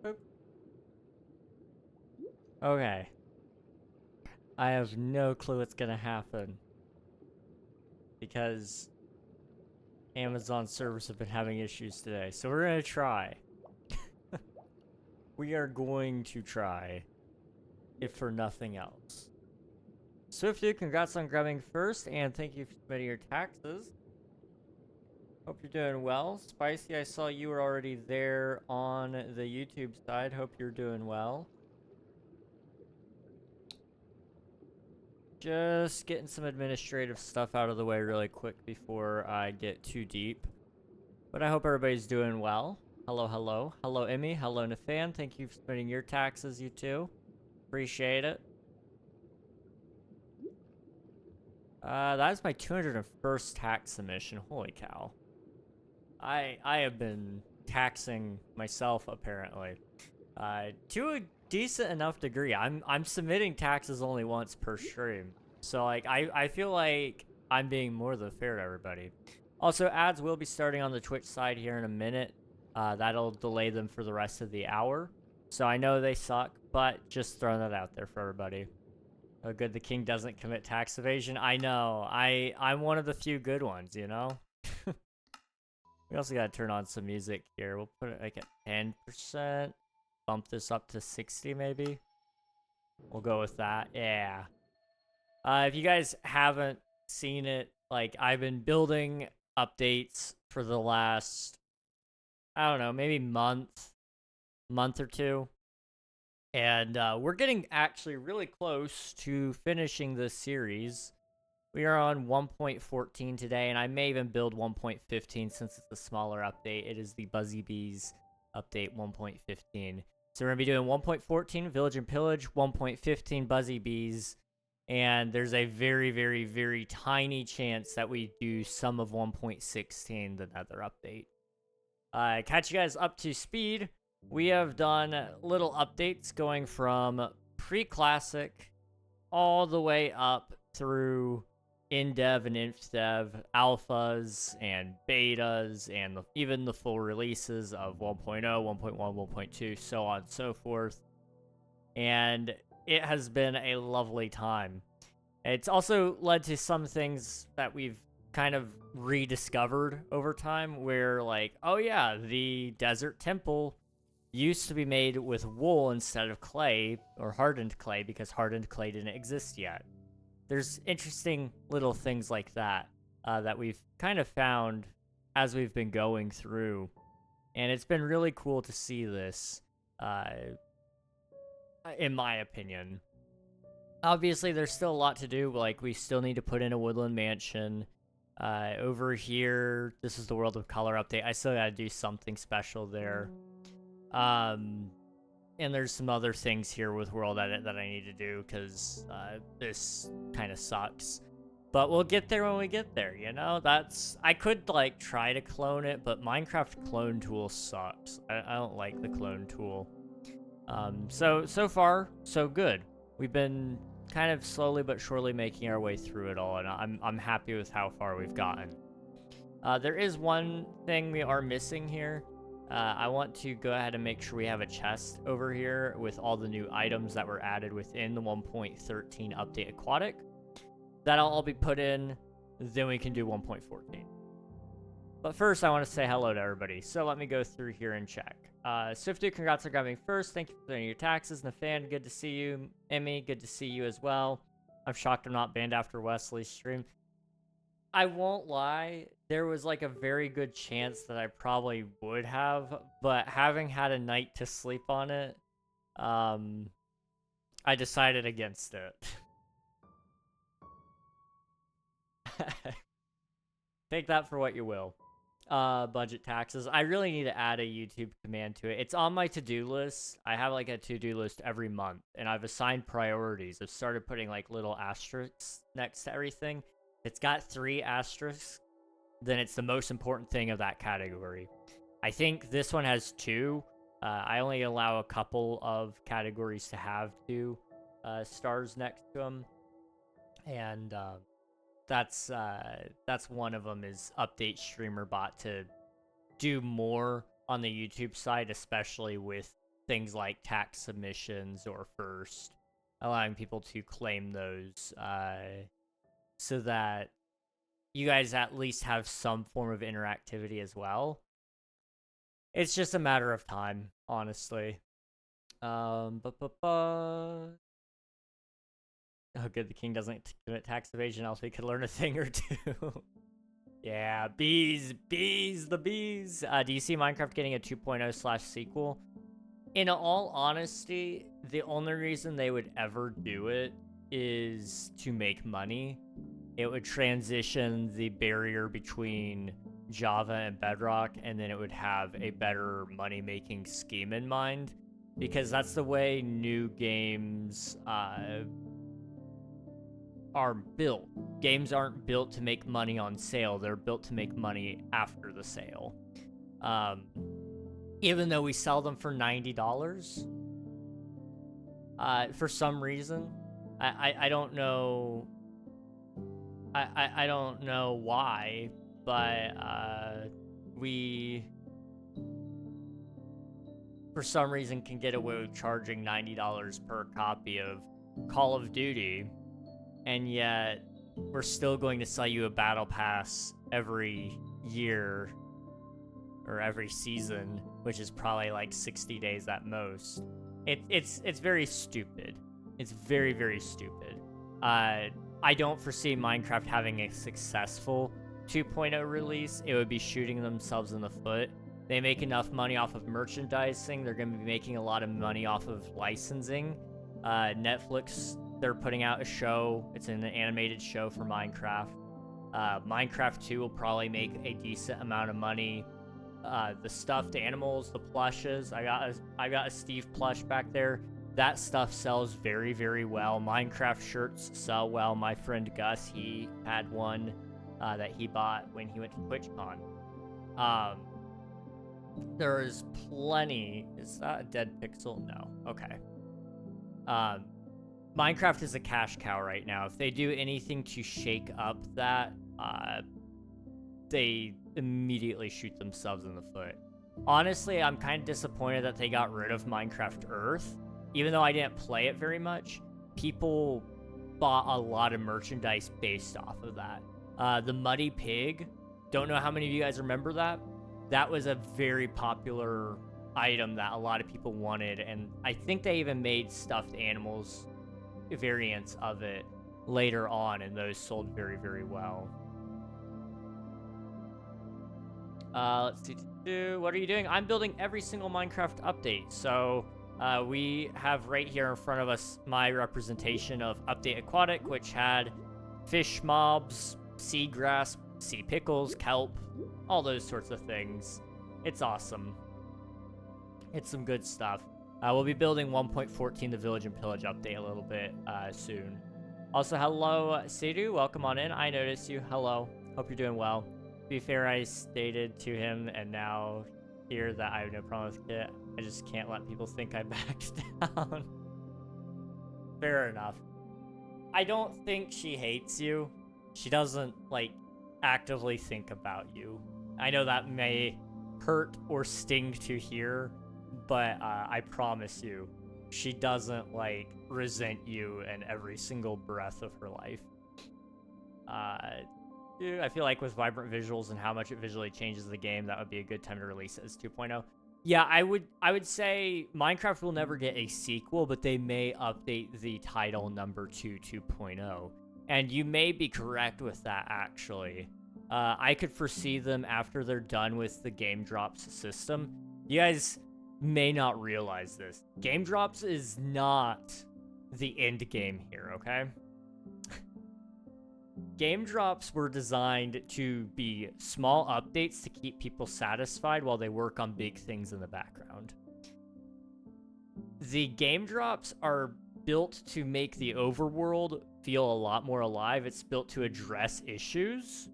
Boop. Okay. I have no clue what's gonna happen. Because Amazon servers have been having issues today. So we're gonna try. We are going to try. If for nothing else. Swifty, congrats on grabbing first, and thank you for submitting your taxes. Hope you're doing well. Spicy, I saw you were already there on the YouTube side. Hope you're doing well. Just getting some administrative stuff out of the way really quick before I get too deep. But I hope everybody's doing well. Hello, hello. Hello, Emmy. Hello, Nathan. Thank you for submitting your taxes, you too. Appreciate it. That's my 201st tax submission. Holy cow. I have been taxing myself, apparently. To a decent enough degree. I'm submitting taxes only once per stream. So, like, I feel like I'm being more than fair to everybody. Also, ads will be starting on the Twitch side here in a minute. That'll delay them for the rest of the hour. So I know they suck, but just throwing that out there for everybody. Oh, good, the king doesn't commit tax evasion. I know. I'm one of the few good ones, you know? We also gotta turn on some music here. We'll put it like at 10%. Bump this up to 60 maybe. We'll go with that. Yeah. If you guys haven't seen it, like, I've been building updates for the last, I don't know, maybe month or two. And we're getting actually really close to finishing this series. We are on 1.14 today, and I may even build 1.15 since it's a smaller update. It is the Buzzy Bees update 1.15. So we're going to be doing 1.14 Village and Pillage, 1.15 Buzzy Bees, and there's a very, very, very tiny chance that we do some of 1.16, the Nether update. Catch you guys up to speed. We have done little updates going from pre-classic all the way up through in-dev and inf-dev, alphas and betas, and even the full releases of 1.0, 1.1, 1.2, so on and so forth. And it has been a lovely time. It's also led to some things that we've kind of rediscovered over time, where, like, oh yeah, the desert temple used to be made with wool instead of clay, or hardened clay, because hardened clay didn't exist yet. There's interesting little things like that that we've kind of found as we've been going through. And it's been really cool to see this, in my opinion. Obviously, there's still a lot to do. Like, we still need to put in a woodland mansion. Over here, this is the World of Color update. I still gotta do something special there. And there's some other things here with World Edit that I need to do, because this kind of sucks. But we'll get there when we get there, you know? I could, like, try to clone it, but Minecraft clone tool sucks. I don't like the clone tool. So far, so good. We've been kind of slowly but surely making our way through it all, and I'm happy with how far we've gotten. There is one thing we are missing here. I want to go ahead and make sure we have a chest over here with all the new items that were added within the 1.13 update aquatic. That'll all be put in, then we can do 1.14. But first, I want to say hello to everybody, so let me go through here and check. Swifty, congrats on grabbing first. Thank you for paying your taxes. Nathan, good to see you. Emmy, good to see you as well. I'm shocked I'm not banned after Wesley's stream. I won't lie, there was like a very good chance that I probably would have, but having had a night to sleep on it, I decided against it. Take that for what you will. Budget taxes. I really need to add a YouTube command to it. It's on my to-do list. I have like a to-do list every month, and I've assigned priorities. I've started putting like little asterisks next to everything. It's got 3 asterisks, then it's the most important thing of that category. I think this one has 2. I only allow a couple of categories to have 2 stars next to them. And that's one of them, is update streamer bot, to do more on the YouTube side, especially with things like tax submissions or first, allowing people to claim those so that you guys at least have some form of interactivity as well. It's just a matter of time, honestly. Oh, good, the king doesn't commit tax evasion, else we could learn a thing or two. Yeah, bees, the bees. Do you see Minecraft getting a 2.0 / sequel? In all honesty, the only reason they would ever do it is to make money. It would transition the barrier between Java and Bedrock, and then it would have a better money-making scheme in mind, because that's the way new games are built. Games aren't built to make money on sale, they're built to make money after the sale. Even though we sell them for $90, for some reason, I don't know. I don't know why, but we, for some reason, can get away with charging $90 per copy of Call of Duty, and yet we're still going to sell you a battle pass every year or every season, which is probably like 60 days at most. It's very stupid. It's very, very stupid. I don't foresee Minecraft having a successful 2.0 release. It would be shooting themselves in the foot. They make enough money off of merchandising. They're going to be making a lot of money off of licensing. Netflix, they're putting out a show. It's an animated show for Minecraft. Minecraft 2 will probably make a decent amount of money. The stuffed animals, the plushes. I got a Steve plush back there. That stuff sells very, very well. Minecraft shirts sell well. My friend Gus, he had one that he bought when he went to TwitchCon. There is plenty. Is that a dead pixel? No. Okay. Minecraft is a cash cow right now. If they do anything to shake up that, they immediately shoot themselves in the foot. Honestly, I'm kind of disappointed that they got rid of Minecraft Earth. Even though I didn't play it very much, people bought a lot of merchandise based off of that. The Muddy Pig, don't know how many of you guys remember that? That was a very popular item that a lot of people wanted, and I think they even made stuffed animals variants of it later on, and those sold very, very well. Let's see. What are you doing? I'm building every single Minecraft update. So we have right here in front of us my representation of Update Aquatic, which had fish mobs, seagrass, sea pickles, kelp, all those sorts of things. It's awesome. It's some good stuff. We'll be building 1.14, the Village and Pillage update, a little bit soon. Also, hello, Sidhu. Welcome on in. I noticed you. Hello. Hope you're doing well. To be fair, I stated to him, and now hear that I have no problem with it. I just can't let people think I backed down. Fair enough. I don't think she hates you. She doesn't, like, actively think about you. I know that may hurt or sting to hear, but I promise you, she doesn't, like, resent you in every single breath of her life. I feel like with vibrant visuals and how much it visually changes the game, that would be a good time to release it as 2.0. Yeah, I would say Minecraft will never get a sequel, but they may update the title number to 2.0. And you may be correct with that, actually. I could foresee them after they're done with the game drops system. You guys may not realize this. Game drops is not the end game here, okay? Game drops were designed to be small updates to keep people satisfied while they work on big things in the background. The game drops are built to make the overworld feel a lot more alive. It's built to address issues.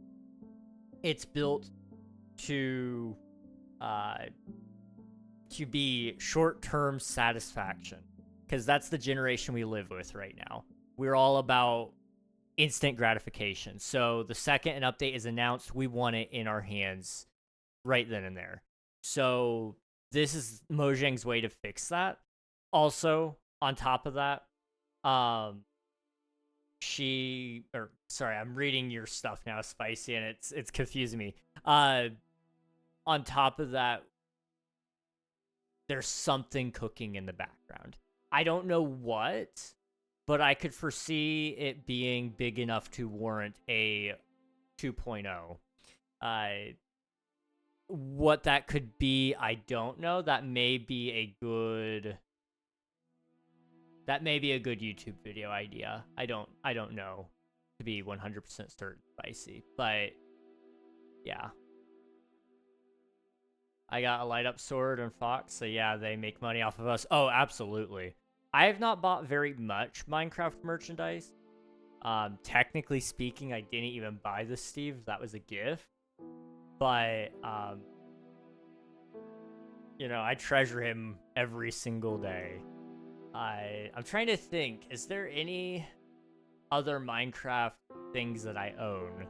It's built to be short-term satisfaction, because that's the generation we live with right now. We're all about instant gratification. So the second an update is announced, we want it in our hands right then and there. So this is Mojang's way to fix that. Also, on top of that, um, sorry, I'm reading your stuff now, Spicy, and it's confusing me. On top of that, there's something cooking in the background. I don't know what, but I could foresee it being big enough to warrant a 2.0. What that could be, I don't know. That may be a good YouTube video idea. I don't know, to be 100% certain, Spicy, but yeah. I got a light up sword and Fox, so yeah, they make money off of us. Oh, absolutely. I have not bought very much Minecraft merchandise. Technically speaking, I didn't even buy this Steve. That was a gift. But, you know, I treasure him every single day. I'm trying to think, is there any other Minecraft things that I own?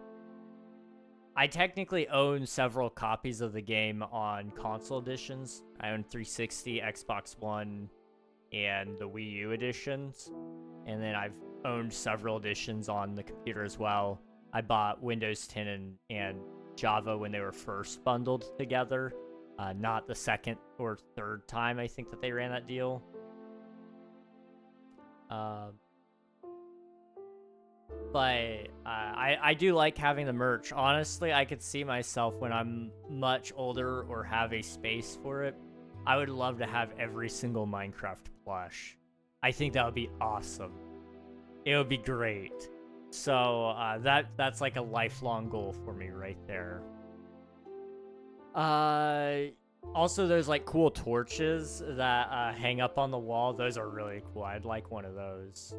I technically own several copies of the game on console editions. I own 360, Xbox One, and the Wii U editions. And then I've owned several editions on the computer as well. I bought Windows 10 and Java when they were first bundled together. Not the second or third time I think that they ran that deal. But I do like having the merch. Honestly, I could see myself when I'm much older or have a space for it. I would love to have every single Minecraft plush. I think that would be awesome. It would be great. So that's like a lifelong goal for me right there. Also, there's like cool torches that hang up on the wall. Those are really cool. I'd like one of those.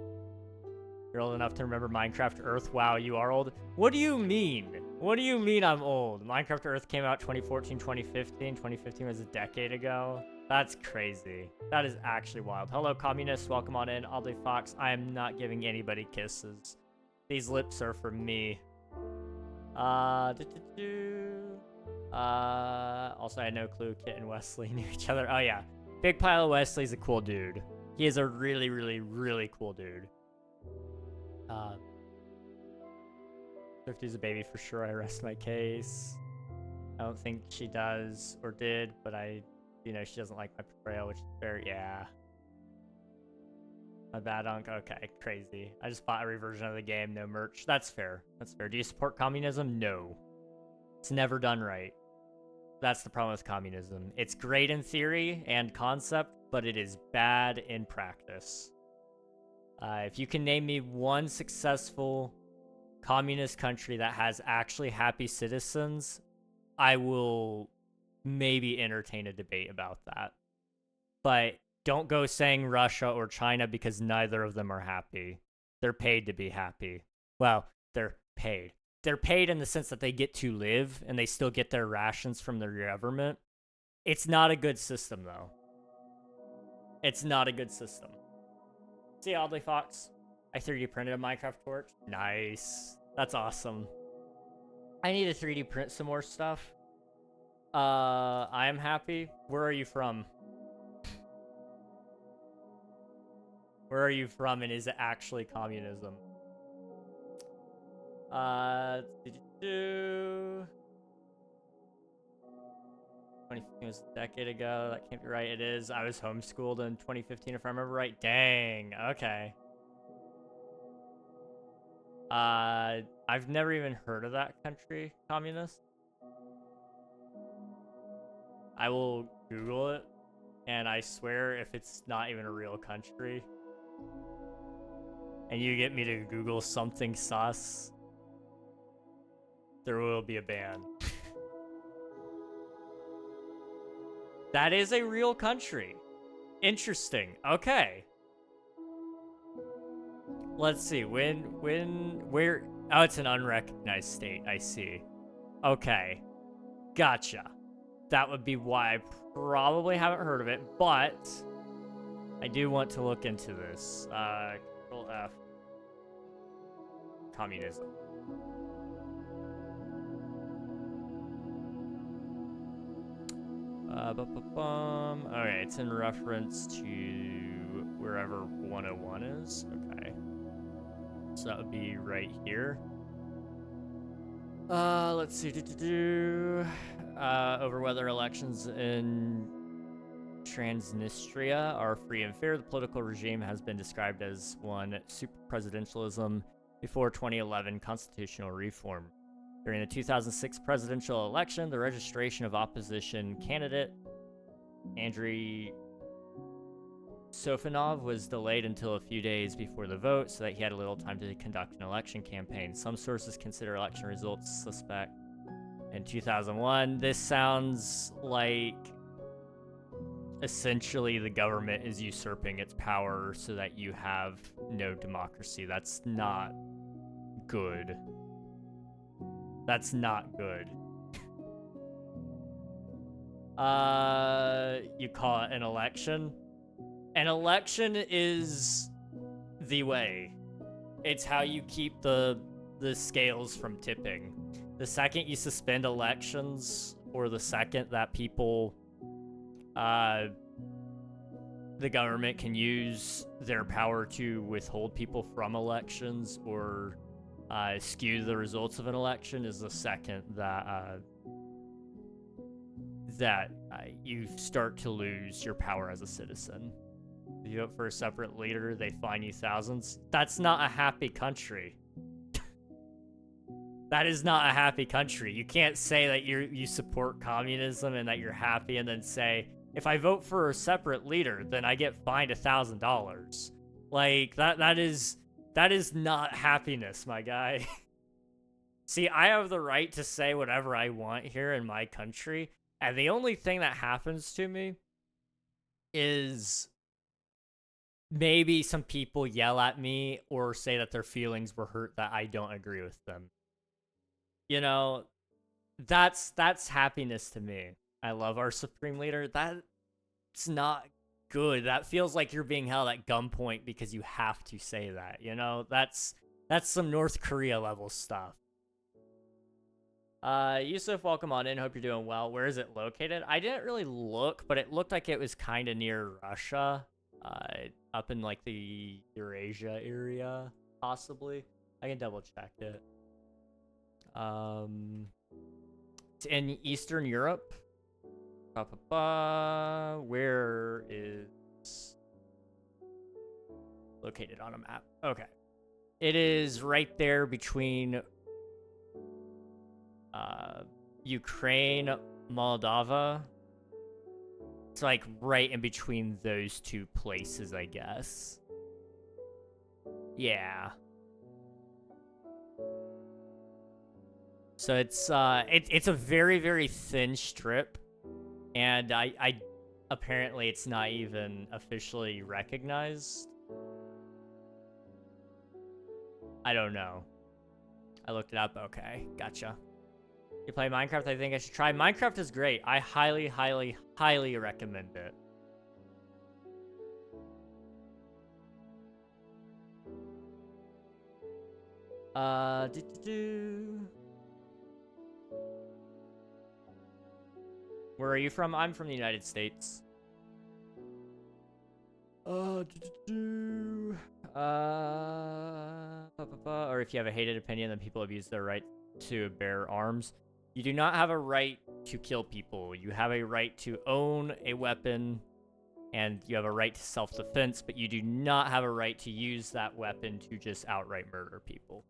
You're old enough to remember Minecraft Earth? Wow, you are old? What do you mean? What do you mean I'm old? Minecraft Earth came out 2014, 2015. 2015 was a decade ago. That's crazy. That is actually wild. Hello, communists. Welcome on in. Aldi Fox. I am not giving anybody kisses. These lips are for me. Also, I had no clue Kit and Wesley knew each other. Oh, yeah. Big Pile of Wesley's a cool dude. He is a really, really, really cool dude. Thrifty's a baby for sure. I rest my case. I don't think she does or did, but you know, she doesn't like my portrayal, which is fair. Yeah. My bad, Unc. Okay, crazy. I just bought every version of the game, no merch. That's fair. That's fair. Do you support communism? No. It's never done right. That's the problem with communism. It's great in theory and concept, but it is bad in practice. If you can name me one successful communist country that has actually happy citizens, I will maybe entertain a debate about that. But don't go saying Russia or China because neither of them are happy. They're paid to be happy. Well, they're paid. They're paid in the sense that they get to live and they still get their rations from their government. It's not a good system, though. It's not a good system. See, Oddly Fox, I 3D printed a Minecraft torch. Nice. That's awesome. I need to 3D print some more stuff. I am happy. Where are you from? Where are you from, and is it actually communism? 2015 was a decade ago. That can't be right. It is. I was homeschooled in 2015, if I remember right. Dang. Okay. I've never even heard of that country, communist. I will Google it, and I swear if it's not even a real country, and you get me to Google something sus, there will be a ban. That is a real country. Interesting. Okay. Let's see. Where? Oh, it's an unrecognized state. I see. Okay. Gotcha. That would be why I probably haven't heard of it, but I do want to look into this. Control F. Communism. Okay, it's in reference to wherever 101 is. Okay. So that would be right here. Let's see. Over whether elections in Transnistria are free and fair. The political regime has been described as one super presidentialism before 2011 constitutional reform. During the 2006 presidential election, the registration of opposition candidate Andrei Sofinov was delayed until a few days before the vote so that he had a little time to conduct an election campaign. Some sources consider election results suspect. In 2001, this sounds like essentially the government is usurping its power so that you have no democracy. That's not good. That's not good. You call it an election? An election is the way. It's how you keep the scales from tipping. The second you suspend elections, or the second that people, the government can use their power to withhold people from elections or skew the results of an election, is the second that you start to lose your power as a citizen. If you vote for a separate leader, they fine you thousands. That's not a happy country. That is not a happy country. You can't say that you support communism and that you're happy and then say, if I vote for a separate leader, then I get fined $1,000. Like, that is not happiness, my guy. See, I have the right to say whatever I want here in my country, and the only thing that happens to me is maybe some people yell at me or say that their feelings were hurt that I don't agree with them. You know, that's happiness to me. I love our supreme leader. That's not good. That feels like you're being held at gunpoint because you have to say that. You know, that's some North Korea level stuff. Yusuf, welcome on in. Hope you're doing well. Where is it located? I didn't really look, but it looked like it was kind of near Russia. Up in like the Eurasia area, possibly. I can double check it. It's in Eastern Europe. Where is located on a map? Okay. It is right there between Ukraine, Moldova. It's like right in between those two places, I guess. Yeah. So it's a very, very thin strip, and I apparently it's not even officially recognized. I don't know. I looked it up. Okay, gotcha. You play Minecraft? I think I should try. Minecraft is great. I highly, highly, highly recommend it. Where are you from? I'm from the United States. Or if you have a hated opinion, then people abuse their right to bear arms. You do not have a right to kill people. You have a right to own a weapon, and you have a right to self-defense, but you do not have a right to use that weapon to just outright murder people.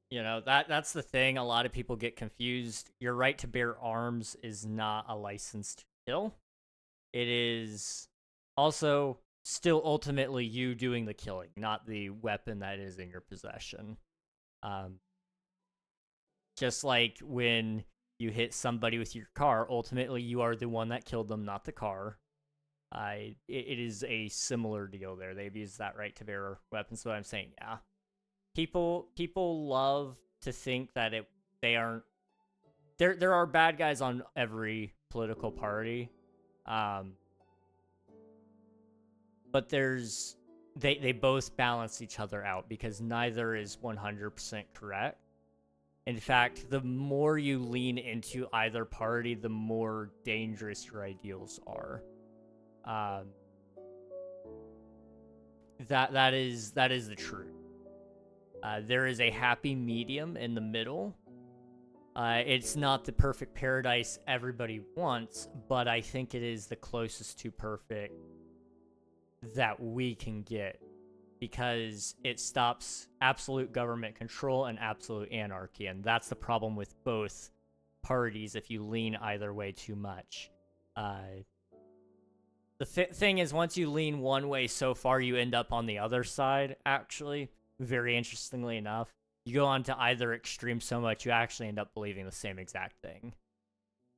You know, that's the thing. A lot of people get confused. Your right to bear arms is not a license to kill. It is also still ultimately you doing the killing, not the weapon that is in your possession. Just like when you hit somebody with your car, ultimately you are the one that killed them, not the car. It is a similar deal there. They've used that right to bear weapons. So I'm saying, yeah. People love to think that they aren't. There are bad guys on every political party, but they both balance each other out because neither is 100% correct. In fact, the more you lean into either party, the more dangerous your ideals are. Um, that is the truth. There is a happy medium in the middle. It's not the perfect paradise everybody wants, but I think it is the closest to perfect that we can get, because it stops absolute government control and absolute anarchy, and that's the problem with both parties if you lean either way too much. The thing is, once you lean one way so far, you end up on the other side, actually, very interestingly enough. You go on to either extreme so much, you actually end up believing the same exact thing.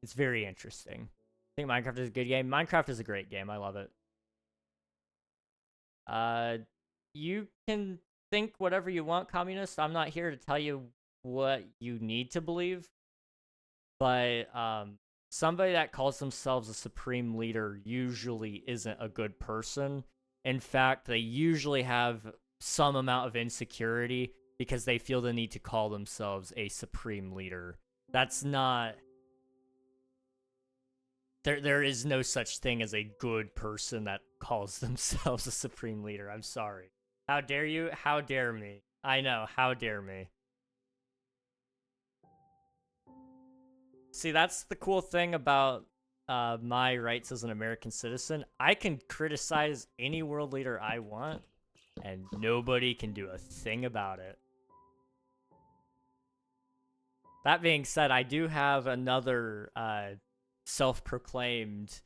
It's very interesting. I think Minecraft is a good game. Minecraft is a great game. I love it. You can think whatever you want, communist. I'm not here to tell you what you need to believe. But, somebody that calls themselves a supreme leader usually isn't a good person. In fact, they usually have some amount of insecurity because they feel the need to call themselves a supreme leader. That's not... There is no such thing as a good person that calls themselves a supreme leader. I'm sorry. How dare you? How dare me? I know, how dare me? See, that's the cool thing about my rights as an American citizen. I can criticize any world leader I want, and nobody can do a thing about it. That being said, I do have another self-proclaimed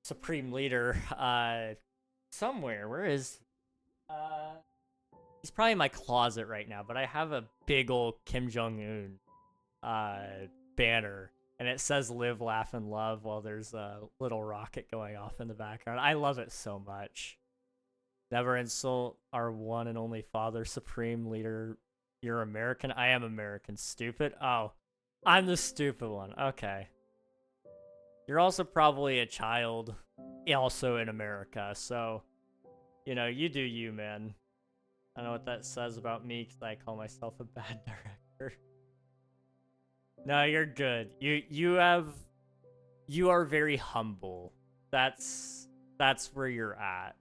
supreme leader somewhere. Where is... he's probably in my closet right now, but I have a big old Kim Jong-un banner, and it says "Live, Laugh, and Love" while there's a little rocket going off in the background. I love it so much. Never insult our one and only father, supreme leader. You're American. I am American. Stupid. Oh, I'm the stupid one. Okay. You're also probably a child, also in America, so, you know, you do you, man. I don't know what that says about me, because I call myself a bad director. No, you're good. You are very humble. That's where you're at.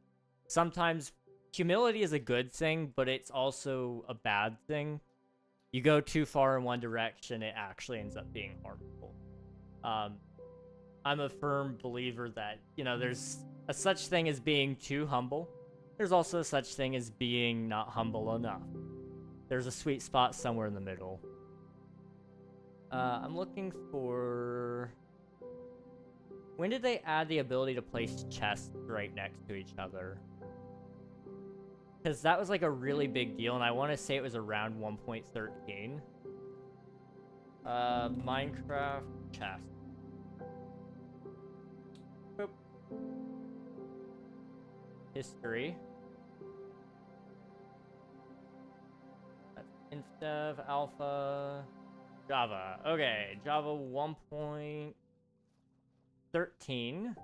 Sometimes humility is a good thing, but it's also a bad thing. You go too far in one direction, it actually ends up being harmful. I'm a firm believer that, you know, there's a such thing as being too humble. There's also a such thing as being not humble enough. There's a sweet spot somewhere in the middle. I'm looking for... When did they add the ability to place chests right next to each other? Because that was like a really big deal, and I want to say it was around 1.13. Minecraft chest. Boop. History. That's InfDev, Alpha, Java. Okay, Java 1.13.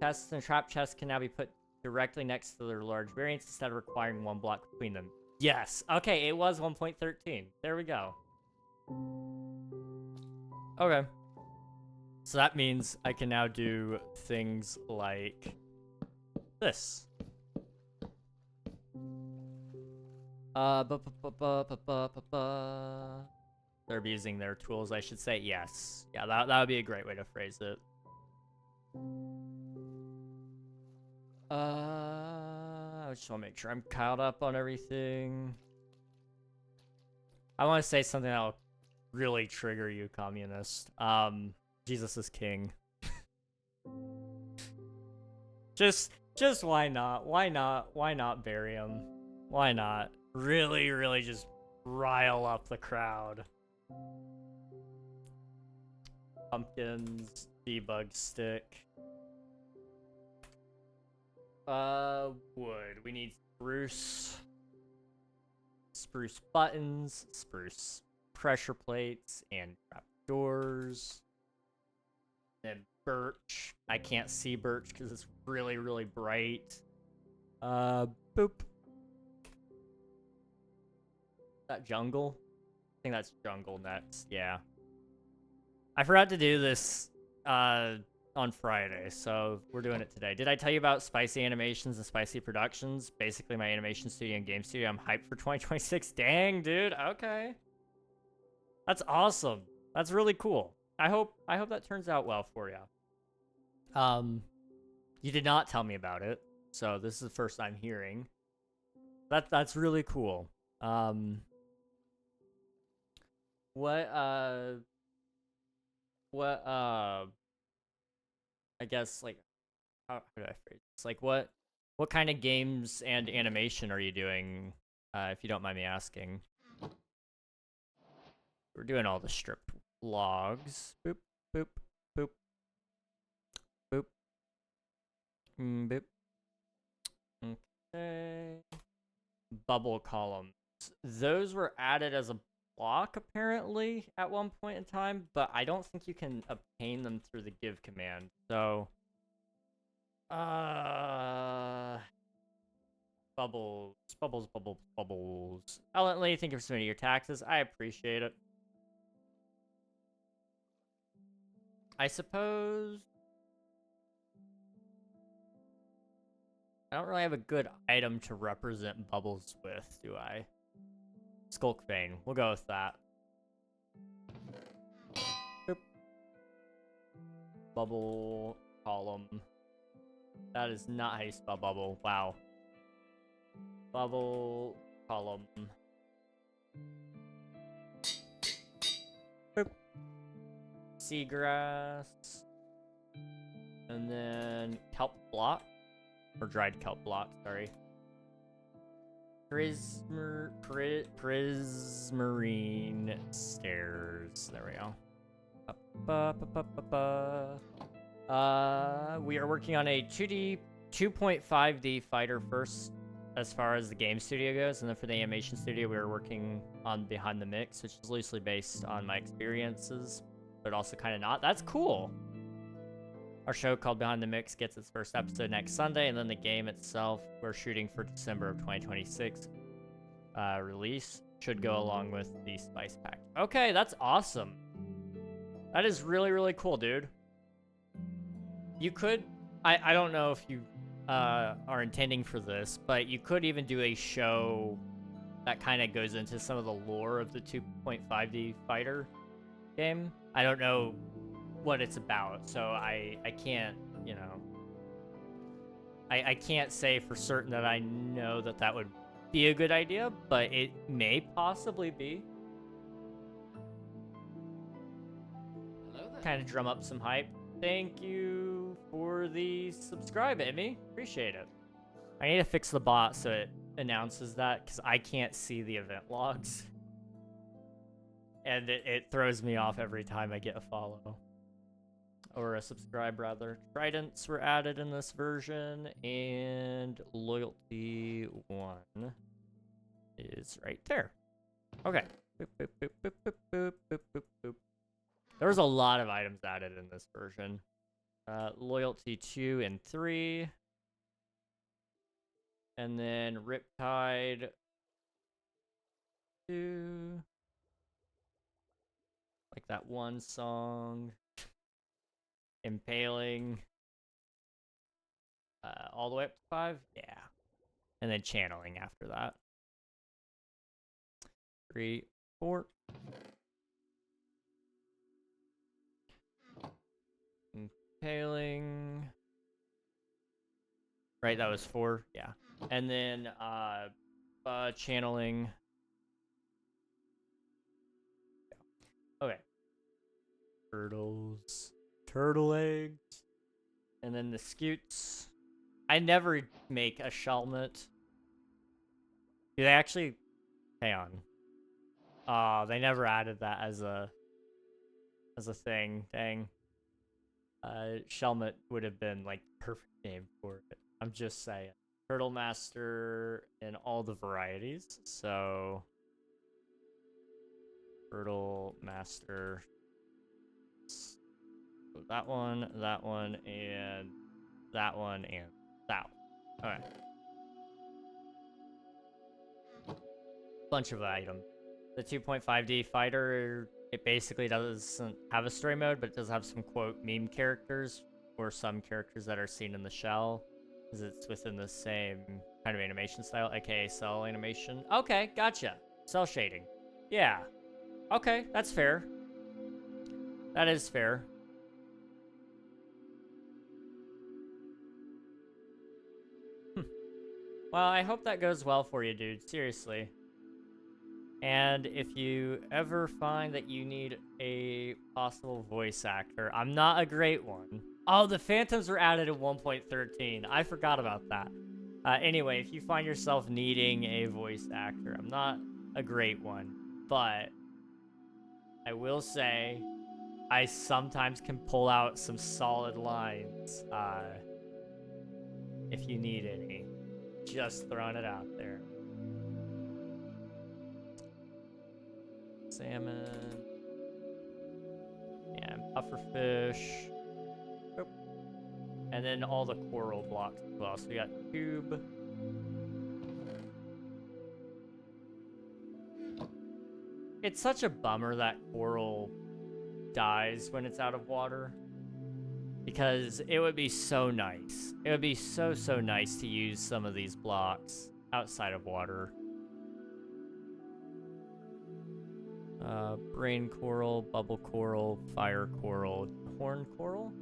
Chests and trap chests can now be put directly next to their large variants instead of requiring one block between them. Yes. Okay, it was 1.13. There we go. Okay. So that means I can now do things like this. They're abusing their tools, I should say. Yes. Yeah, that would be a great way to phrase it. I just want to make sure I'm caught up on everything. I want to say something that'll really trigger you, communist. Jesus is king. Just why not? Why not bury him? Why not? Really just rile up the crowd. Pumpkins, debug stick. Wood. We need spruce. Spruce buttons, spruce pressure plates, and trap doors. Then birch. I can't see birch because it's really bright. Boop. That jungle? think that's jungle next. Yeah. I forgot to do this on Friday, so we're doing it today. Did I tell you about Spicy Animations and Spicy Productions? Basically my animation studio and game studio. I'm hyped for 2026. Dang, dude. Okay. That's awesome. That's really cool. I hope that turns out well for you. You did not tell me about it, so this is the first I'm hearing. That's really cool. What I guess, like, how do I phrase this? Like, what kind of games and animation are you doing, if you don't mind me asking? We're doing all the strip logs. Boop, boop, boop, boop, boop. Okay. Bubble columns. Those were added as a block, apparently, at one point in time, but I don't think you can obtain them through the give command. So, bubbles, bubbles, bubbles, bubbles. Ellently, thank you for submitting your taxes. I appreciate it. I suppose I don't really have a good item to represent bubbles with, do I? Skulk Vein. We'll go with that. Boop. Bubble column. That is not how you spell bubble. Wow. Bubble column. Boop. Seagrass. And then kelp block. Or dried kelp block, sorry. Prismarine stairs. There we go. We are working on a 2D, 2.5D fighter first, as far as the game studio goes, and then for the animation studio, we are working on Behind the Mix, which is loosely based on my experiences, but also kind of not. That's cool. Our show called Behind the Mix gets its first episode next Sunday, and then the game itself, we're shooting for December of 2026 release. Should go along with the Spice Pack. Okay, that's awesome. That is really, really cool, dude. You could, I don't know if you are intending for this, but you could even do a show that kind of goes into some of the lore of the 2.5D fighter game. I don't know what it's about, so I can't, you know, I can't say for certain that I know that that would be a good idea, but it may possibly be. Kind of drum up some hype. Thank you for the subscribe, Emmy. Appreciate it. I need to fix the bot so it announces that, because I can't see the event logs. And it throws me off every time I get a follow. Or a subscribe, rather. Tridents were added in this version, and Loyalty 1 is right there. Okay. Boop, boop, boop, boop, boop, boop, boop, boop, boop. There was a lot of items added in this version. Loyalty 2 and 3. And then Riptide 2. Like that one song. Impaling. All the way up to 5? Yeah. And then channeling after that. 3, 4. Impaling. Right, that was 4. Yeah. And then channeling. Okay. Turtles. Turtle eggs. And then the scutes. I never make a shelmet. Do they actually? Hang on. They never added that as a thing. Dang. Shelmet would have been like perfect name for it. I'm just saying. Turtle Master in all the varieties. So Turtle Master. So that one, and that one, and that one. Alright. Bunch of items The 2.5D fighter, it basically doesn't have a story mode, but it does have some, quote, meme characters, or some characters that are seen in the shell, because it's within the same kind of animation style, aka cell animation. Okay, gotcha. Cell shading. Yeah. Okay, that's fair. That is fair. Well, I hope that goes well for you, dude. Seriously. And if you ever find that you need a possible voice actor, I'm not a great one. Oh, the Phantoms were added in 1.13. I forgot about that. Anyway, if you find yourself needing a voice actor, I'm not a great one, but I will say I sometimes can pull out some solid lines if you need any. Just throwing it out there. Salmon. Yeah, pufferfish. Oh. And then all the coral blocks as well. So we got tube. It's such a bummer that coral dies when it's out of water. Because it would be so nice. It would be so nice to use some of these blocks outside of water. Brain coral, bubble coral, fire coral, horn coral.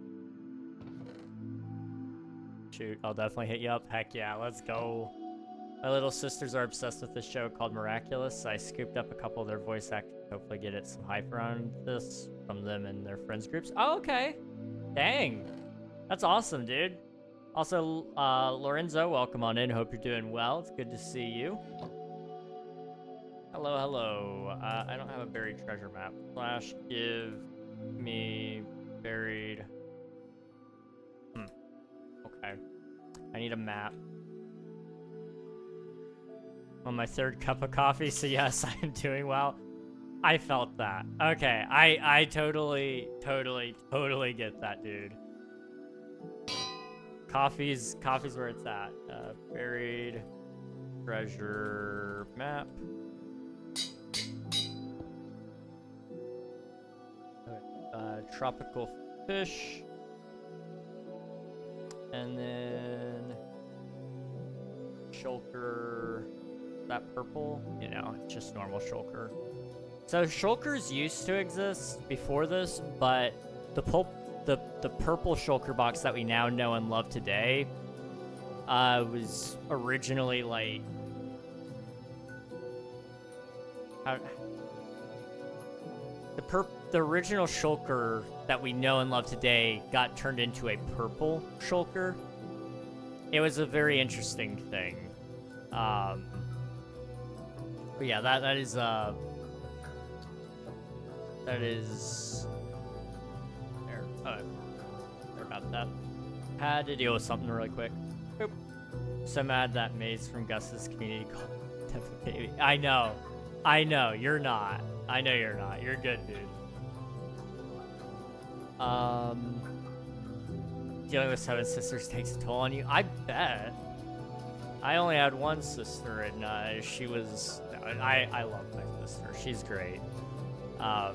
Shoot, I'll definitely hit you up. Heck yeah, let's go. My little sisters are obsessed with this show called Miraculous. I scooped up a couple of their voice actors. Hopefully get it some hype around this from them and their friends groups. Oh, okay. Dang. That's awesome, dude. Also, Lorenzo, welcome on in. Hope you're doing well. It's good to see you. Hello, hello. I don't have a buried treasure map. Slash give me buried. Okay. I need a map. On my third cup of coffee, so yes, I am doing well. I felt that. Okay, I totally get that, dude. Coffee's where it's at. Buried treasure map. Tropical fish. And then shulker. That purple? You know, it's just normal shulker. So shulkers used to exist before this, but the purple shulker box that we now know and love today was originally like the original shulker that we know and love today got turned into a purple shulker. It was a very interesting thing. But yeah, that is there. Sorry about that. Had to deal with something really quick. Boop. So mad that Maze from Gus's community called Baby. I know, you're not. I know you're not. You're good, dude. Dealing with 7 sisters takes a toll on you. I bet. I only had one sister, and she was. I love my sister. She's great. But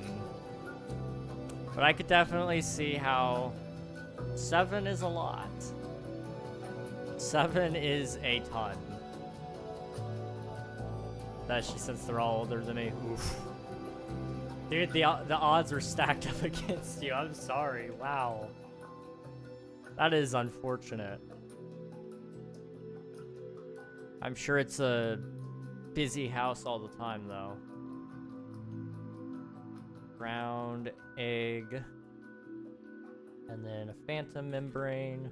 I could definitely see how 7 is a lot. 7 is a ton. Especially since they're all older than me. Oof. Dude, the odds were stacked up against you. I'm sorry. Wow. That is unfortunate. I'm sure it's a busy house all the time, though. Round egg. And then a phantom membrane.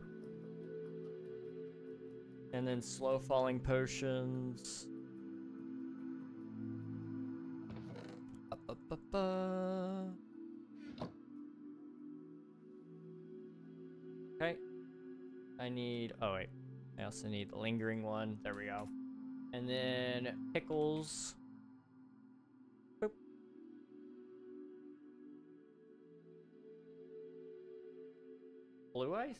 And then slow falling potions. Okay. I need, oh wait. I also need the lingering one. There we go. And then pickles. Boop. Blue ice?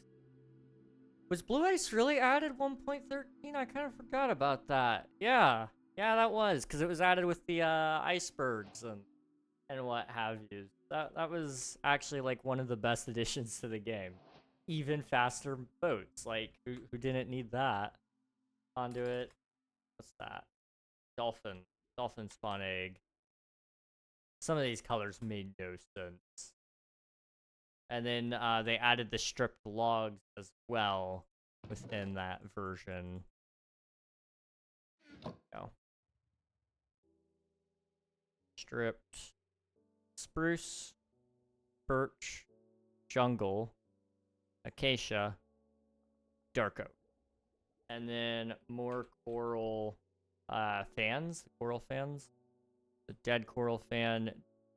Was blue ice really added 1.13? I kind of forgot about that. Yeah. Yeah, that was, because it was added with the icebergs and what have you. That was actually like one of the best additions to the game. Even faster boats, like who didn't need that? Conduit. What's that? Dolphin. Dolphin spawn egg. Some of these colors made no sense. And then they added the stripped logs as well within that version. Oh. Stripped spruce, birch, jungle, acacia, dark oak. And then more coral fans, coral fans. The dead coral fan,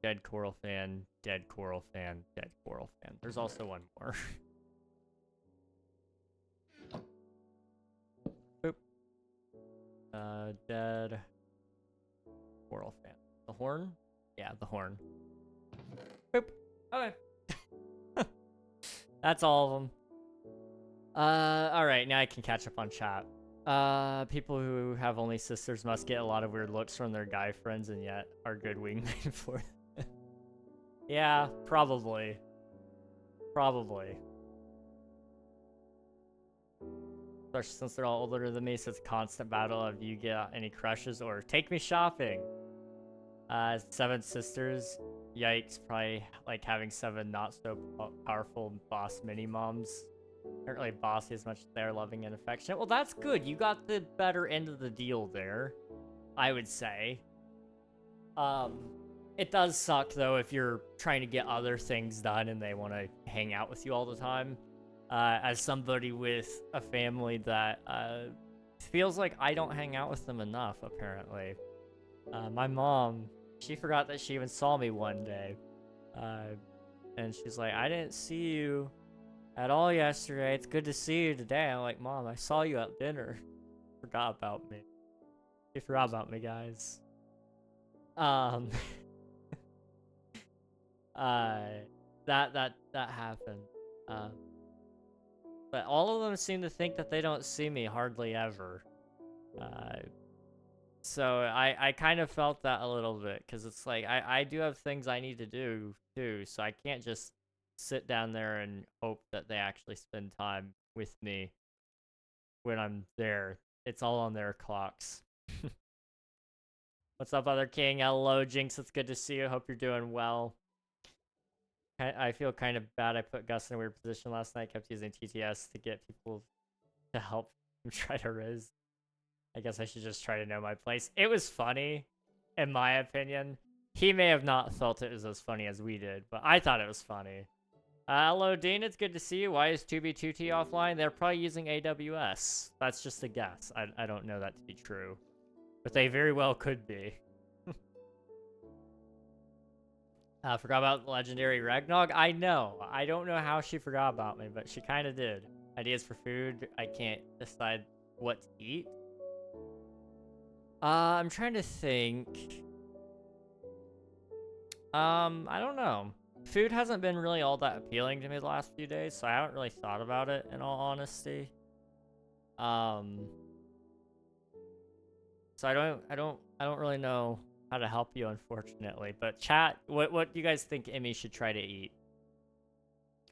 dead coral fan, dead coral fan, dead coral fan. There's also one more. Boop. Dead coral fan. The horn? Yeah, the horn. Boop. Okay. That's all of them. Alright, now I can catch up on chat. People who have only sisters must get a lot of weird looks from their guy friends and yet are good wingmen for them. Yeah, probably. Probably. Especially since they're all older than me, so it's a constant battle of you get any crushes or take me shopping. 7 sisters. Yikes, probably like having 7 not so powerful boss mini-moms. Aren't really bossy as much as they're loving and affectionate. Well, that's good. You got the better end of the deal there, I would say. It does suck, though, if you're trying to get other things done and they want to hang out with you all the time. As somebody with a family that feels like I don't hang out with them enough, apparently. My mom, she forgot that she even saw me one day. And she's like, I didn't see you at all yesterday. It's good to see you today. I'm like, Mom, I saw you at dinner. Forgot about me. She forgot about me, guys. That happened. But all of them seem to think that they don't see me hardly ever. So I kind of felt that a little bit, because it's like I do have things I need to do too, so I can't just sit down there and hope that they actually spend time with me when I'm there. It's all on their clocks. What's up, other king? Hello, Jinx. It's good to see you. Hope you're doing well. I feel kind of bad. I put Gus in a weird position last night. Kept using TTS to get people to help him try to riz. I guess I should just try to know my place. It was funny, in my opinion. He may have not felt it was as funny as we did, but I thought it was funny. Hello, Dean. It's good to see you. Why is 2B2T offline? They're probably using AWS. That's just a guess. I don't know that to be true, but they very well could be. Forgot about legendary Ragnog? I know. I don't know how she forgot about me, but she kind of did. Ideas for food. I can't decide what to eat. I'm trying to think. I don't know. Food hasn't been really all that appealing to me the last few days, so I haven't really thought about it, in all honesty. So I don't really know how to help you, unfortunately. But chat, what do you guys think Emmy should try to eat?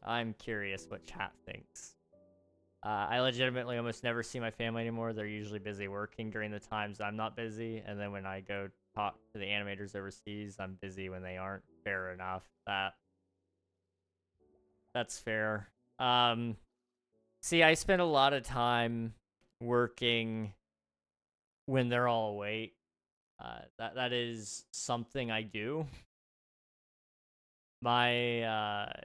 I'm curious what chat thinks. I legitimately almost never see my family anymore. They're usually busy working during the times I'm not busy, and then when I go talk to the animators overseas, I'm busy when they aren't. Fair enough. That's fair. See, I spend a lot of time working when they're all awake. That is something I do. I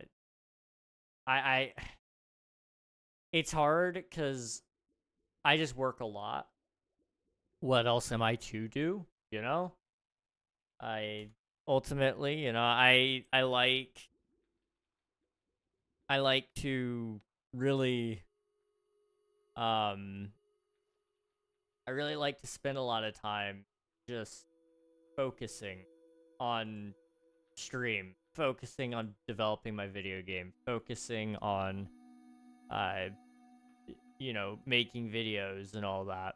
it's hard because I just work a lot. What else am I to do? You know? I ultimately, I like to really I really like to spend a lot of time just focusing on stream, focusing on developing my video game, focusing on making videos and all that.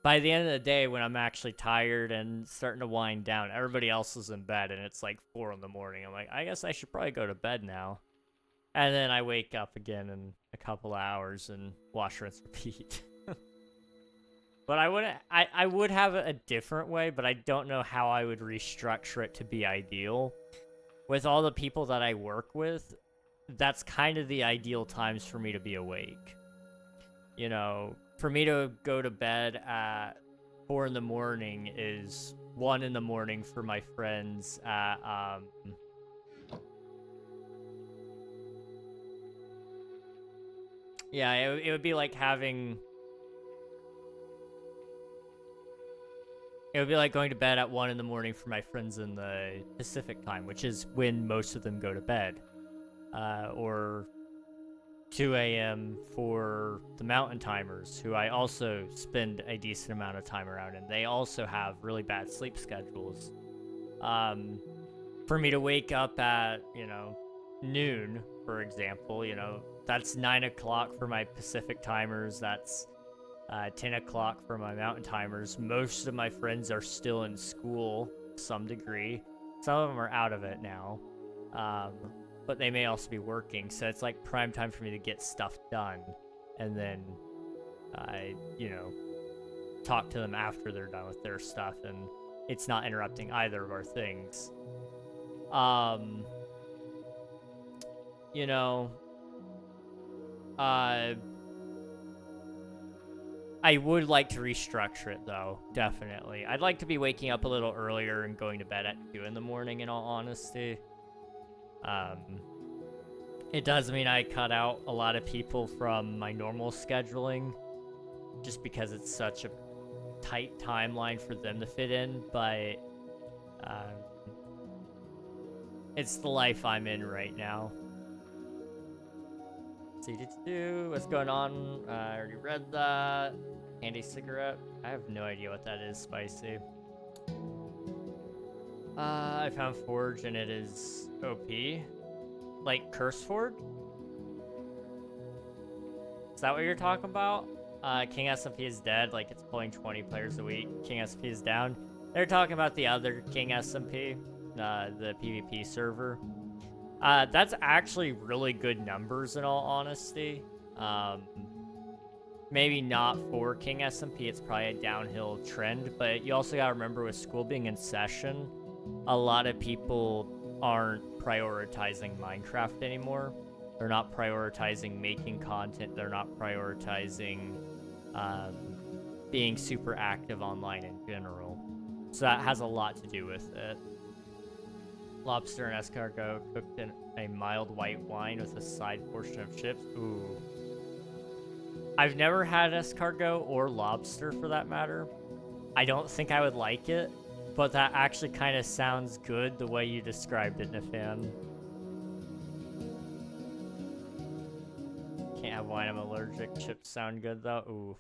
by the end of the day, when I'm actually tired and starting to wind down, everybody else is in bed and it's like 4 in the morning. I'm like, I guess I should probably go to bed now. And then I wake up again in a couple hours and wash, rinse, repeat. But I would have a different way, but I don't know how I would restructure it to be ideal. With all the people that I work with, that's kind of the ideal times for me to be awake. You know, for me to go to bed at 4 in the morning is 1 in the morning for my friends at, yeah, it would be like having... It would be like going to bed at 1 in the morning for my friends in the Pacific time, which is when most of them go to bed. Or 2 a.m. for the mountain timers, who I also spend a decent amount of time around, and they also have really bad sleep schedules. For me to wake up at, you know, noon, for example, you know, that's 9 o'clock for my Pacific timers, that's 10 o'clock for my mountain timers. Most of my friends are still in school to some degree. Some of them are out of it now. But they may also be working. So it's like prime time for me to get stuff done. And then I, you know, talk to them after they're done with their stuff. And it's not interrupting either of our things. You know, I would like to restructure it, though, definitely. I'd like to be waking up a little earlier and going to bed at 2 in the morning, in all honesty. It does mean I cut out a lot of people from my normal scheduling, just because it's such a tight timeline for them to fit in, but it's the life I'm in right now. C2, what's going on? I already read that. Candy cigarette. I have no idea what that is, Spicy. I found Forge and it is OP. Like Curse Forge? Is that what you're talking about? King SMP is dead, like it's pulling 20 players a week. King SMP is down. They're talking about the other King SMP, the PvP server. That's actually really good numbers in all honesty. Maybe not for King SMP, it's probably a downhill trend, but you also gotta remember with school being in session, a lot of people aren't prioritizing Minecraft anymore. They're not prioritizing making content, they're not prioritizing being super active online in general. So that has a lot to do with it. Lobster and escargot cooked in a mild white wine with a side portion of chips. Ooh. I've never had escargot or lobster for that matter. I don't think I would like it, but that actually kind of sounds good the way you described it, Nifan. Can't have wine, I'm allergic. Chips sound good though. Ooh.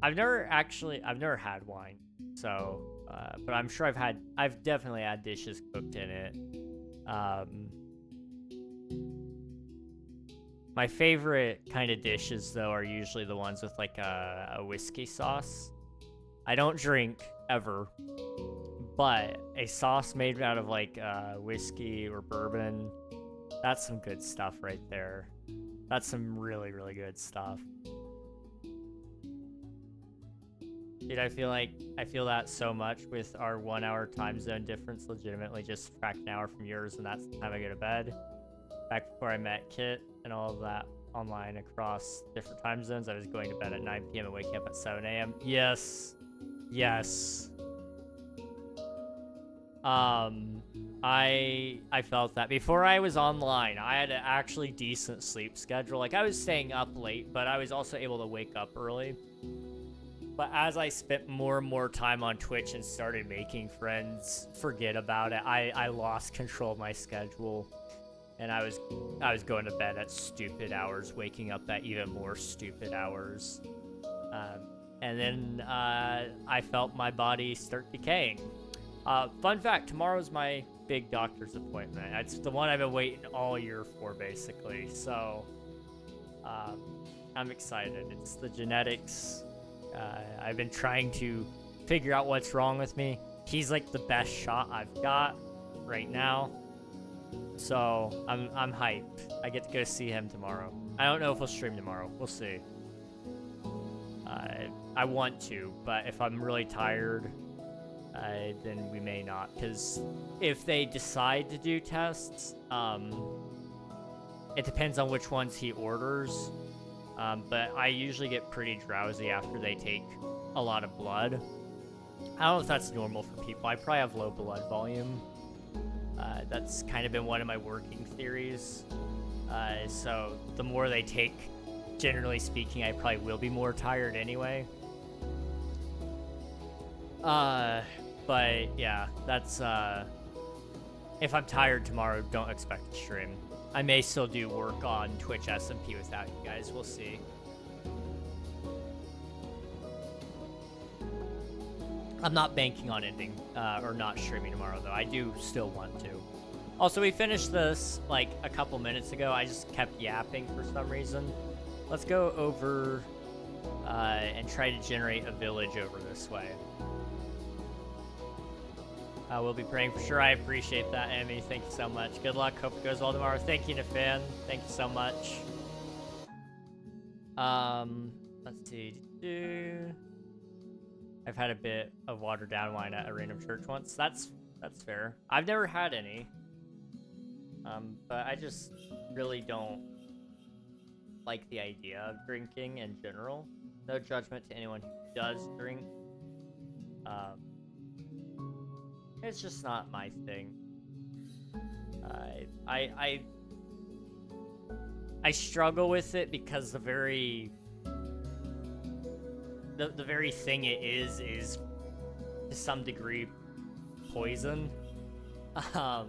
I've never had wine, so, but I'm sure I've definitely had dishes cooked in it. My favorite kind of dishes, though, are usually the ones with, like, a whiskey sauce. I don't drink, ever, but a sauce made out of, like, whiskey or bourbon, that's some good stuff right there. That's some really, really good stuff. Dude, I feel that so much with our 1 hour time zone difference. Legitimately just subtract an hour from yours, and that's the time I go to bed. Back before I met Kit and all of that online across different time zones, I was going to bed at 9 p.m. and waking up at 7 a.m. Yes. Yes. I felt that. Before I was online, I had an actually decent sleep schedule. Like, I was staying up late, but I was also able to wake up early. But as I spent more and more time on Twitch and started making friends, forget about it. I lost control of my schedule. And I was going to bed at stupid hours, waking up at even more stupid hours. And then I felt my body start decaying. Fun fact, tomorrow's my big doctor's appointment. It's the one I've been waiting all year for, basically. So, I'm excited. It's the genetics. I've been trying to figure out what's wrong with me. He's like the best shot I've got right now. So I'm hyped. I get to go see him tomorrow. I don't know if we'll stream tomorrow. We'll see. I want to, but if I'm really tired, then we may not. Because if they decide to do tests, it depends on which ones he orders. But I usually get pretty drowsy after they take a lot of blood. I don't know if that's normal for people. I probably have low blood volume. That's kind of been one of my working theories. So the more they take, generally speaking, I probably will be more tired anyway. But yeah, that's, if I'm tired tomorrow, don't expect to stream. I may still do work on Twitch SMP without you guys. We'll see. I'm not banking on ending, or not streaming tomorrow, though. I do still want to. Also, we finished this, like, a couple minutes ago. I just kept yapping for some reason. Let's go over, and try to generate a village over this way. We'll be praying for sure. I appreciate that, Emmy. Thank you so much. Good luck. Hope it goes well tomorrow. Thank you, Nafan. Thank you so much. Let's see. I've had a bit of watered down wine at a random church once. That's fair. I've never had any. But I just really don't like the idea of drinking in general. No judgment to anyone who does drink. It's just not my thing. I struggle with it because the very thing it is to some degree poison. I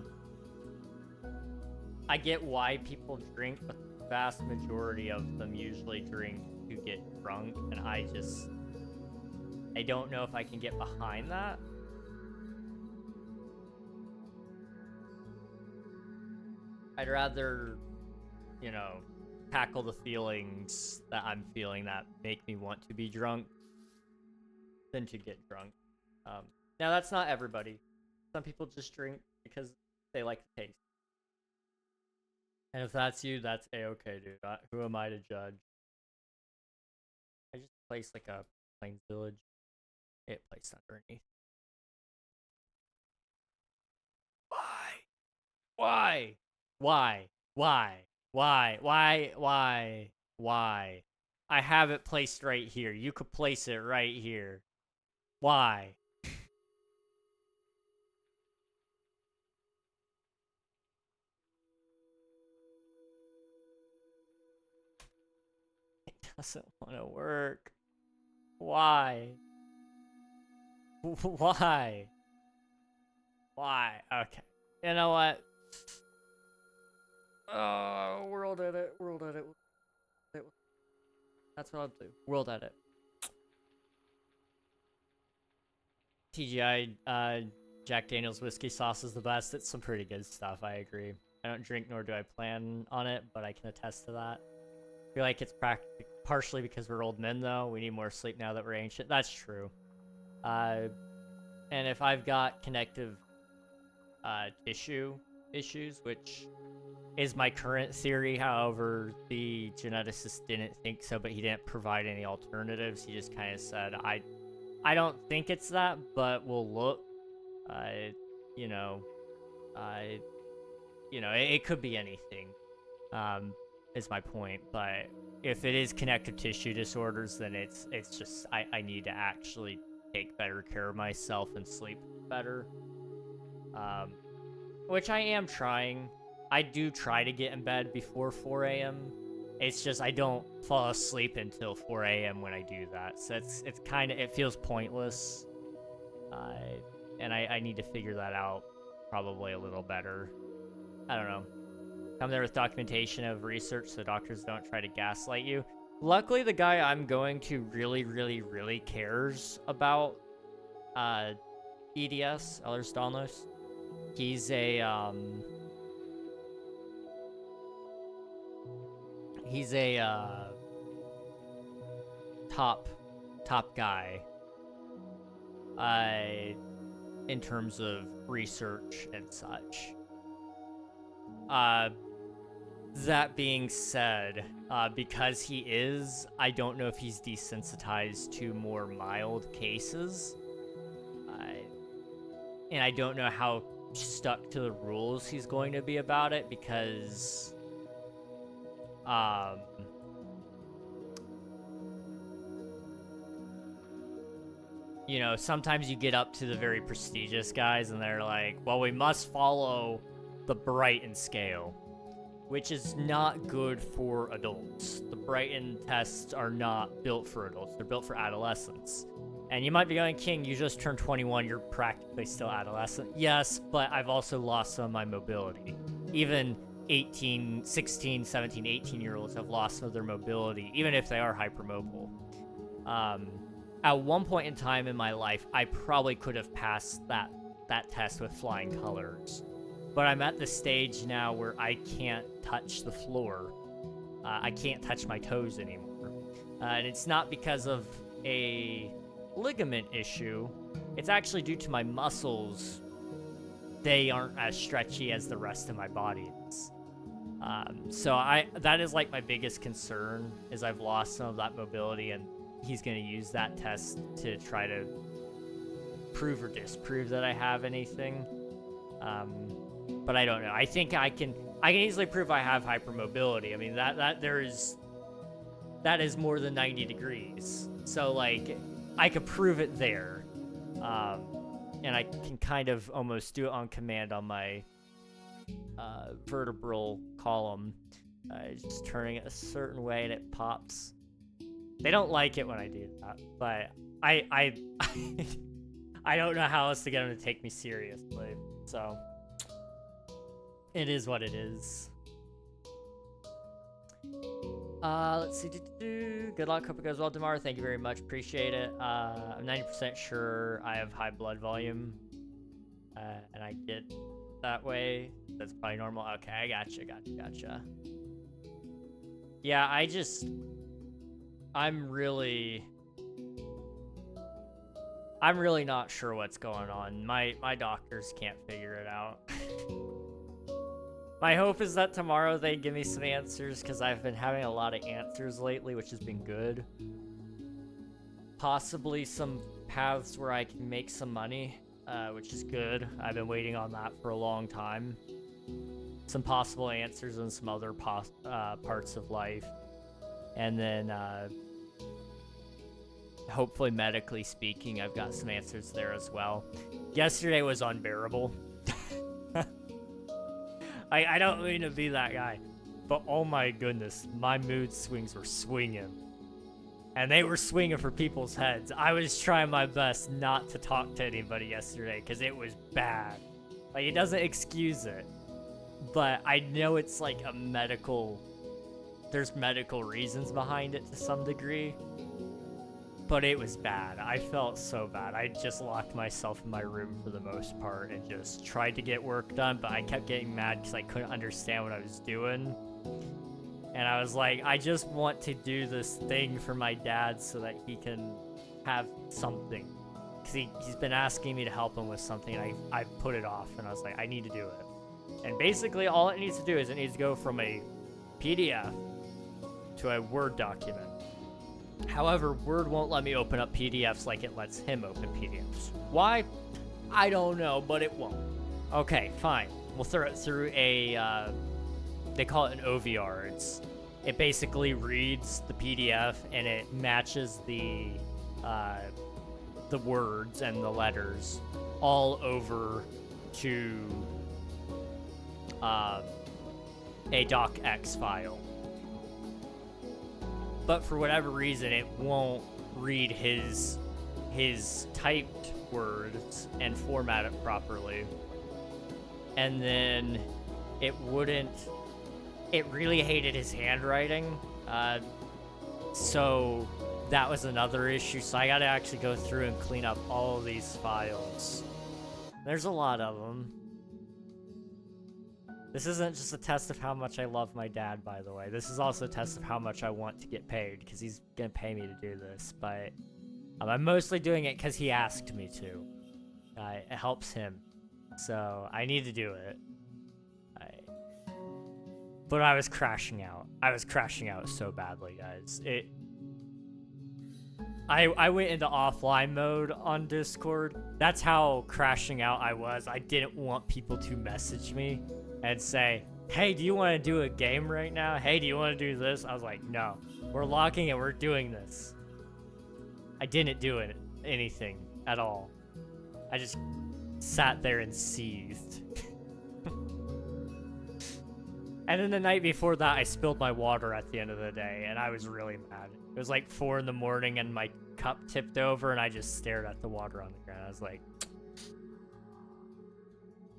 get why people drink, but the vast majority of them usually drink to get drunk, and I don't know if I can get behind that. I'd rather, you know, tackle the feelings that I'm feeling that make me want to be drunk than to get drunk. Now, that's not everybody. Some people just drink because they like the taste. And if that's you, that's a-okay, dude. Who am I to judge? I just placed like a plains village. It placed underneath. Why? Why? I have it placed right here. You could place it right here. Why? It doesn't want to work. Why? Why? Okay. You know what? Oh, world edit. That's what I'll do. World edit. TGI, Jack Daniel's whiskey sauce is the best. It's some pretty good stuff, I agree. I don't drink nor do I plan on it, but I can attest to that. I feel like it's partially because we're old men, though. We need more sleep now that we're ancient. That's true. And if I've got connective tissue issues, which is my current theory, however, the geneticist didn't think so, but he didn't provide any alternatives. He just kind of said, I don't think it's that, but we'll look. It could be anything, is my point. But if it is connective tissue disorders, then it's just, I need to actually take better care of myself and sleep better. Which I am trying. I do try to get in bed before 4 a.m. It's just I don't fall asleep until 4 a.m. when I do that. So it's kind of, it feels pointless. And I need to figure that out probably a little better. I don't know. Come there with documentation of research so doctors don't try to gaslight you. Luckily, the guy I'm going to really cares about EDS, Ehlers-Danlos. He's a top guy in terms of research and such. That being said, because he is, I don't know if he's desensitized to more mild cases. And I don't know how stuck to the rules he's going to be about it, because you know, sometimes you get up to the very prestigious guys and they're like, well, we must follow the Brighton scale, which is not good for adults. The Brighton tests are not built for adults. They're built for adolescents. And you might be going, King, you just turned 21. You're practically still adolescent. Yes, but I've also lost some of my mobility. Even 18, 16, 17, 18-year-olds have lost some of their mobility, even if they are hypermobile. At one point in time in my life, I probably could have passed that test with flying colors. But I'm at the stage now where I can't touch the floor. I can't touch my toes anymore. And it's not because of a ligament issue. It's actually due to my muscles. They aren't as stretchy as the rest of my body is. So that is like my biggest concern, is I've lost some of that mobility, and he's going to use that test to try to prove or disprove that I have anything. But I don't know. I think I can easily prove I have hypermobility. I mean, that is more than 90 degrees. So like, I could prove it there. And I can kind of almost do it on command on my vertebral column. Just turning it a certain way and it pops. They don't like it when I do that, but I don't know how else to get them to take me seriously. So it is what it is. Let's see. Good luck. Hope it goes well tomorrow. Thank you very much. Appreciate it. I'm 90% sure I have high blood volume, and I get that way. That's probably normal. Okay, I gotcha. Yeah, I'm really not sure what's going on. My doctors can't figure it out. My hope is that tomorrow they give me some answers, because I've been having a lot of answers lately, which has been good. Possibly some paths where I can make some money, which is good. I've been waiting on that for a long time. Some possible answers in some other parts of life. And then, hopefully medically speaking, I've got some answers there as well. Yesterday was unbearable. I don't mean to be that guy, but oh my goodness, my mood swings were swinging. And they were swinging for people's heads. I was trying my best not to talk to anybody yesterday, because it was bad. Like, it doesn't excuse it. But I know it's like there's medical reasons behind it to some degree. But it was bad. I felt so bad. I just locked myself in my room for the most part and just tried to get work done, but I kept getting mad because I couldn't understand what I was doing. And I was like, I just want to do this thing for my dad so that he can have something. Because he's been asking me to help him with something, and I put it off, and I was like, I need to do it. And basically all it needs to do is it needs to go from a PDF to a Word document. However, Word won't let me open up PDFs like it lets him open PDFs. Why? I don't know, but it won't. Okay, fine. We'll throw it through a, they call it an OVR. It basically reads the PDF and it matches the words and the letters all over to a docx file. But for whatever reason, it won't read his typed words and format it properly. And then it really hated his handwriting. So that was another issue. So I got to actually go through and clean up all of these files. There's a lot of them. This isn't just a test of how much I love my dad, by the way. This is also a test of how much I want to get paid, because he's gonna pay me to do this, but I'm mostly doing it because he asked me to. It helps him, so I need to do it. But I was crashing out. I was crashing out so badly, guys. I went into offline mode on Discord. That's how crashing out I was. I didn't want people to message me and say, hey, do you want to do a game right now? Hey, do you want to do this? I was like, no. We're logging and we're doing this. I didn't do anything at all. I just sat there and seethed. And then the night before that, I spilled my water at the end of the day, and I was really mad. It was like 4 in the morning, and my cup tipped over, and I just stared at the water on the ground. I was like,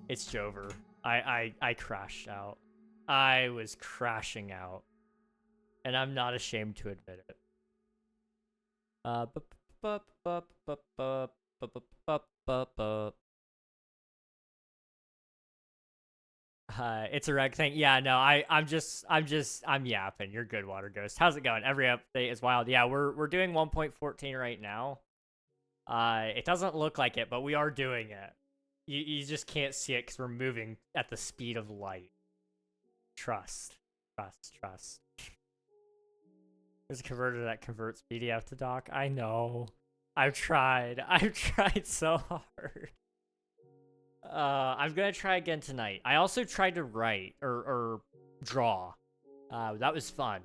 it's Jover. I crashed out. I was crashing out. And I'm not ashamed to admit it. It's a reg thing. Yeah, no, I'm yapping. You're good, Water Ghost. How's it going? Every update is wild. Yeah, we're doing 1.14 right now. It doesn't look like it, but we are doing it. You just can't see it because we're moving at the speed of light. Trust. There's a converter that converts PDF to doc. I know. I've tried so hard. I'm gonna try again tonight. I also tried to write or draw. That was fun.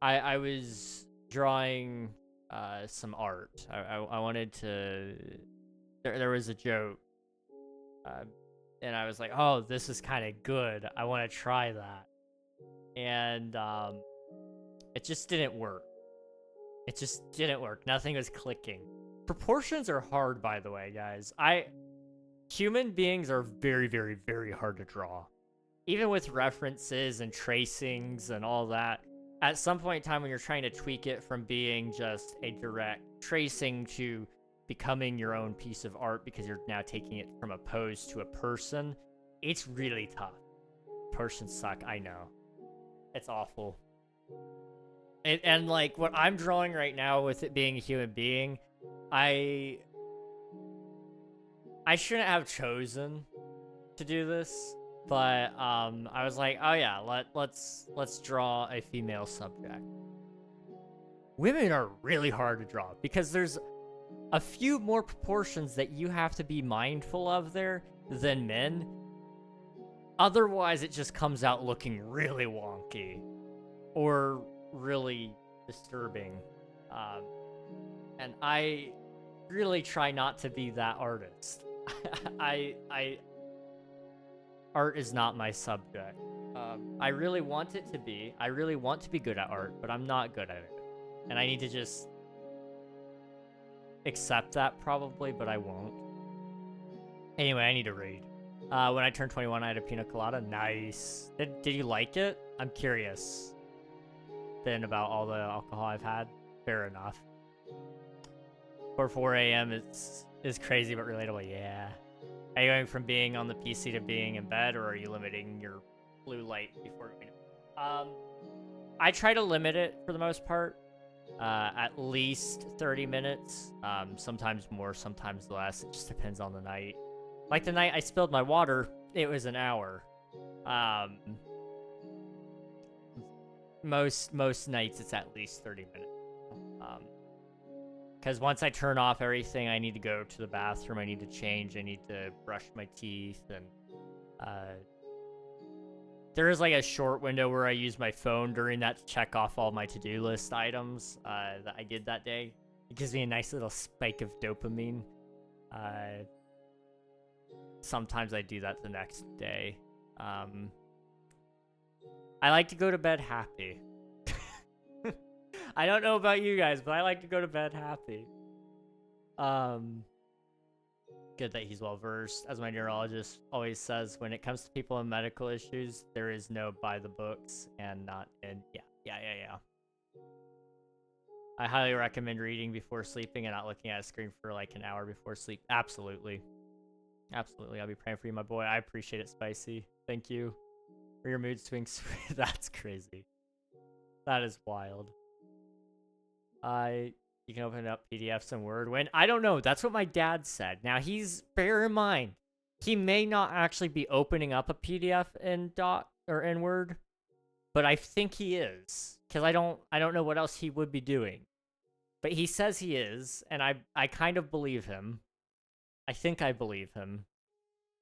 I was drawing some art. I wanted to. There was a joke, and I was like, oh, this is kind of good. I want to try that, and it just didn't work. It just didn't work. Nothing was clicking. Proportions are hard, by the way, guys. Human beings are very, very, very hard to draw. Even with references and tracings and all that, at some point in time when you're trying to tweak it from being just a direct tracing to becoming your own piece of art because you're now taking it from a pose to a person, it's really tough. Proportions suck, I know. It's awful. And like, what I'm drawing right now with it being a human being, I shouldn't have chosen to do this, but I was like, oh yeah, let's draw a female subject. Women are really hard to draw because there's a few more proportions that you have to be mindful of there than men. Otherwise, it just comes out looking really wonky or really disturbing. And I really try not to be that artist. Art is not my subject. I really want it to be. I really want to be good at art, but I'm not good at it. And I need to just accept that probably, but I won't. Anyway, I need to read. When I turned 21, I had a pina colada. Nice. Did you like it? I'm curious. Then about all the alcohol I've had. Fair enough. 4 a.m. is crazy but relatable. Yeah. Are you going from being on the PC to being in bed, or are you limiting your blue light before going to bed? I try to limit it for the most part. At least 30 minutes. Sometimes more, sometimes less. It just depends on the night. Like the night I spilled my water, it was an hour. Most nights it's at least 30 minutes. Because once I turn off everything, I need to go to the bathroom, I need to change, I need to brush my teeth, and there is like a short window where I use my phone during that to check off all my to-do list items that I did that day. It gives me a nice little spike of dopamine. Sometimes I do that the next day. I like to go to bed happy. I don't know about you guys, but I like to go to bed happy. Good that he's well versed. As my neurologist always says, when it comes to people in medical issues, there is no by the books and not in. Yeah. I highly recommend reading before sleeping and not looking at a screen for like an hour before sleep. Absolutely. Absolutely, I'll be praying for you, my boy. I appreciate it, Spicy. Thank you for your mood swings. That's crazy. That is wild. You can open up PDFs in Word. When I don't know, that's what my dad said. Now bear in mind, he may not actually be opening up a PDF in Doc or in Word, but I think he is because I don't know what else he would be doing. But he says he is, and I kind of believe him. I think I believe him.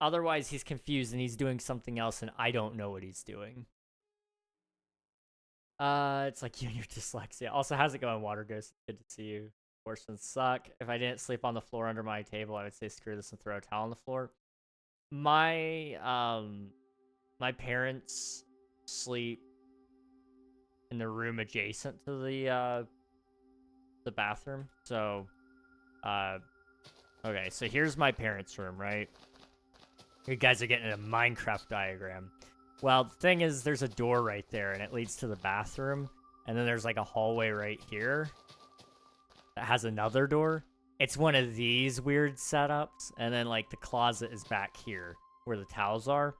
Otherwise, he's confused and he's doing something else, and I don't know what he's doing. It's like you and your dyslexia. Also, how's it going, Water Ghost? Good to see you. Portions suck. If I didn't sleep on the floor under my table, I would say screw this and throw a towel on the floor. My parents sleep in the room adjacent to the bathroom. So, okay, so here's my parents' room, right? You guys are getting a Minecraft diagram. Well, the thing is, there's a door right there, and it leads to the bathroom. And then there's like a hallway right here that has another door. It's one of these weird setups. And then like the closet is back here where the towels are.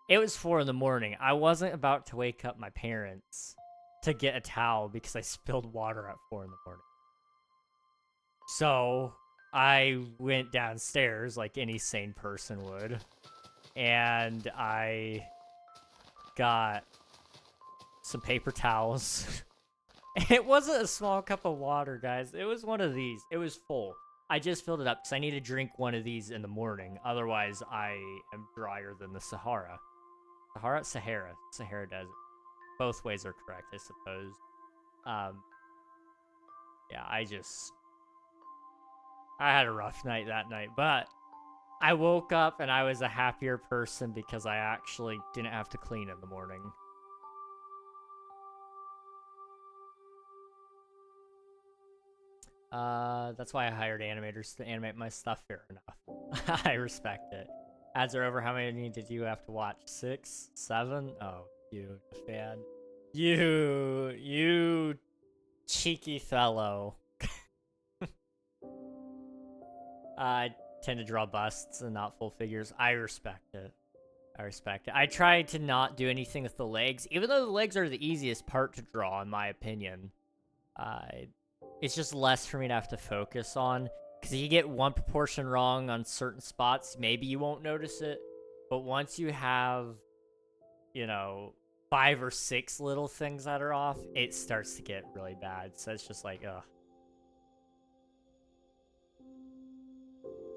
It was 4 in the morning. I wasn't about to wake up my parents to get a towel because I spilled water at 4 in the morning. So I went downstairs like any sane person would. And I got some paper towels. It wasn't a small cup of water, guys. It was one of these. It was full. I just filled it up because I need to drink one of these in the morning. Otherwise, I am drier than the Sahara. Sahara Desert. Both ways are correct, I suppose. Yeah, I had a rough night that night, but I woke up and I was a happier person because I actually didn't have to clean in the morning. That's why I hired animators to animate my stuff. Fair enough. I respect it. Ads are over. How many did you have to watch? 6? 7? Oh, you fan. You cheeky fellow. I tend to draw busts and not full figures. I respect it. I try to not do anything with the legs, even though the legs are the easiest part to draw, in my opinion. It's just less for me to have to focus on, because if you get one proportion wrong on certain spots, maybe you won't notice it. But once you have, 5 or 6 little things that are off, it starts to get really bad. So it's just like, ugh.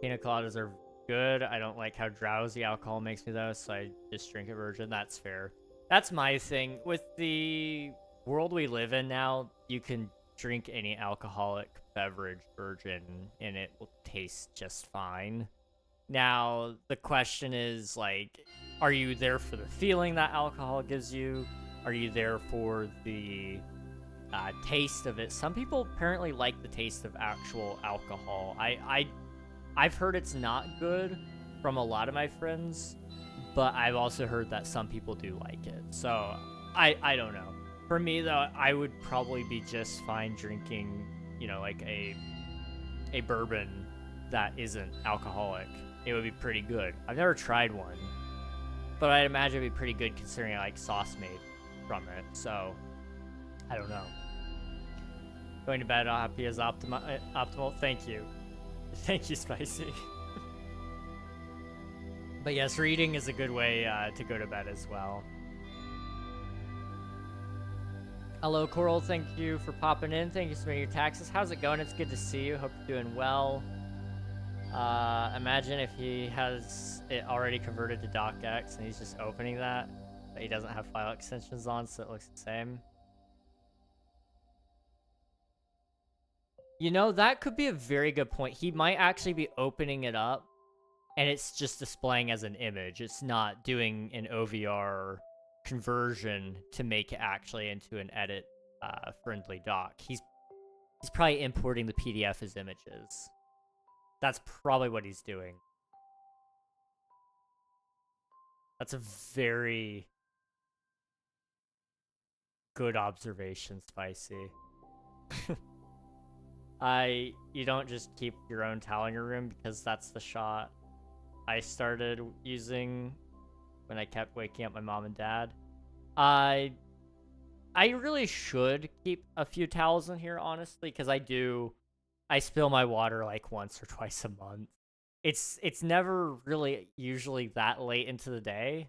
Pina coladas are good. I don't like how drowsy alcohol makes me, though, so I just drink a virgin. That's fair. That's my thing. With the world we live in now, you can drink any alcoholic beverage virgin, and it will taste just fine. Now, the question is, like, are you there for the feeling that alcohol gives you? Are you there for the taste of it? Some people apparently like the taste of actual alcohol. I've heard it's not good from a lot of my friends, but I've also heard that some people do like it. So I don't know. For me, though, I would probably be just fine drinking, like a bourbon that isn't alcoholic. It would be pretty good. I've never tried one, but I'd imagine it'd be pretty good considering I like sauce made from it. So I don't know. Going to bed happy is optimal. Thank you. Thank you, Spicy. But yes, reading is a good way to go to bed as well. Hello, Coral. Thank you for popping in. Thank you for submitting your taxes. How's it going? It's good to see you. Hope you're doing well. Imagine if he has it already converted to docx and he's just opening that, but he doesn't have file extensions on, so it looks the same. That could be a very good point. He might actually be opening it up, and it's just displaying as an image. It's not doing an OVR conversion to make it actually into an edit friendly doc. He's probably importing the PDF as images. That's probably what he's doing. That's a very good observation, Spicy. You don't just keep your own towel in your room because that's the shot. I started using when I kept waking up my mom and dad. I really should keep a few towels in here, honestly, because I spill my water like once or twice a month. It's never really usually that late into the day.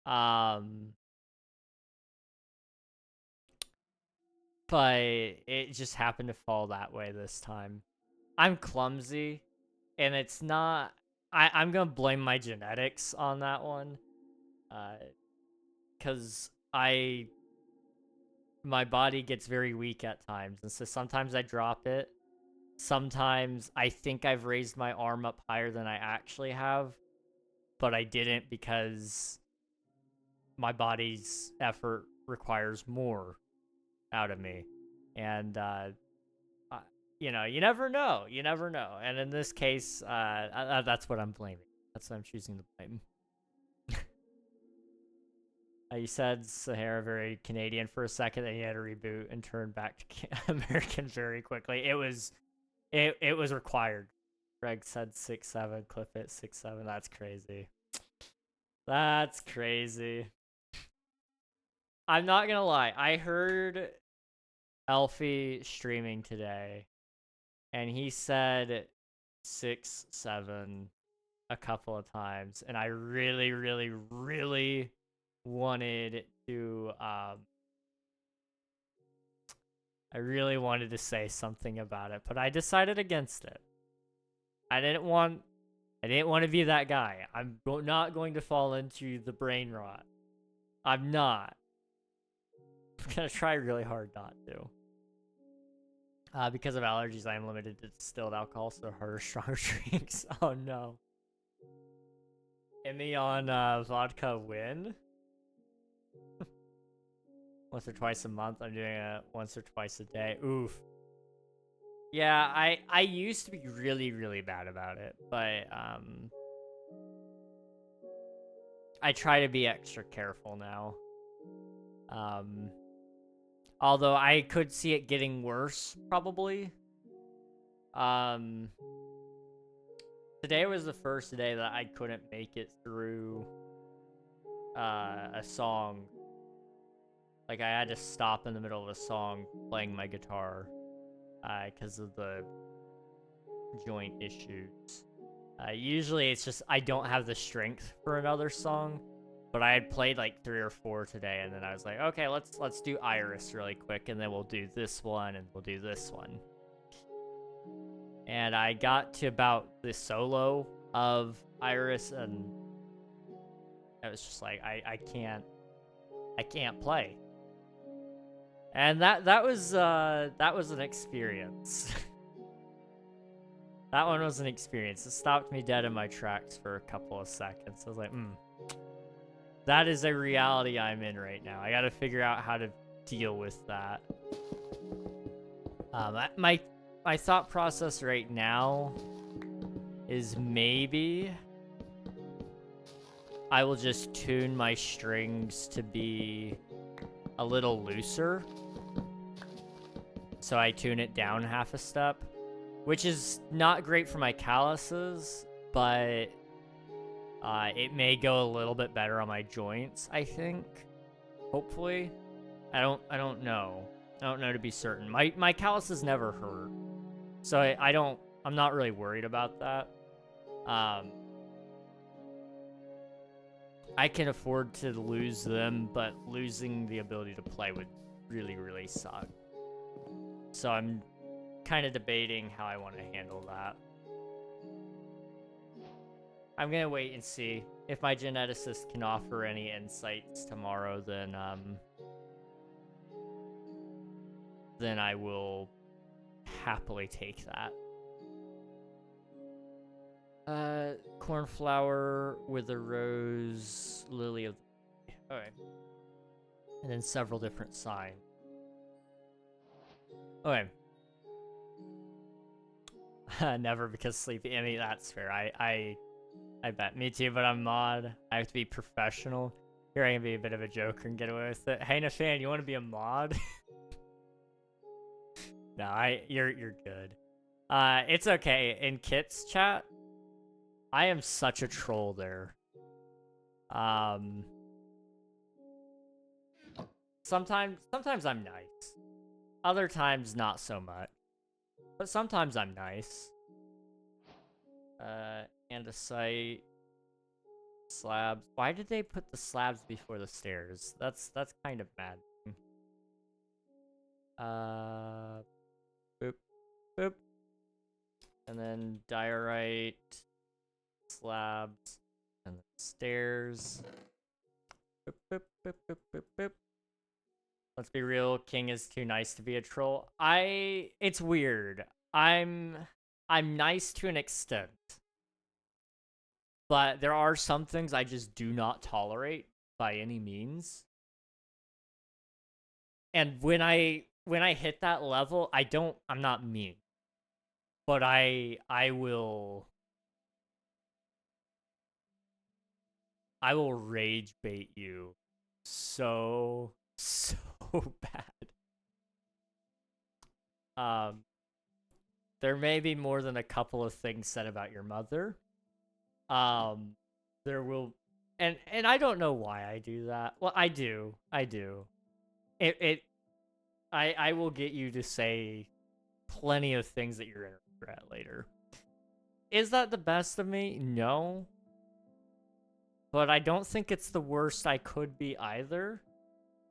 Um, but it just happened to fall that way this time. I'm clumsy, and it's not. I'm gonna blame my genetics on that one, because my body gets very weak at times, and so sometimes I drop it. Sometimes I think I've raised my arm up higher than I actually have, but I didn't because my body's effort requires more out of me. And, you know, you never know. You never know. And in this case, that's what I'm blaming. That's what I'm choosing to blame. You said Sahara very Canadian for a second, then you had to reboot and turn back to American very quickly. It was required. Greg said 6'7", clip it 6'7". That's crazy. That's crazy. I'm not gonna lie. I heard Elfie streaming today, and he said 6'7" a couple of times, and I really, really, really wanted to I really wanted to say something about it, but I decided against it. I didn't want to be that guy. I'm not going to fall into the brain rot. I'm not. I'm gonna try really hard not to. Because of allergies, I am limited to distilled alcohol, so harder, stronger drinks. Oh no. Emmy on vodka win? Once or twice a month. I'm doing it once or twice a day. Oof. Yeah, I used to be really, really bad about it, but I try to be extra careful now. Although I could see it getting worse, probably. Today was the first day that I couldn't make it through a song. Like, I had to stop in the middle of a song playing my guitar because of the joint issues. Usually it's just I don't have the strength for another song, but I had played like 3 or 4 today, and then I was like, okay, let's do Iris really quick, and then we'll do this one, and we'll do this one. And I got to about the solo of Iris, and I was just like, I can't play. And that was an experience. That one was an experience. It stopped me dead in my tracks for a couple of seconds. I was like, that is a reality I'm in right now. I gotta figure out how to deal with that. My thought process right now is maybe I will just tune my strings to be a little looser. So I tune it down half a step, which is not great for my calluses, but it may go a little bit better on my joints, I think. Hopefully. I don't know. I don't know to be certain. My calluses never hurt. So I'm not really worried about that. I can afford to lose them, but losing the ability to play would really, really suck. So I'm kind of debating how I want to handle that. I'm gonna wait and see. If my geneticist can offer any insights tomorrow, then I will happily take that. Cornflower with a rose, lily of the... Okay. And then several different signs. Okay. Never because sleepy. I mean, that's fair. I bet. Me too, but I'm mod. I have to be professional. Here I can be a bit of a joker and get away with it. Hey, Nafan, you want to be a mod? No, you're good. It's okay. In Kit's chat, I am such a troll there. Sometimes I'm nice. Other times not so much. But sometimes I'm nice. Andesite slabs. Why did they put the slabs before the stairs? That's kind of mad. Boop, boop. And then diorite, slabs, and the stairs. Boop, boop, boop, boop, boop, boop. Let's be real, King is too nice to be a troll. It's weird. I'm nice to an extent. But there are some things I just do not tolerate by any means. And when I hit that level, I'm not mean. But I will rage bait you so bad. There may be more than a couple of things said about your mother. There will, and I don't know why I do that. Well, I do. I will get you to say plenty of things that you're gonna regret later. Is that the best of me? No. But I don't think it's the worst I could be either.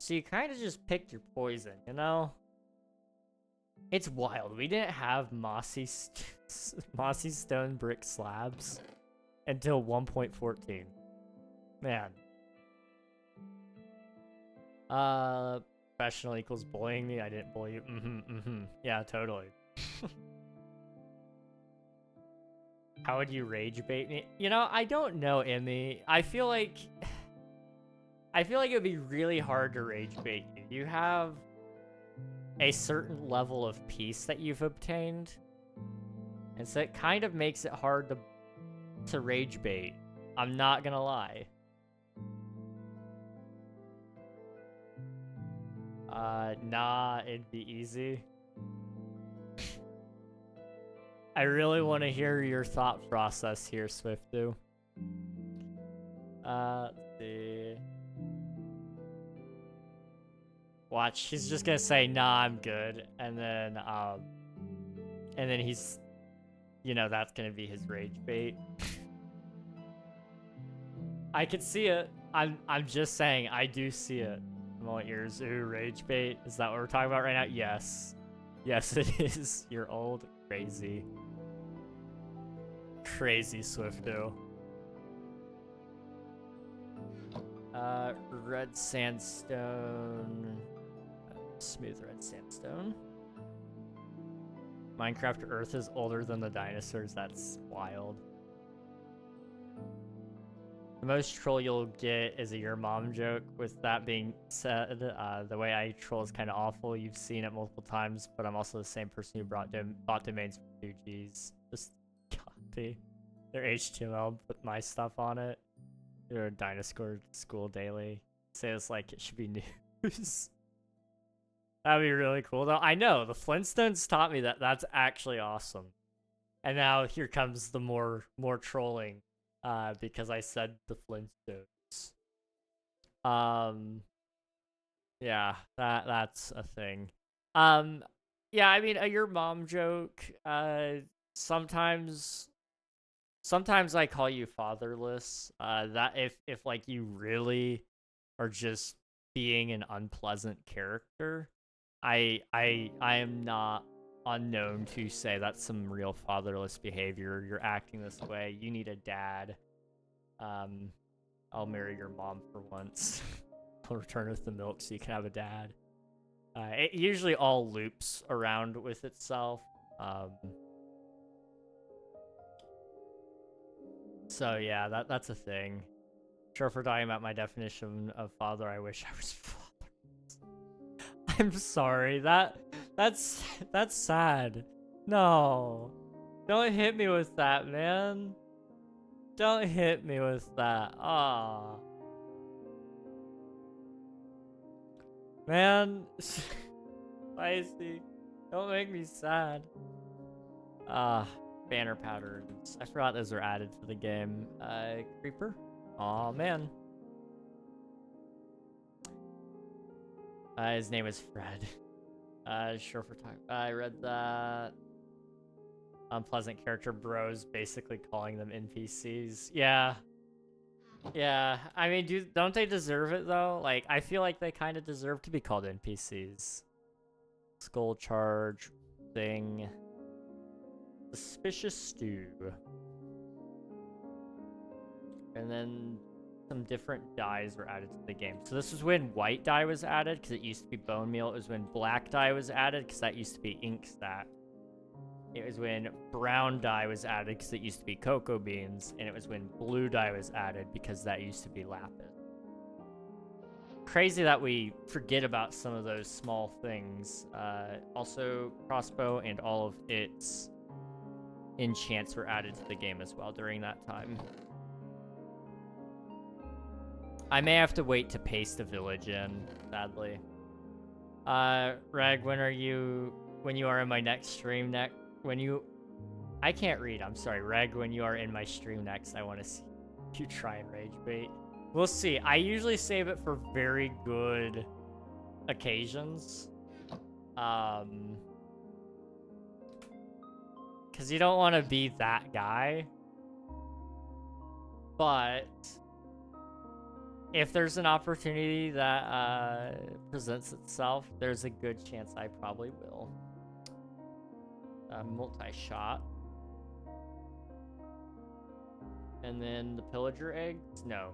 So you kind of just picked your poison, you know? It's wild. We didn't have mossy stone brick slabs until 1.14. Man. Professional equals bullying me. I didn't bully you. Yeah, totally. How would you rage bait me? You know, I don't know, Emmy. I feel like it would be really hard to rage bait you. You have a certain level of peace that you've obtained. And so it kind of makes it hard to rage bait. I'm not gonna lie. Nah, it'd be easy. I really want to hear your thought process here, Swiftu. Let's see. Watch, he's just gonna say, nah, I'm good. And then he's, you know, that's gonna be his rage bait. I can see it. I'm just saying, I do see it. I'm all ears. Ooh, rage bait. Is that what we're talking about right now? Yes. Yes, it is. You're old. Crazy. Crazy Swifto. Red sandstone. Smooth red sandstone. Minecraft Earth is older than the dinosaurs. That's wild. The most troll you'll get is a your mom joke. With that being said, the way I troll is kind of awful. You've seen it multiple times, but I'm also the same person who bought domains for 2Gs. Just copy their HTML, put my stuff on it. You're a dinosaur school daily. Say this like it should be news. That'd be really cool, though. I know, the Flintstones taught me that. That's actually awesome. And now here comes the more trolling. Because I said the Flintstones. Yeah, that's a thing. Yeah, I mean, your mom joke. Sometimes I call you fatherless. That if like you really are just being an unpleasant character, I am not unknown to say that's some real fatherless behavior. You're acting this way. You need a dad. I'll marry your mom for once. I'll return with the milk so you can have a dad. It usually all loops around with itself. So yeah, that's a thing. Sure, if we're talking about my definition of father, I wish I was father. I'm sorry. That's sad. No. Don't hit me with that, man. Don't hit me with that. Ah. Man. Spicy. Don't make me sad. Ah. banner patterns. I forgot those were added to the game. Creeper? Aw, man. His name is Fred. Sure for time. I read that. Unpleasant character bros basically calling them NPCs. Yeah. Yeah. I mean, don't they deserve it, though? Like, I feel like they kind of deserve to be called NPCs. Skull charge thing. Suspicious stew. And then some different dyes were added to the game. So this was when white dye was added, because it used to be bone meal. It was when black dye was added, because that used to be ink stack. It was when brown dye was added, because it used to be cocoa beans. And it was when blue dye was added, because that used to be lapis. Crazy that we forget about some of those small things. Also, crossbow and all of its enchants were added to the game as well during that time. I may have to wait to paste a village in, sadly. Reg, when you are in my next stream I can't read, I'm sorry. Reg, when you are in my stream next, I want to see you try and rage bait. We'll see. I usually save it for very good occasions. Because you don't want to be that guy. But if there's an opportunity that presents itself, there's a good chance I probably will. Multi-shot. And then the pillager eggs? No.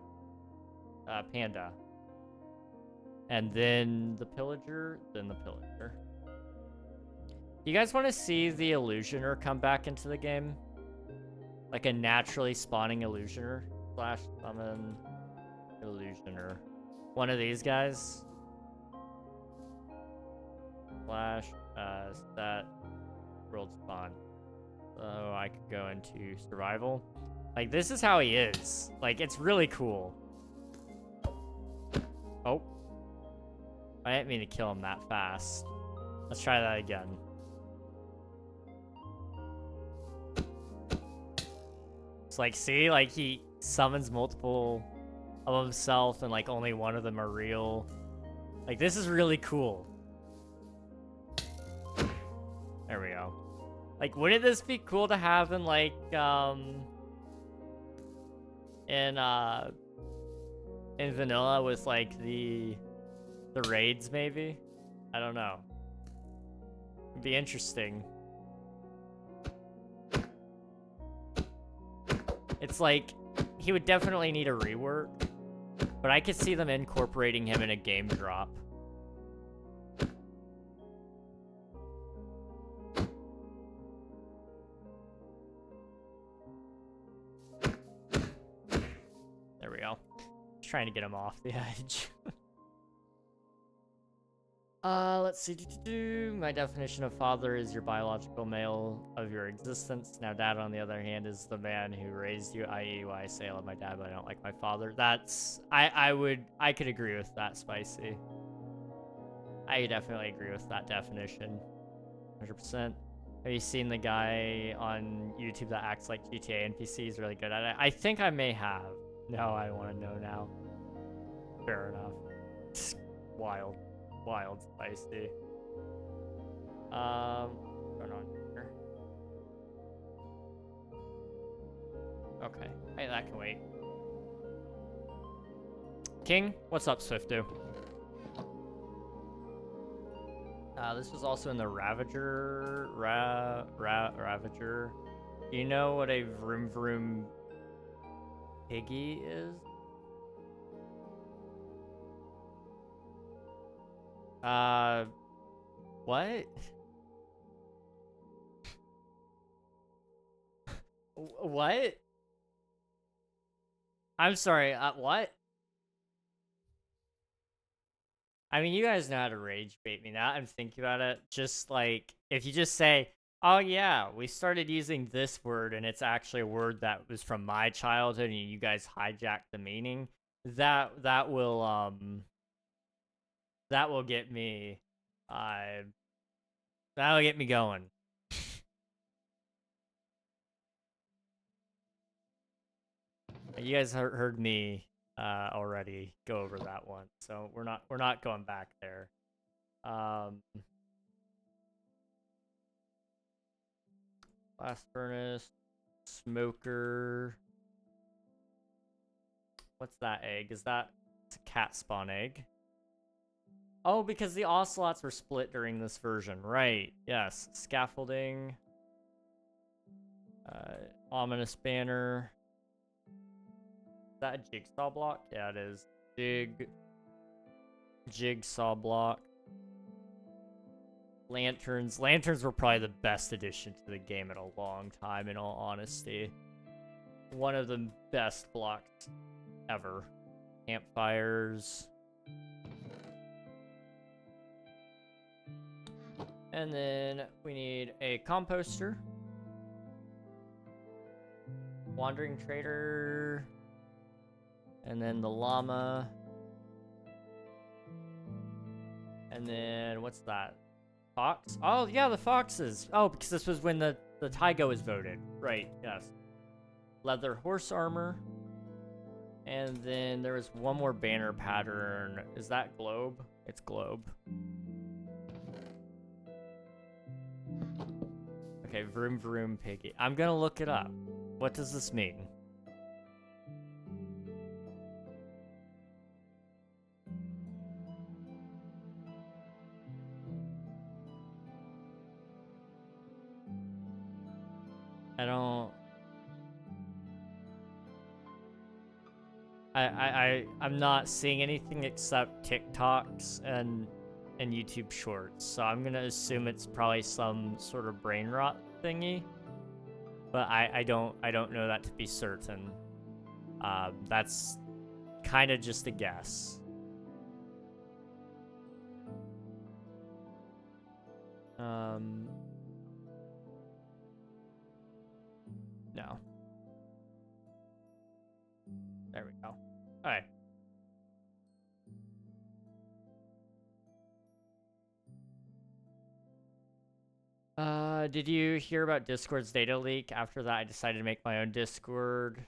Panda. And then the pillager, then the pillager. You guys want to see the illusioner come back into the game? Like a naturally spawning illusioner slash summon illusioner. One of these guys. Slash set world spawn. So I could go into survival. Like, this is how he is. Like, it's really cool. Oh. I didn't mean to kill him that fast. Let's try that again. It's like, see? Like, he summons multiple of himself and, like, only one of them are real. Like, this is really cool. There we go. Like, wouldn't this be cool to have in, like, in vanilla with, like, the raids, maybe? I don't know. It'd be interesting. It's like, he would definitely need a rework, but I could see them incorporating him in a game drop. There we go. Just trying to get him off the edge. Let's see. My definition of father is your biological male of your existence. Now, dad, on the other hand, is the man who raised you, i.e., why I say I love my dad, but I don't like my father. That's... I could agree with that, Spicy. I definitely agree with that definition. 100%. Have you seen the guy on YouTube that acts like GTA NPC? He's really good at it. I think I may have. No, I want to know now. Fair enough. Wild. Wild spicy. What's going on here? Okay. Hey, that can wait. King, what's up, Swiftu? This was also in the Ravager. Ravager. Do you know what a vroom vroom piggy is? What? What? I'm sorry, what? I mean, you guys know how to rage bait me now. I'm thinking about it. Just like, if you just say, oh yeah, we started using this word and it's actually a word that was from my childhood and you guys hijacked the meaning, that will get me, that'll get me going. You guys heard me already go over that one, so we're not going back there. Blast furnace, smoker. What's that egg? It's a cat spawn egg. Oh, because the ocelots were split during this version. Right. Yes. Scaffolding. Ominous banner. Is that a jigsaw block? Yeah, it is. Jigsaw block. Lanterns. Lanterns were probably the best addition to the game in a long time, in all honesty. One of the best blocks ever. Campfires. And then we need a composter. Wandering trader. And then the llama. And then what's that? Fox? Oh, yeah, the foxes. Oh, because this was when the Taiga was voted. Right, yes. Leather horse armor. And then there was one more banner pattern. Is that globe? It's globe. Okay, vroom vroom piggy. I'm gonna look it up. What does this mean? I'm not seeing anything except TikToks and YouTube Shorts, so I'm gonna assume it's probably some sort of brain rot thingy. But I don't know that to be certain. That's kind of just a guess. No. There we go. All right. Did you hear about Discord's data leak? After that, I decided to make my own Discord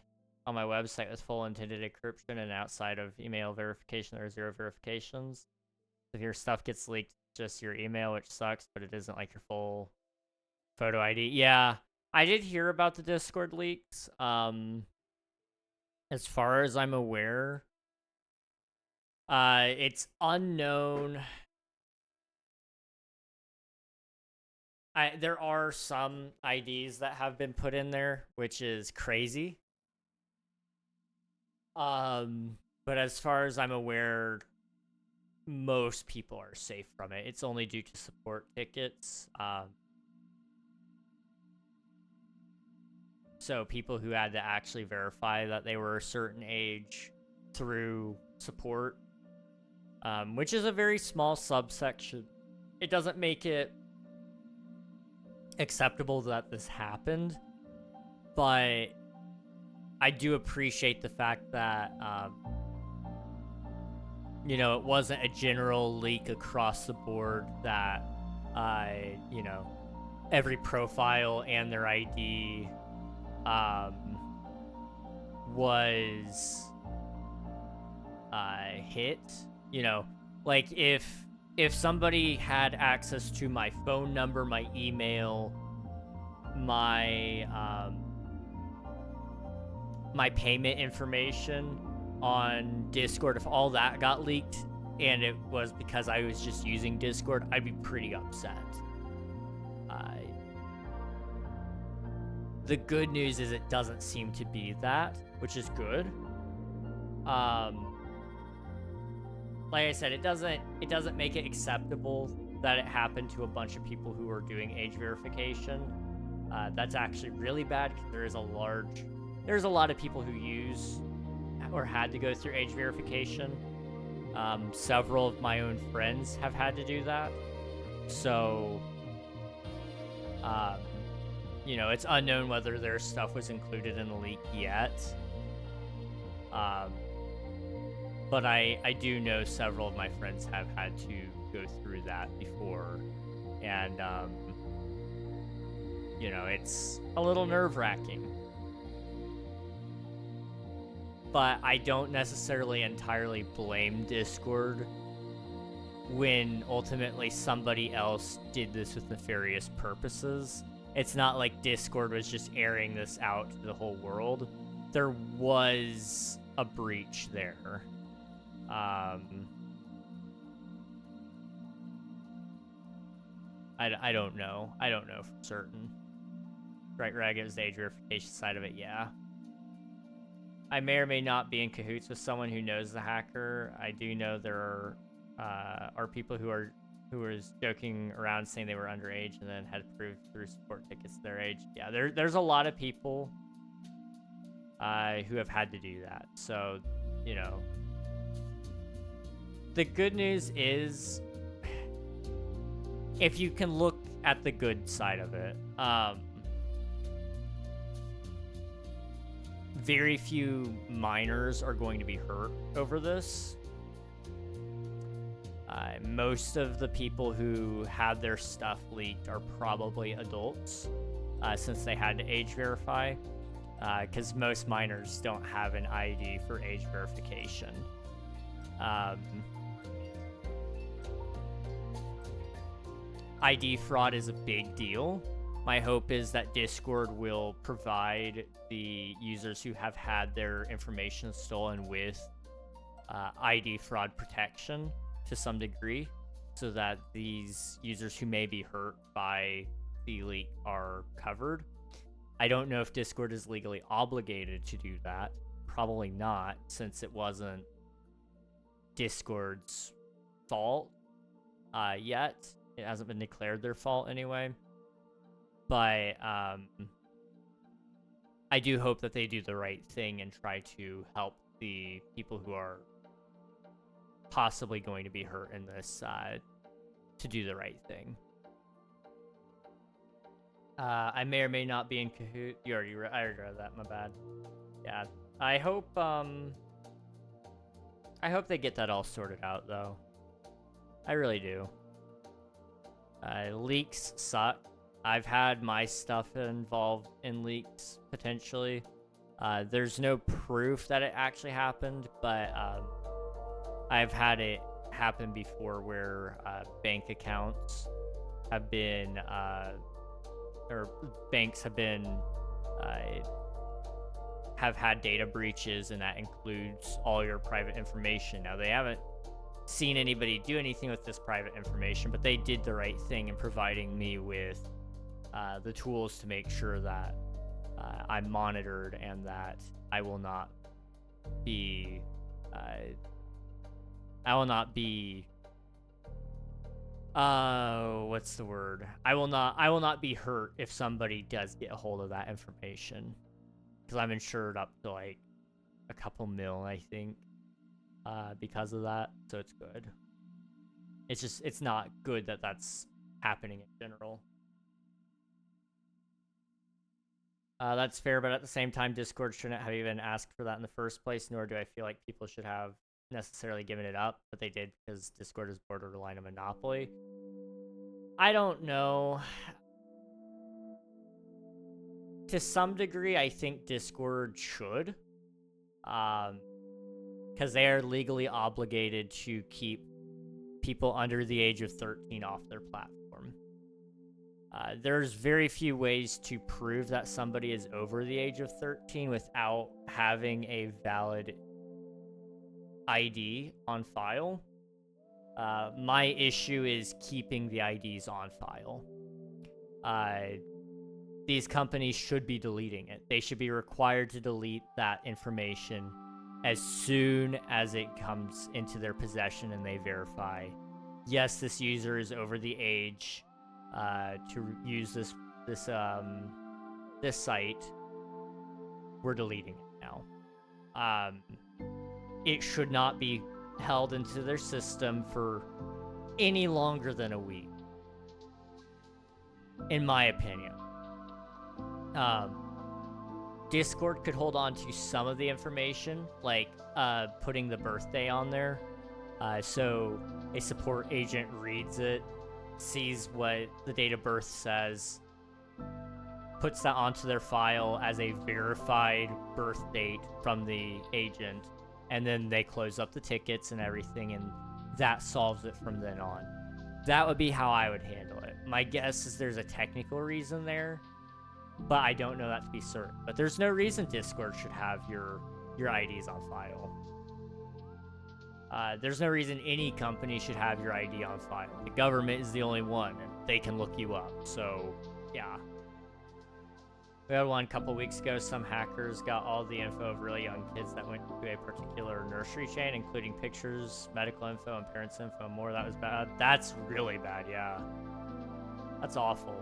on my website with full intended encryption, and outside of email verification, there are 0 verifications. If your stuff gets leaked, just your email, which sucks, but it isn't like your full photo ID. Yeah, I did hear about the Discord leaks. As far as I'm aware, it's unknown. There are some IDs that have been put in there, which is crazy. But as far as I'm aware, most people are safe from it. It's only due to support tickets. So people who had to actually verify that they were a certain age through support, which is a very small subsection. It doesn't make it acceptable that this happened, but I do appreciate the fact that, you know, it wasn't a general leak across the board that, you know, every profile and their ID was hit. You know, like if somebody had access to my phone number, my email, my my payment information on Discord, if all that got leaked and it was because I was just using Discord, I'd be pretty upset. The good news is it doesn't seem to be that, which is good. Like I said, it doesn't make it acceptable that it happened to a bunch of people who are doing age verification. That's actually really bad because there's a lot of people who use or had to go through age verification. Several of my own friends have had to do that. So, you know, it's unknown whether their stuff was included in the leak yet. But I do know several of my friends have had to go through that before. And, you know, it's a little nerve-wracking. but I don't necessarily entirely blame Discord when ultimately somebody else did this with nefarious purposes. It's not like Discord was just airing this out to the whole world. There was a breach there. I don't know. I don't know for certain. Right, Rag, it was the age verification side of it, yeah. I may or may not be in cahoots with someone who knows the hacker. I do know there are people who was joking around saying they were underage and then had proved through support tickets their age. Yeah, there's a lot of people who have had to do that. So, you know, the good news is, if you can look at the good side of it, very few minors are going to be hurt over this. Most of the people who had their stuff leaked are probably adults, since they had to age verify, because most minors don't have an ID for age verification. ID fraud is a big deal. My hope is that Discord will provide the users who have had their information stolen with ID fraud protection to some degree, so that these users who may be hurt by the leak are covered. I don't know if Discord is legally obligated to do that. Probably not, since it wasn't Discord's fault yet. It hasn't been declared their fault anyway. But I do hope that they do the right thing and try to help the people who are possibly going to be hurt in this to do the right thing. I may or may not be in cahoot. I already read that. My bad. Yeah, I hope they get that all sorted out, though. I really do. Leaks suck. I've had my stuff involved in leaks, potentially. There's no proof that it actually happened, but I've had it happen before where bank accounts have been, or banks have been, have had data breaches, and that includes all your private information. Now, they haven't seen anybody do anything with this private information, but they did the right thing in providing me with the tools to make sure that I'm monitored and that I will not be what's the word? I will not be hurt if somebody does get a hold of that information, because I'm insured up to like a couple mil, I think, because of that. So it's good. It's not good that that's happening in general. That's fair, but at the same time, Discord shouldn't have even asked for that in the first place, nor do I feel like people should have necessarily given it up, but they did because Discord is borderline a monopoly. I don't know. To some degree, I think Discord should, because they are legally obligated to keep people under the age of 13 off their platform. There's very few ways to prove that somebody is over the age of 13 without having a valid ID on file. My issue is keeping the IDs on file. These companies should be deleting it. They should be required to delete that information as soon as it comes into their possession and they verify, yes, this user is over the age to use this site. We're deleting it now. It should not be held into their system for any longer than a week, in my opinion. Discord could hold on to some of the information, like putting the birthday on there, so a support agent reads it, sees what the date of birth says, puts that onto their file as a verified birth date from the agent, and then they close up the tickets and everything, and that solves it from then on. That would be how I would handle it. My guess is there's a technical reason there, but I don't know that to be certain. But there's no reason Discord should have your IDs on file. There's no reason any company should have your ID on file. The government is the only one, and they can look you up. So, yeah. We had one a couple weeks ago. Some hackers got all the info of really young kids that went to a particular nursery chain, including pictures, medical info, and parents' info, and more. That was bad. That's really bad, yeah. That's awful.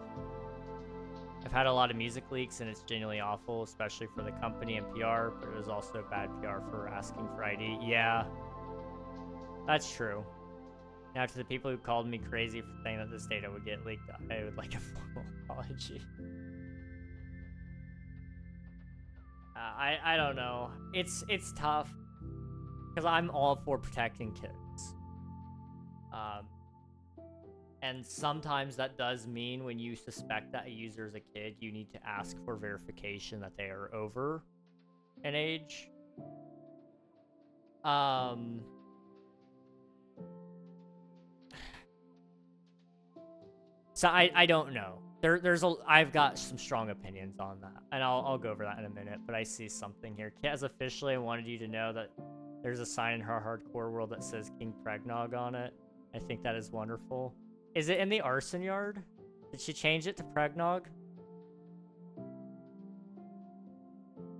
I've had a lot of music leaks, and it's genuinely awful, especially for the company and PR, but it was also bad PR for asking for ID. Yeah. That's true. Now, to the people who called me crazy for saying that this data would get leaked, I would like a formal apology. I don't know. It's tough because I'm all for protecting kids. And sometimes that does mean when you suspect that a user is a kid, you need to ask for verification that they are over an age. So I don't know. I've got some strong opinions on that, and I'll go over that in a minute. But I see something here. Kit has officially wanted you to know that there's a sign in her hardcore world that says King Pregnog on it. I think that is wonderful. Is it in the arson yard? Did she change it to Pregnog?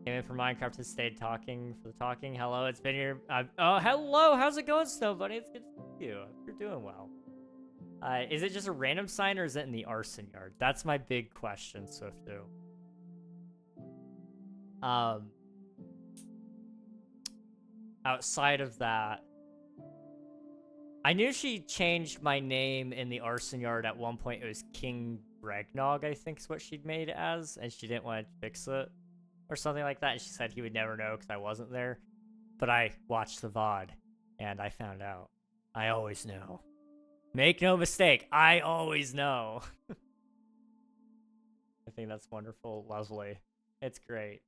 Came in from Minecraft and stayed talking for the talking. Hello, it's been here. Oh, hello. How's it going, Snow Bunny? It's good to see you. You're doing well. Is it just a random sign, or is it in the arson yard? That's my big question, Swiftu. Outside of that, I knew she changed my name in the arson yard at one point. It was King Bregnog, I think is what she'd made it as, and she didn't want to fix it or something like that. And she said he would never know because I wasn't there. But I watched the VOD, and I found out. I always know. Make no mistake, I always know. I think that's wonderful, lovely. It's great.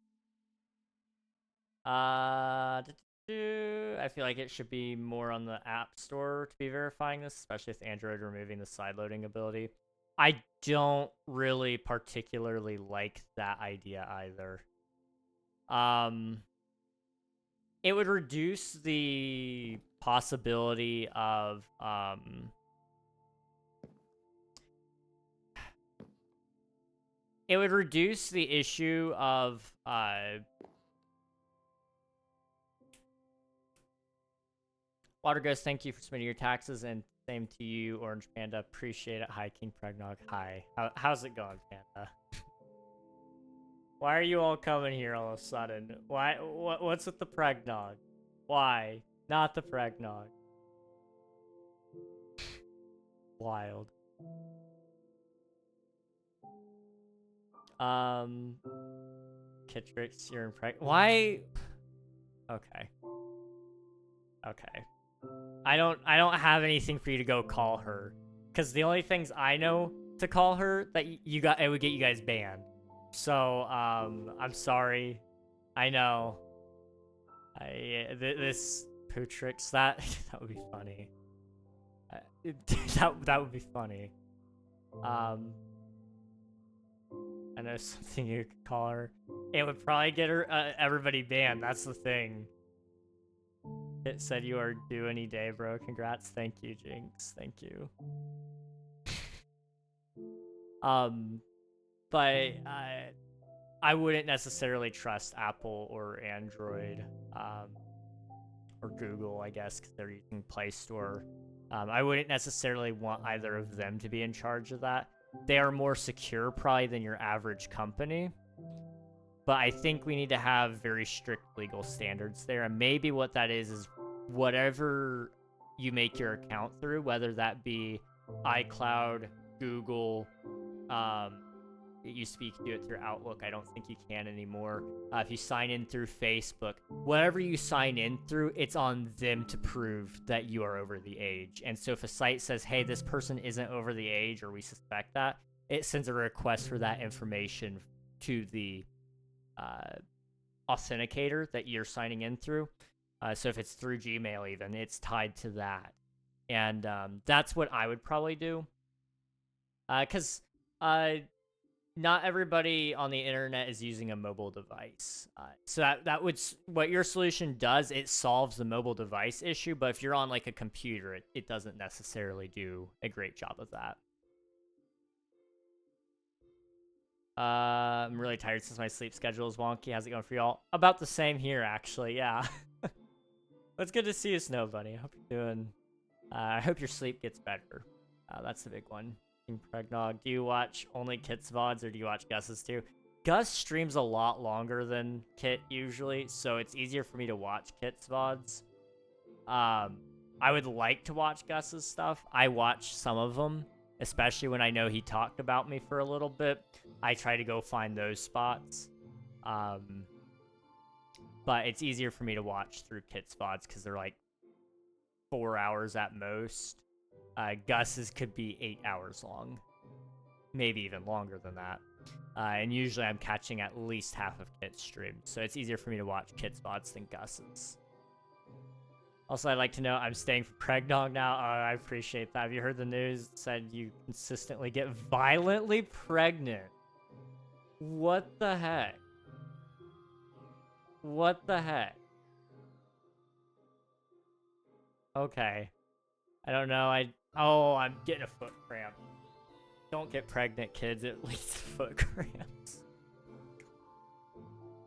I feel like it should be more on the App Store to be verifying this, especially with Android removing the sideloading ability. I don't really particularly like that idea either. It would reduce the possibility of it would reduce the issue of Water Ghost, thank you for submitting your taxes, and same to you, Orange Panda. Appreciate it. Hi, King Pregnog. Hi. How's it going, Panda? Why are you all coming here all of a sudden? Why? What's with the Pregnog? Why? Not the Pregnog. Wild. Kitrix, you're in Why? Okay. Okay. I don't have anything for you to go call her, because the only things I know to call her that it would get you guys banned. So I'm sorry. I know. This Putrix, that would be funny. That would be funny. I know something you could call her. It would probably get her everybody banned. That's the thing. It said you are due any day, bro. Congrats. Thank you, Jinx. Thank you. But I wouldn't necessarily trust Apple or Android, or Google, I guess, because they're using Play Store. I wouldn't necessarily want either of them to be in charge of that. They are more secure probably than your average company. But I think we need to have very strict legal standards there. And maybe what that is whatever you make your account through, whether that be iCloud, Google, it used to be you could do it through Outlook. I don't think you can anymore. If you sign in through Facebook, whatever you sign in through, it's on them to prove that you are over the age. And so if a site says, hey, this person isn't over the age, or we suspect that, it sends a request for that information to the authenticator that you're signing in through. So if it's through Gmail, even it's tied to that, and that's what I would probably do. Because not everybody on the internet is using a mobile device. So that would what your solution does. It solves the mobile device issue, but if you're on like a computer, it doesn't necessarily do a great job of that. I'm really tired since my sleep schedule is wonky. How's it going for y'all? About the same here, actually. Yeah. It's good to see you, Snow Bunny. I hope you're doing. I hope your sleep gets better. That's the big one. Pregnog, do you watch only Kit's VODs or do you watch Gus's too? Gus streams a lot longer than Kit usually, so it's easier for me to watch Kit's VODs. I would like to watch Gus's stuff. I watch some of them, especially when I know he talked about me for a little bit. I try to go find those spots. But it's easier for me to watch through Kit's VODs because they're like 4 hours at most. Gus's could be 8 hours long, maybe even longer than that. And usually I'm catching at least half of Kit's stream, so it's easier for me to watch Kit's VODs than Gus's. Also, I'd like to know I'm staying for Pregnog now. I appreciate that. Have you heard the news? It said you consistently get violently pregnant. What the heck? What the heck? Okay. I don't know. I'm getting a foot cramp. Don't get pregnant, kids. It leads to foot cramps.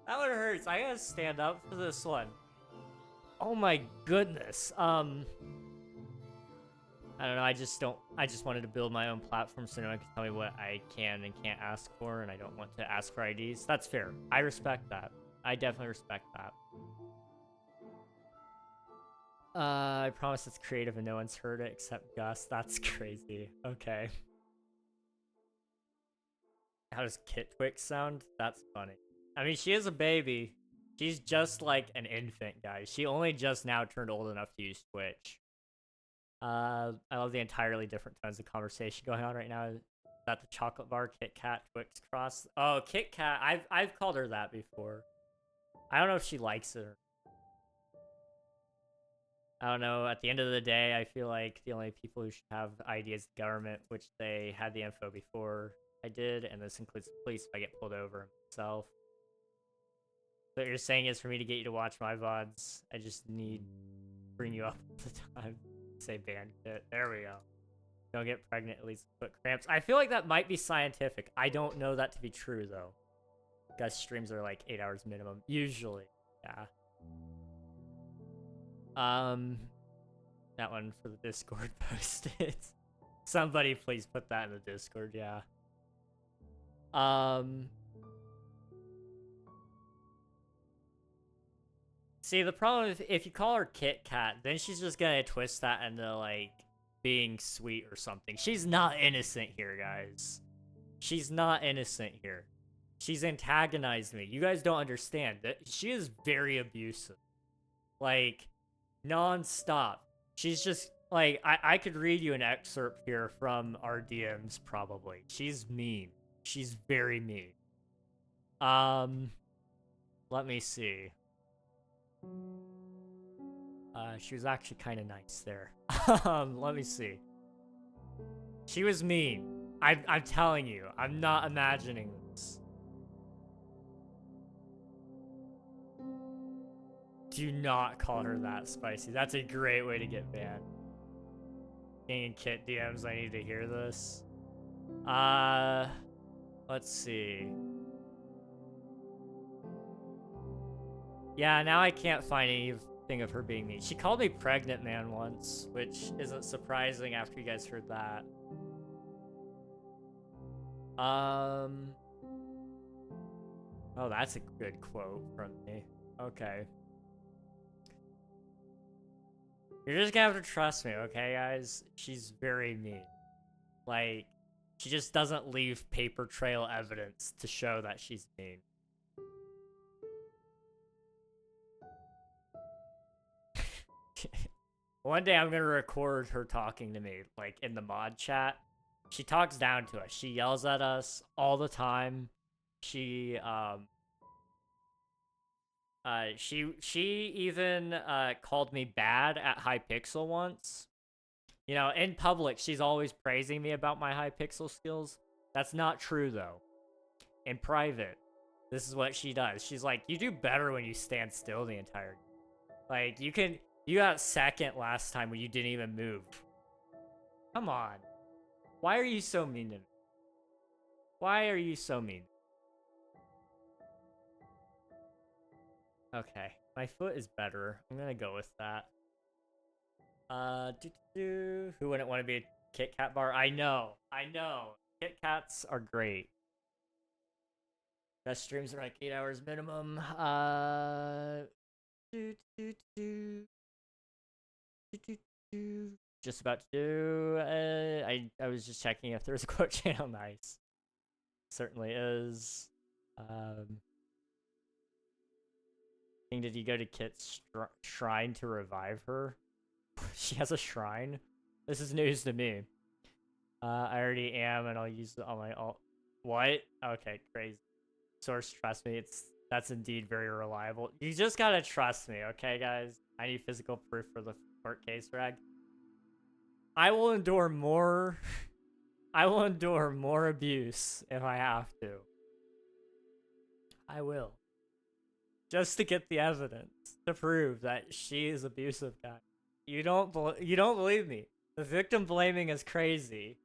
That one hurts. I gotta stand up for this one. Oh my goodness. I don't know. I just wanted to build my own platform so no one can tell me what I can and can't ask for, and I don't want to ask for IDs. That's fair. I respect that. I definitely respect that. I promise it's creative and no one's heard it except Gus. That's crazy. Okay. How does Kit Twix sound? That's funny. I mean, she is a baby. She's just like an infant, guys. She only just now turned old enough to use Twitch. I love the entirely different tones of conversation going on right now. Is that the chocolate bar Kit Kat Twix cross? Oh, Kit Kat. I've called her that before. I don't know if she likes it or I don't know. At the end of the day, I feel like the only people who should have ID is the government, which they had the info before I did, and this includes the police if I get pulled over myself. So what you're saying is for me to get you to watch my VODs, I just need to bring you up all the time. Say ban Kit. There we go. Don't get pregnant, at least foot cramps. I feel like that might be scientific. I don't know that to be true, though. Gus streams are like 8 hours minimum. Usually. Yeah. That one for the Discord posted. Somebody please put that in the Discord, yeah. See, the problem is if you call her Kit Kat, then she's just gonna twist that into, like, being sweet or something. She's not innocent here, guys. She's not innocent here. She's antagonized me. You guys don't understand that she is very abusive. Like, non-stop. She's just, like, I could read you an excerpt here from our DMs, probably. She's mean. She's very mean. Let me see. She was actually kind of nice there. Let me see. She was mean. I'm telling you. I'm not imagining this. Do not call her that, Spicy. That's a great way to get banned. King and Kit DMs, I need to hear this. Let's see. Yeah, now I can't find anything of her being mean. She called me pregnant man once, which isn't surprising after you guys heard that. Oh, that's a good quote from me. Okay. You're just gonna have to trust me, okay, guys? She's very mean. Like, she just doesn't leave paper trail evidence to show that she's mean. One day I'm gonna record her talking to me, like, in the mod chat. She talks down to us. She yells at us all the time. she even called me bad at Hypixel once. You know, in public, she's always praising me about my Hypixel skills. That's not true, though. In private, this is what she does. She's like, you do better when you stand still the entire game. Like, you got second last time when you didn't even move. Come on. Why are you so mean to me? Why are you so mean? Okay, my foot is better. I'm gonna go with that. Who wouldn't want to be a Kit Kat bar? I know. Kit Kats are great. Best streams are like 8 hours minimum. Just about to do. I was just checking if there was a quote channel. Nice. Certainly is. Did you go to Kit's shrine to revive her? She has a shrine? This is news to me. I already am, and I'll use it on my alt. What? Okay, crazy. Source, trust me, that's indeed very reliable. You just gotta trust me, okay, guys? I need physical proof for the court case, Rag. I will endure more. I will endure more abuse if I have to. I will. Just to get the evidence to prove that she is abusive, guys. You don't believe me. The victim blaming is crazy.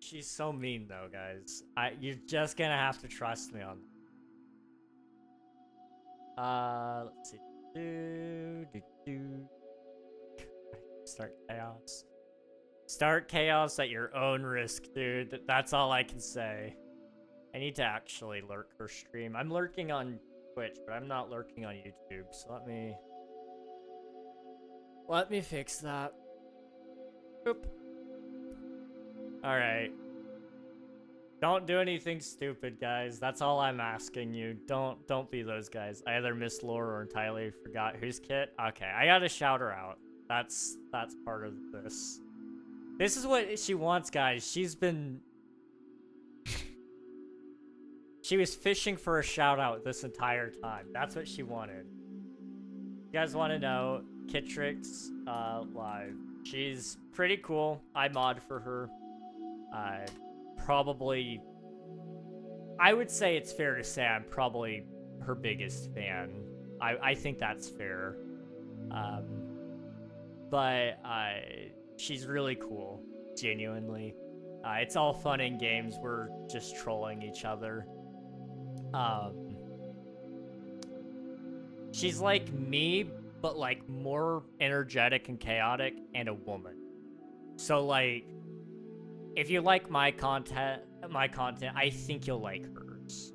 She's so mean though, guys. You're just gonna have to trust me on that. Let's see. Start chaos. Start chaos at your own risk, dude. That's all I can say. I need to actually lurk her stream. I'm lurking on Twitch, but I'm not lurking on YouTube, so let me fix that. Oop. Alright. Don't do anything stupid, guys. That's all I'm asking you. Don't be those guys. I either missed lore or entirely forgot who's Kit. Okay, I gotta shout her out. That's part of this. This is what she wants, guys. She's been... She was fishing for a shout out this entire time. That's what she wanted. You guys want to know Kitrix live. She's pretty cool. I mod for her. I would say it's fair to say I'm probably her biggest fan. I think that's fair. But she's really cool, genuinely. It's all fun and games. We're just trolling each other. She's like me, but like more energetic and chaotic, and a woman. So like, if you like my content, I think you'll like hers.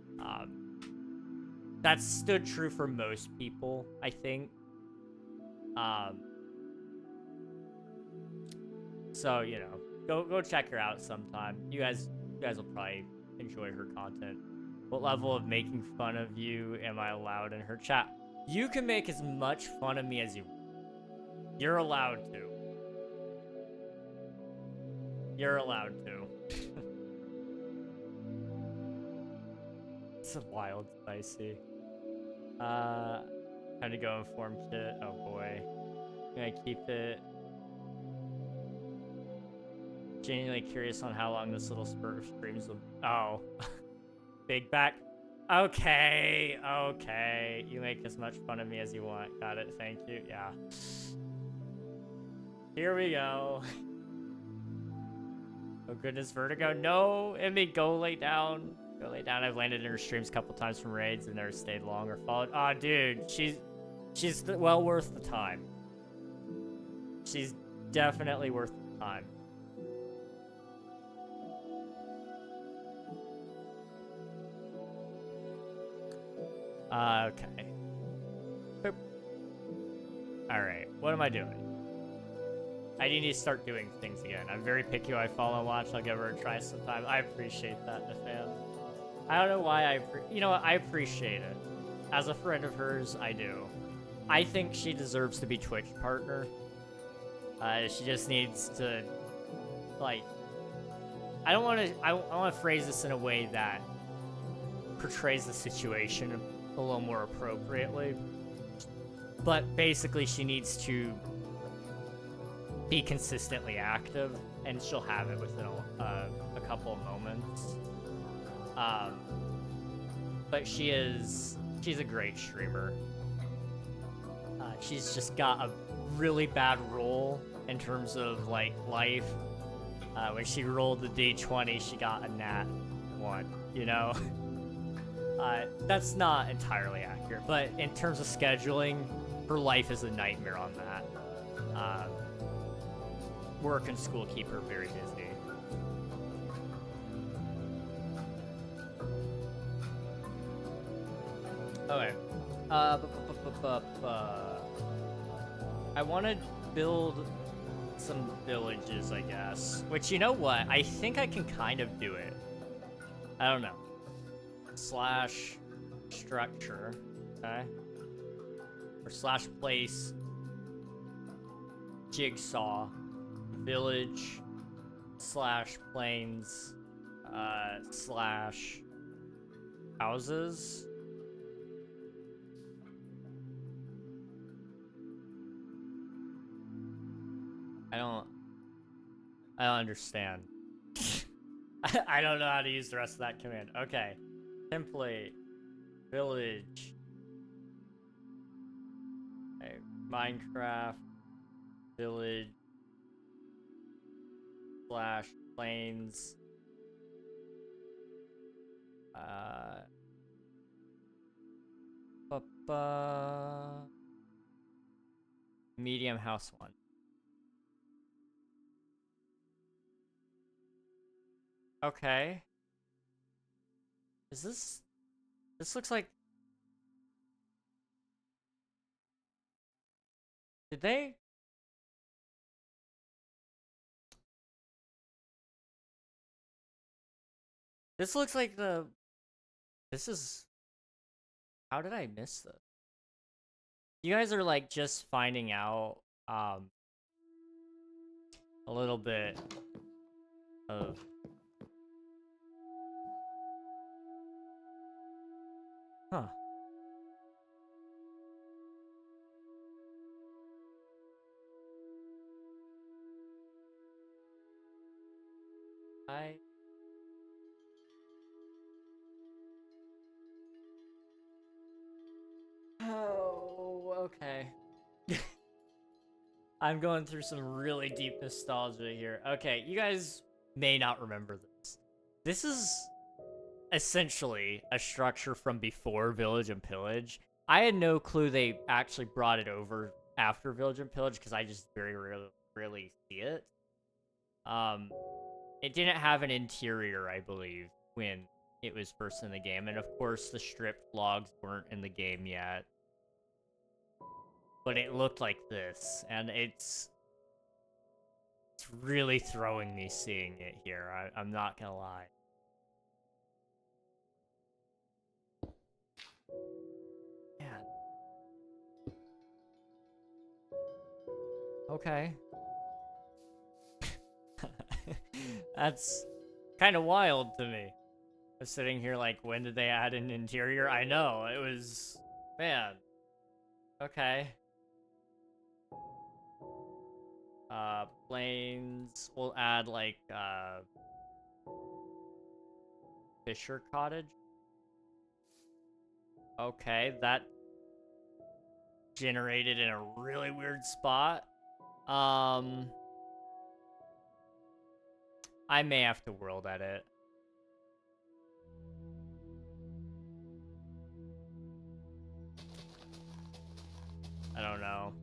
That's stood true for most people, I think. So you know, go check her out sometime. You guys will probably enjoy her content. What level of making fun of you am I allowed in her chat? You can make as much fun of me as you want. You're allowed to. You're allowed to. It's a wild spicy. Time to go inform Kit. Oh boy. I'm gonna keep it. Genuinely curious on how long this little spurt of streams will. Oh. Big back. Okay. You make as much fun of me as you want. Got it. Thank you. Yeah. Here we go. Oh goodness, Vertigo. No, Emmy, go lay down. Go lay down. I've landed in her streams a couple times from raids and never stayed long or followed. Aw, dude, she's well worth the time. She's definitely worth the time. Okay. Boop. Alright, what am I doing? I need to start doing things again. I'm very picky who I follow and watch. I'll give her a try sometime. I appreciate that, Nathan. I don't know why you know what? I appreciate it. As a friend of hers, I do. I think she deserves to be Twitch partner. She just needs to, like, I don't want to. I want to phrase this in a way that portrays the situation a little more appropriately. But basically, she needs to be consistently active, and she'll have it within a couple of moments. But she's a great streamer. She's just got a really bad roll in terms of like life. When she rolled the D20, she got a nat 1, you know? That's not entirely accurate, but in terms of scheduling, her life is a nightmare on that. Work and school keep her very busy. Okay. I want to build some villages, I guess. Which, you know what? I think I can kind of do it. I don't know. Slash structure. Okay. Or slash place. Jigsaw. Village. Slash plains. Slash houses. I don't understand. I don't know how to use the rest of that command. Okay. Template. Village. Okay. Minecraft. Village. Slash plains. Medium house 1. Okay. Is this... This looks like... Did they... This looks like the... This is... How did I miss this? You guys are like just finding out a little bit of... Huh. Oh, okay. I'm going through some really deep nostalgia here. Okay, you guys may not remember this. This is essentially a structure from before Village and Pillage. I had no clue they actually brought it over after Village and Pillage because I just very rarely see it. It didn't have an interior, I believe, when it was first in the game, and of course the stripped logs weren't in the game yet. But it looked like this, and it's really throwing me seeing it here. I'm not gonna lie. Man. Okay. That's kind of wild to me. I was sitting here like, when did they add an interior? I know, it was... Man. Okay. Plains. We'll add like, Fisher Cottage. Okay, that generated in a really weird spot. I may have to world edit. I don't know.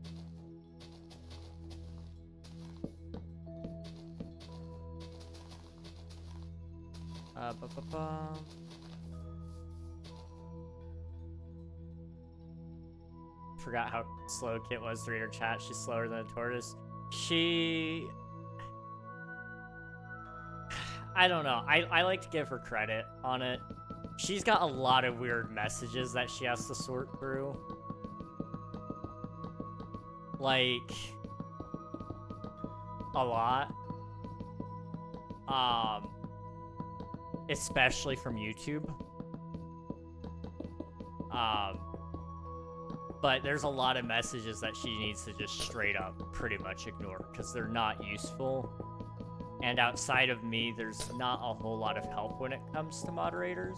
Forgot how slow Kit was to read her chat. She's slower than a tortoise. I don't know. I like to give her credit on it. She's got a lot of weird messages that she has to sort through. Like... a lot. especially from YouTube. But there's a lot of messages that she needs to just straight up pretty much ignore because they're not useful. And outside of me, there's not a whole lot of help when it comes to moderators.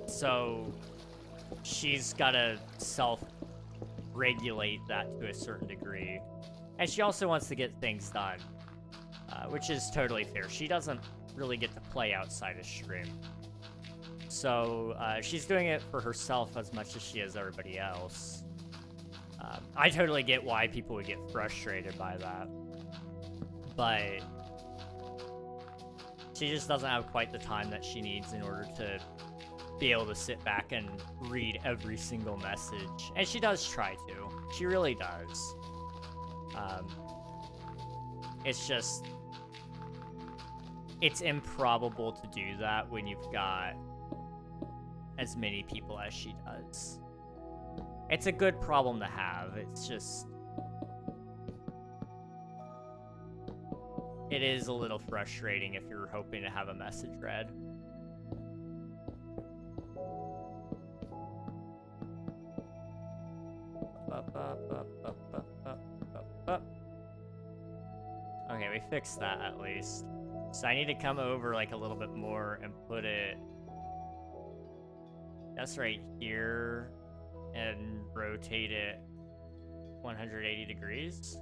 So she's got to self-regulate that to a certain degree. And she also wants to get things done, which is totally fair. She doesn't really get to play outside of stream. So she's doing it for herself as much as she is everybody else. I totally get why people would get frustrated by that. But she just doesn't have quite the time that she needs in order to be able to sit back and read every single message. And she does try to. She really does. It's just... it's improbable to do that when you've got as many people as she does. It's a good problem to have. It's just... it is a little frustrating if you're hoping to have a message read. Okay, we fixed that at least. So I need to come over like a little bit more and put it just right here and rotate it 180 degrees.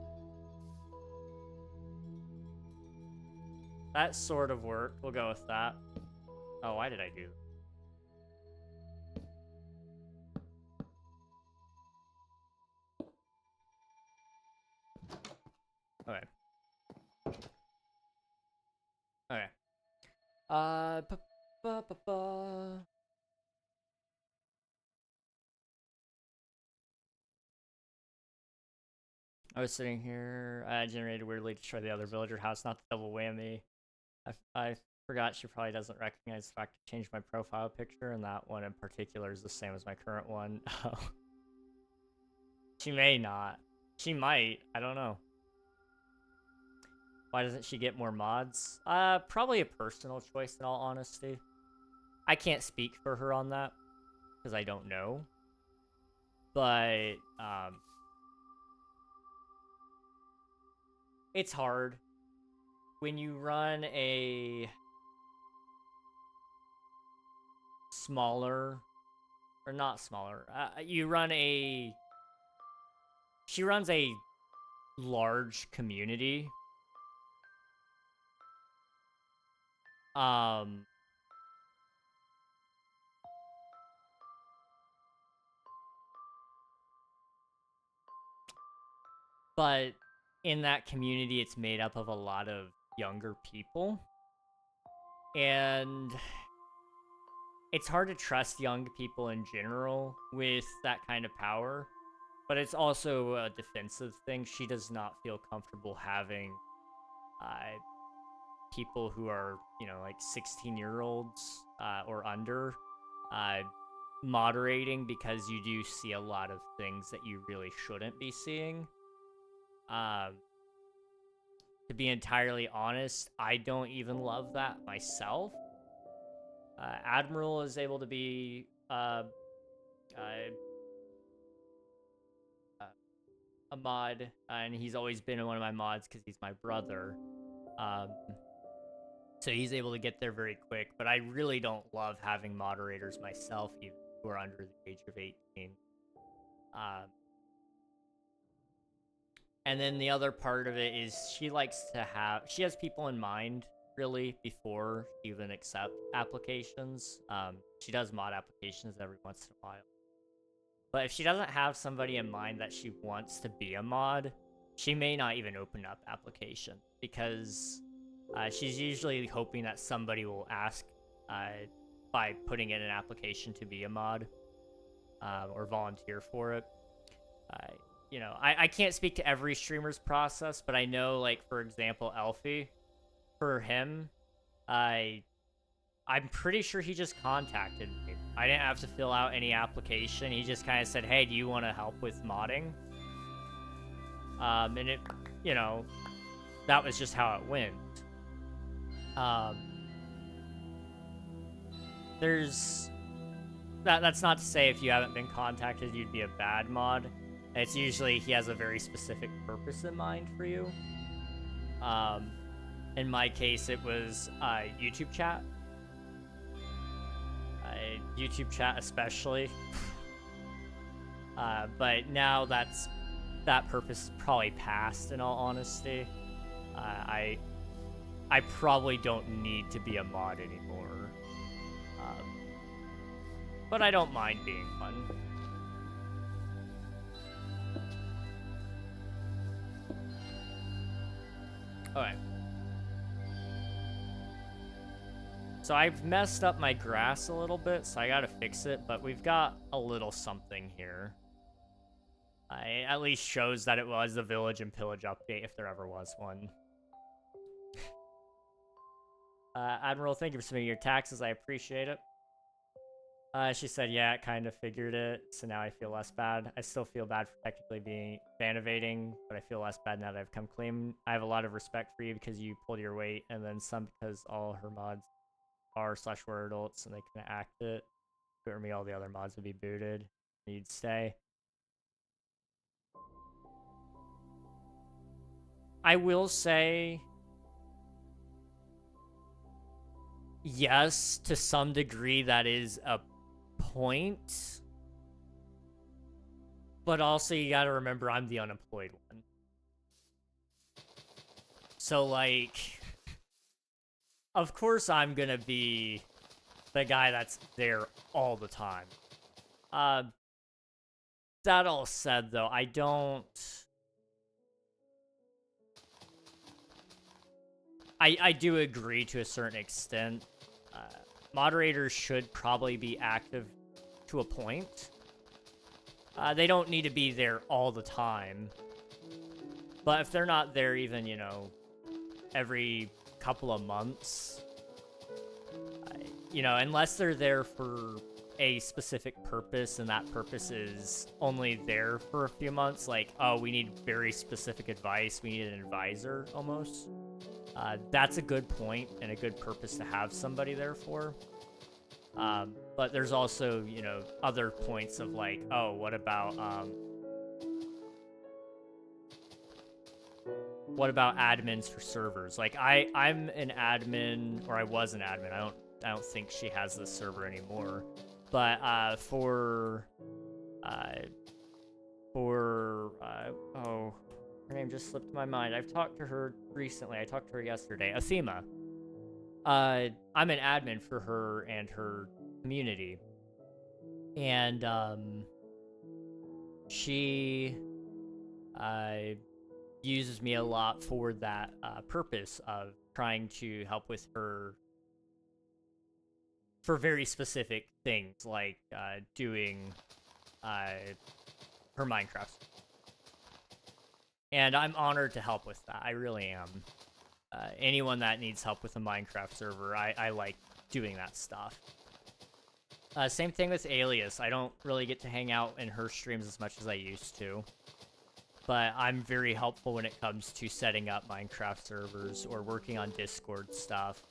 That sort of worked. We'll go with that. Oh, why did I do that? Okay. Okay. I was sitting here, generated weirdly to try the other villager house, not the double whammy. I forgot she probably doesn't recognize the fact to change my profile picture, and that one in particular is the same as my current one. She may not. She might. I don't know. Why doesn't she get more mods? Probably a personal choice, in all honesty. I can't speak for her on that, because I don't know. But, it's hard. When you run a smaller, or not smaller, you run a... she runs a large community. But in that community, it's made up of a lot of younger people. And it's hard to trust young people in general with that kind of power. But it's also a defensive thing. She does not feel comfortable having people who are, you know, like 16-year-olds or under moderating, because you do see a lot of things that you really shouldn't be seeing. To be entirely honest, I don't even love that myself. Admiral is able to be a mod, and he's always been one of my mods because he's my brother. So he's able to get there very quick, but I really don't love having moderators myself, even who are under the age of 18. And then the other part of it is she has people in mind, really, before she even accept applications. She does mod applications every once in a while. But if she doesn't have somebody in mind that she wants to be a mod, she may not even open up application, because she's usually hoping that somebody will ask by putting in an application to be a mod or volunteer for it. You know, I can't speak to every streamer's process, but I know, like, for example, Elfie, for him, I'm pretty sure he just contacted me. I didn't have to fill out any application. He just kind of said, hey, do you want to help with modding? And it, you know, that was just how it went. Um, there's that's not to say if you haven't been contacted, you'd be a bad mod. It's usually he has a very specific purpose in mind for you. In my case, it was YouTube chat. YouTube chat especially. But now that purpose is probably past, in all honesty. I probably don't need to be a mod anymore. But I don't mind being fun. Alright. So I've messed up my grass a little bit, so I gotta fix it, but we've got a little something here. It at least shows that it was the Village and Pillage update, if there ever was one. Admiral, thank you for submitting your taxes, I appreciate it. She said, yeah, it kind of figured it, so now I feel less bad. I still feel bad for technically being fan evading, but I feel less bad now that I've come clean. I have a lot of respect for you because you pulled your weight, and then some because all her mods are/were adults and they couldn't act it. If it were me, all the other mods would be booted. You'd stay. I will say, yes, to some degree, that is a point. But also, you gotta remember, I'm the unemployed one. So, like, of course I'm gonna be the guy that's there all the time. That all said, though, I do agree to a certain extent. Moderators should probably be active to a point. They don't need to be there all the time. But if they're not there even, you know, every couple of months, you know, unless they're there for a specific purpose and that purpose is only there for a few months, like, oh, we need very specific advice, we need an advisor almost. That's a good point and a good purpose to have somebody there for. But there's also, you know, other points of like, oh, what about admins for servers? Like I'm an admin, or I was an admin. I don't think she has this server anymore. But oh, her name just slipped my mind. I've talked to her recently. I talked to her yesterday. Athema. I'm an admin for her and her community. And she uses me a lot for that purpose of trying to help with her for very specific things, like doing her Minecraft. And I'm honored to help with that. I really am. Anyone that needs help with a Minecraft server, I like doing that stuff. Same thing with Alias. I don't really get to hang out in her streams as much as I used to. But I'm very helpful when it comes to setting up Minecraft servers or working on Discord stuff.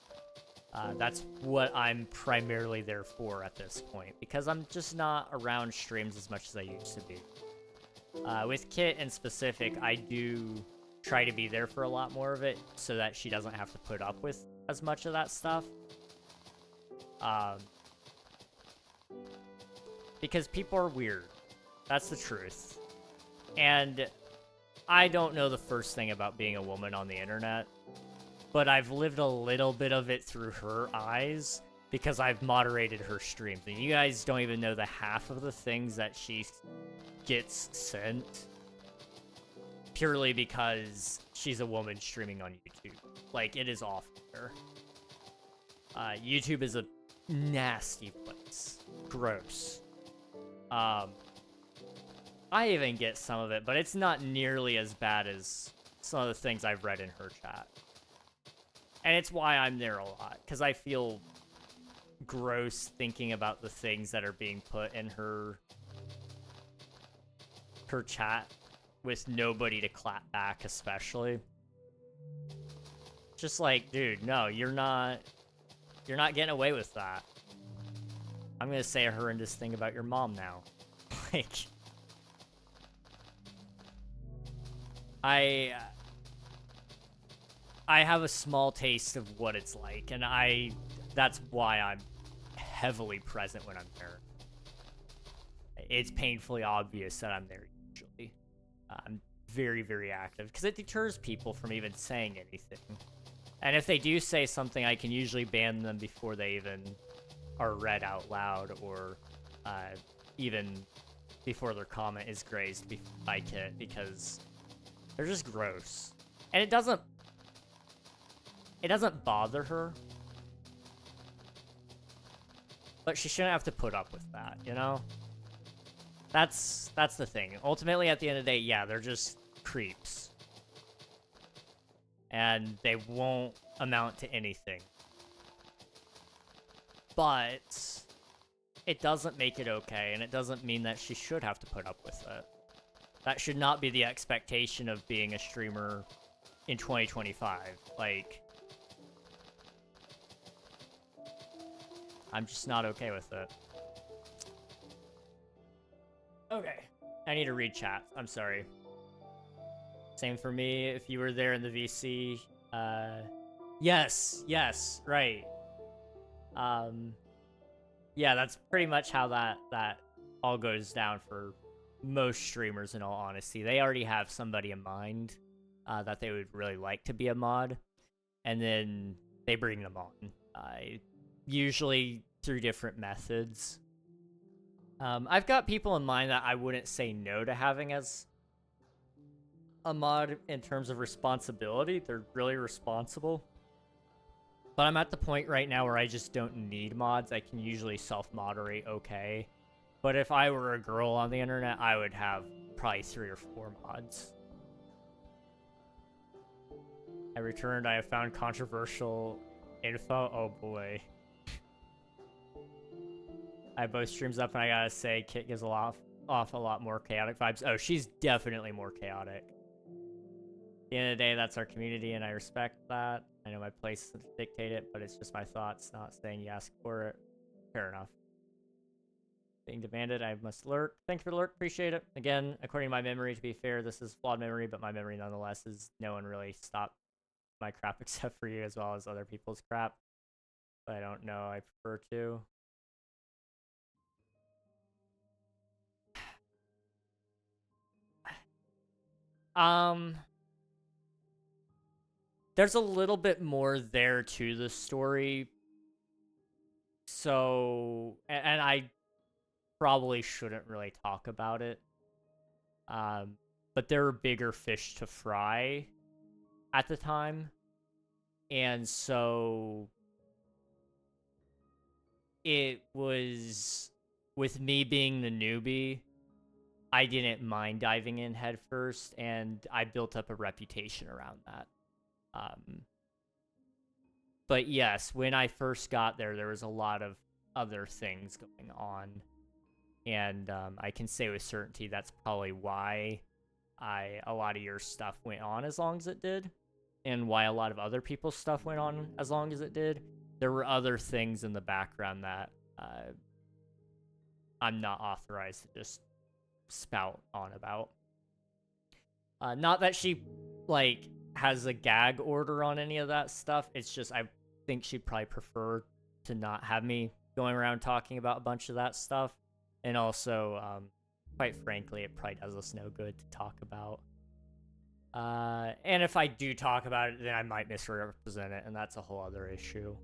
That's what I'm primarily there for at this point, because I'm just not around streams as much as I used to be. With Kit in specific, I do try to be there for a lot more of it so that she doesn't have to put up with as much of that stuff. Because people are weird. That's the truth. And I don't know the first thing about being a woman on the internet, but I've lived a little bit of it through her eyes because I've moderated her streams. And you guys don't even know the half of the things that she gets sent purely because she's a woman streaming on YouTube. Like, it is awful there. YouTube is a nasty place. Gross. I even get some of it, but it's not nearly as bad as some of the things I've read in her chat. And it's why I'm there a lot, because I feel gross thinking about the things that are being put in her chat with nobody to clap back, especially. Just like, dude, no, you're not getting away with that. I'm gonna say a horrendous thing about your mom now. Like, I have a small taste of what it's like, and that's why I'm heavily present when I'm there. It's painfully obvious that I'm there usually. I'm very, very active, because it deters people from even saying anything. And if they do say something, I can usually ban them before they even are read out loud, or even before their comment is grazed by Kit, because they're just gross. And it doesn't bother her, but she shouldn't have to put up with that, you know? That's the thing. Ultimately, at the end of the day, yeah, they're just creeps. And they won't amount to anything. But it doesn't make it okay, and it doesn't mean that she should have to put up with it. That should not be the expectation of being a streamer in 2025. Like, I'm just not okay with it. Okay. I need to read chat. I'm sorry. Same for me. If you were there in the VC, yes, right. Yeah, that's pretty much how that all goes down for most streamers, in all honesty. They already have somebody in mind that they would really like to be a mod, and then they bring them on, usually through different methods. I've got people in mind that I wouldn't say no to having as a mod in terms of responsibility. They're really responsible. But I'm at the point right now where I just don't need mods. I can usually self-moderate okay. But if I were a girl on the internet, I would have probably 3 or 4 mods. I returned. I have found controversial info. Oh boy. I have both streams up, and I gotta say, Kit gives off a lot more chaotic vibes. Oh, she's definitely more chaotic. At the end of the day, that's our community, and I respect that. I know my place doesn't dictate it, but it's just my thoughts, not saying you ask for it. Fair enough. Being demanded, I must lurk. Thank you for the lurk, appreciate it. Again, according to my memory, to be fair, this is flawed memory, but my memory nonetheless is no one really stopped my crap except for you, as well as other people's crap. But I don't know, I prefer to. There's a little bit more there to the story. So, and I probably shouldn't really talk about it. But there were bigger fish to fry at the time. And so it was, with me being the newbie, I didn't mind diving in head first, and I built up a reputation around that. But yes, when I first got there, there was a lot of other things going on. And I can say with certainty that's probably why a lot of your stuff went on as long as it did, and why a lot of other people's stuff went on as long as it did. There were other things in the background that I'm not authorized to just spout on about. Not that she, like, has a gag order on any of that stuff. It's just I think she'd probably prefer to not have me going around talking about a bunch of that stuff. And also, quite frankly, it probably does us no good to talk about. And if I do talk about it, then I might misrepresent it, and that's a whole other issue.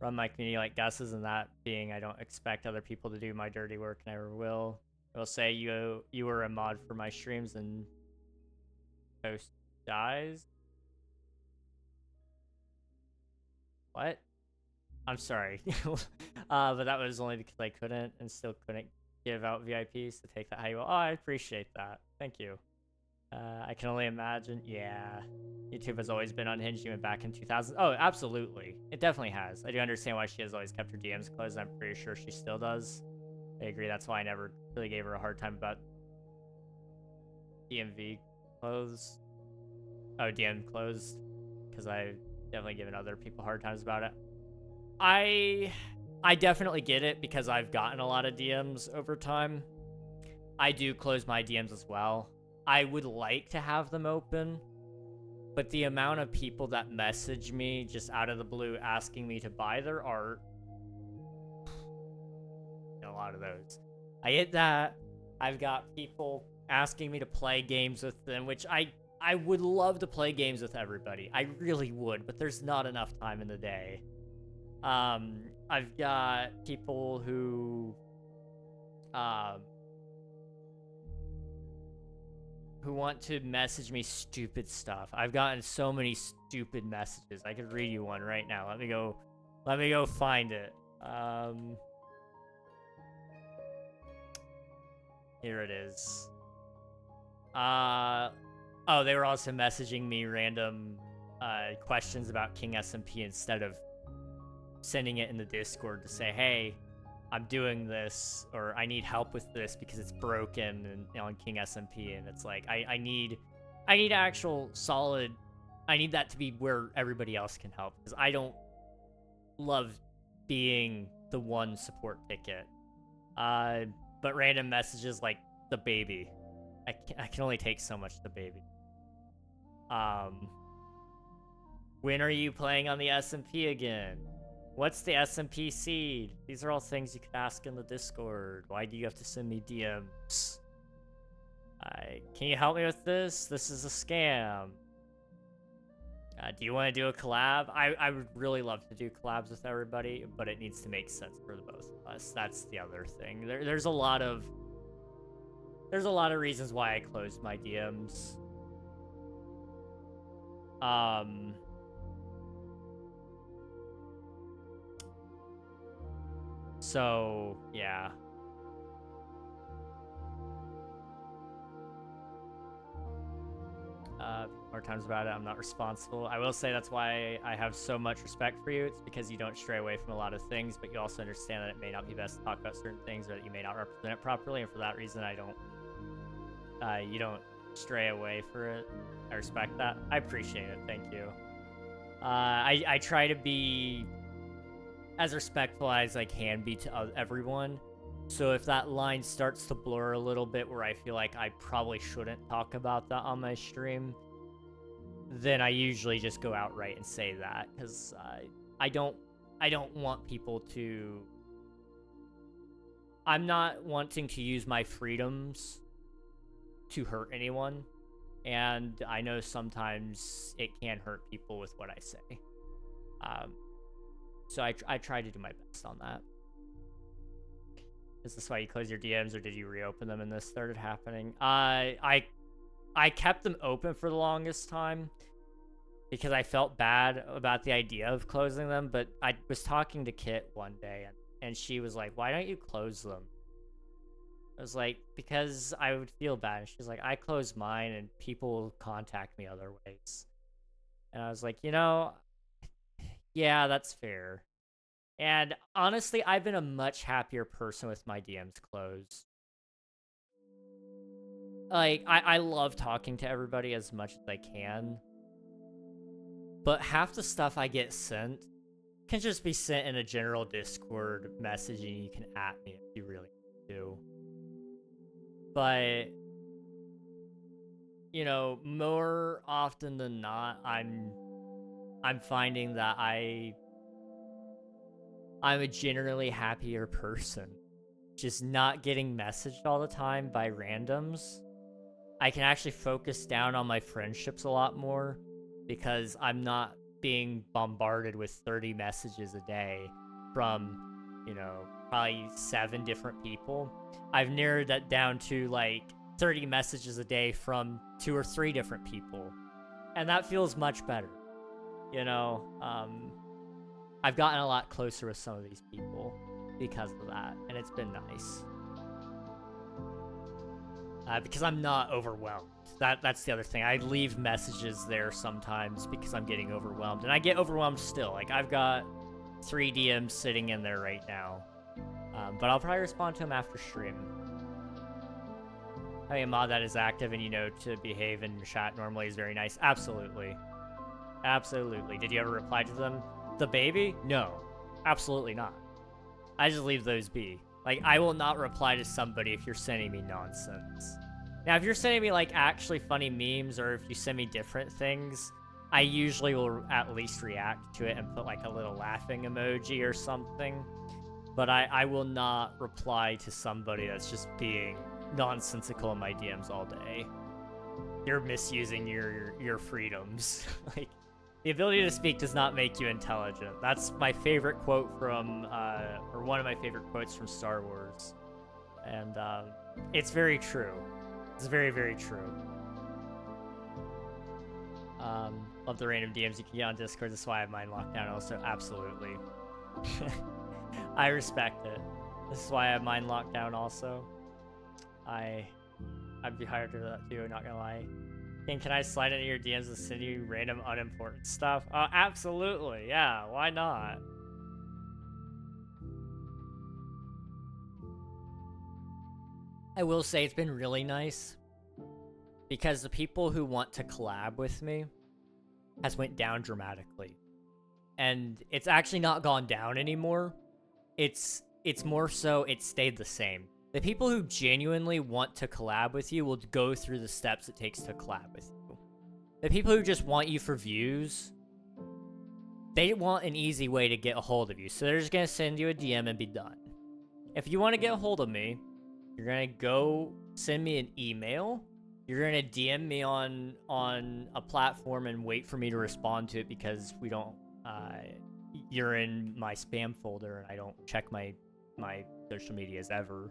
Run my community like Gus's, and that being I don't expect other people to do my dirty work, and I never will. I will say you were a mod for my streams, and Toast dies. What? I'm sorry. But that was only because I couldn't, and still couldn't give out VIPs to take that how you will. Oh, I appreciate that. Thank you. I can only imagine. Yeah. YouTube has always been unhinged even back in 2000. Oh, absolutely. It definitely has. I do understand why she has always kept her DMs closed. I'm pretty sure she still does. I agree. That's why I never really gave her a hard time about DMV closed. Oh, DM closed. because I've definitely given other people hard times about it. I definitely get it because I've gotten a lot of DMs over time. I do close my DMs as well. I would like to have them open, but the amount of people that message me just out of the blue asking me to buy their art, a lot of those. I get that. I've got people asking me to play games with them, which I would love to play games with everybody. I really would, but there's not enough time in the day. I've got people who want to message me stupid stuff. I've gotten so many stupid messages. I could read you one right now. Let me go find it. Here it is. Oh, they were also messaging me random questions about King SMP instead of sending it in the Discord to say, hey, I'm doing this, or I need help with this because it's broken and on King SMP, and it's like I need actual solid. I need that to be where everybody else can help, because I don't love being the one support ticket. But random messages like the baby, I can only take so much the baby. When are you playing on the SMP again? What's the SMP seed? These are all things you could ask in the Discord. Why do you have to send me DMs? Can you help me with this? This is a scam. Do you want to do a collab? I would really love to do collabs with everybody, but it needs to make sense for the both of us. That's the other thing. There's a lot of reasons why I closed my DMs. So, yeah. More times about it, I'm not responsible. I will say that's why I have so much respect for you. It's because you don't stray away from a lot of things, but you also understand that it may not be best to talk about certain things, or that you may not represent it properly, and for that reason, you don't stray away for it. I respect that. I appreciate it. Thank you. I try to be as respectful as I can be to everyone. So if that line starts to blur a little bit where I feel like I probably shouldn't talk about that on my stream, then I usually just go outright and say that, because I don't want people to... I'm not wanting to use my freedoms to hurt anyone, and I know sometimes it can hurt people with what I say. So I try to do my best on that. Is this why you closed your DMs, or did you reopen them and this started happening? I kept them open for the longest time because I felt bad about the idea of closing them, but I was talking to Kit one day, and she was like, why don't you close them? I was like, because I would feel bad. And she's like, I close mine and people will contact me other ways. And I was like, yeah, that's fair. And honestly, I've been a much happier person with my DMs closed. Like, I love talking to everybody as much as I can. But half the stuff I get sent can just be sent in a general Discord message, and you can at me if you really do. But, more often than not, I'm finding that I'm a generally happier person. Just not getting messaged all the time by randoms. I can actually focus down on my friendships a lot more because I'm not being bombarded with 30 messages a day from, probably 7 different people. I've narrowed that down to like 30 messages a day from 2 or 3 different people. And that feels much better. I've gotten a lot closer with some of these people because of that, and it's been nice. Because I'm not overwhelmed. That's the other thing. I leave messages there sometimes because I'm getting overwhelmed, and I get overwhelmed still. Like, I've got 3 DMs sitting in there right now, but I'll probably respond to them after stream. Having a mod that is active and to behave in chat normally is very nice. Absolutely. Absolutely. Did you ever reply to them? The baby? No. Absolutely not. I just leave those be. Like, I will not reply to somebody if you're sending me nonsense. Now, if you're sending me, like, actually funny memes, or if you send me different things, I usually will at least react to it and put, like, a little laughing emoji or something. But I will not reply to somebody that's just being nonsensical in my DMs all day. You're misusing your freedoms. Like, the ability to speak does not make you intelligent. That's my favorite quote from, or one of my favorite quotes from Star Wars. And it's very true. It's very, very true. Love the random DMs you can get on Discord. That's why I have mine locked down also. Absolutely. I respect it. This is why I have mine locked down also. I'd be hired to do that too, not gonna lie. Can I slide into your DMs and send you random unimportant stuff? Absolutely, yeah, why not? I will say it's been really nice because the people who want to collab with me has went down dramatically. And it's actually not gone down anymore. It's more so it stayed the same. The people who genuinely want to collab with you will go through the steps it takes to collab with you. The people who just want you for views, they want an easy way to get a hold of you. So they're just going to send you a DM and be done. If you want to get a hold of me, you're going to go send me an email. You're going to DM me on a platform and wait for me to respond to it because we don't, you're in my spam folder and I don't check my social medias ever.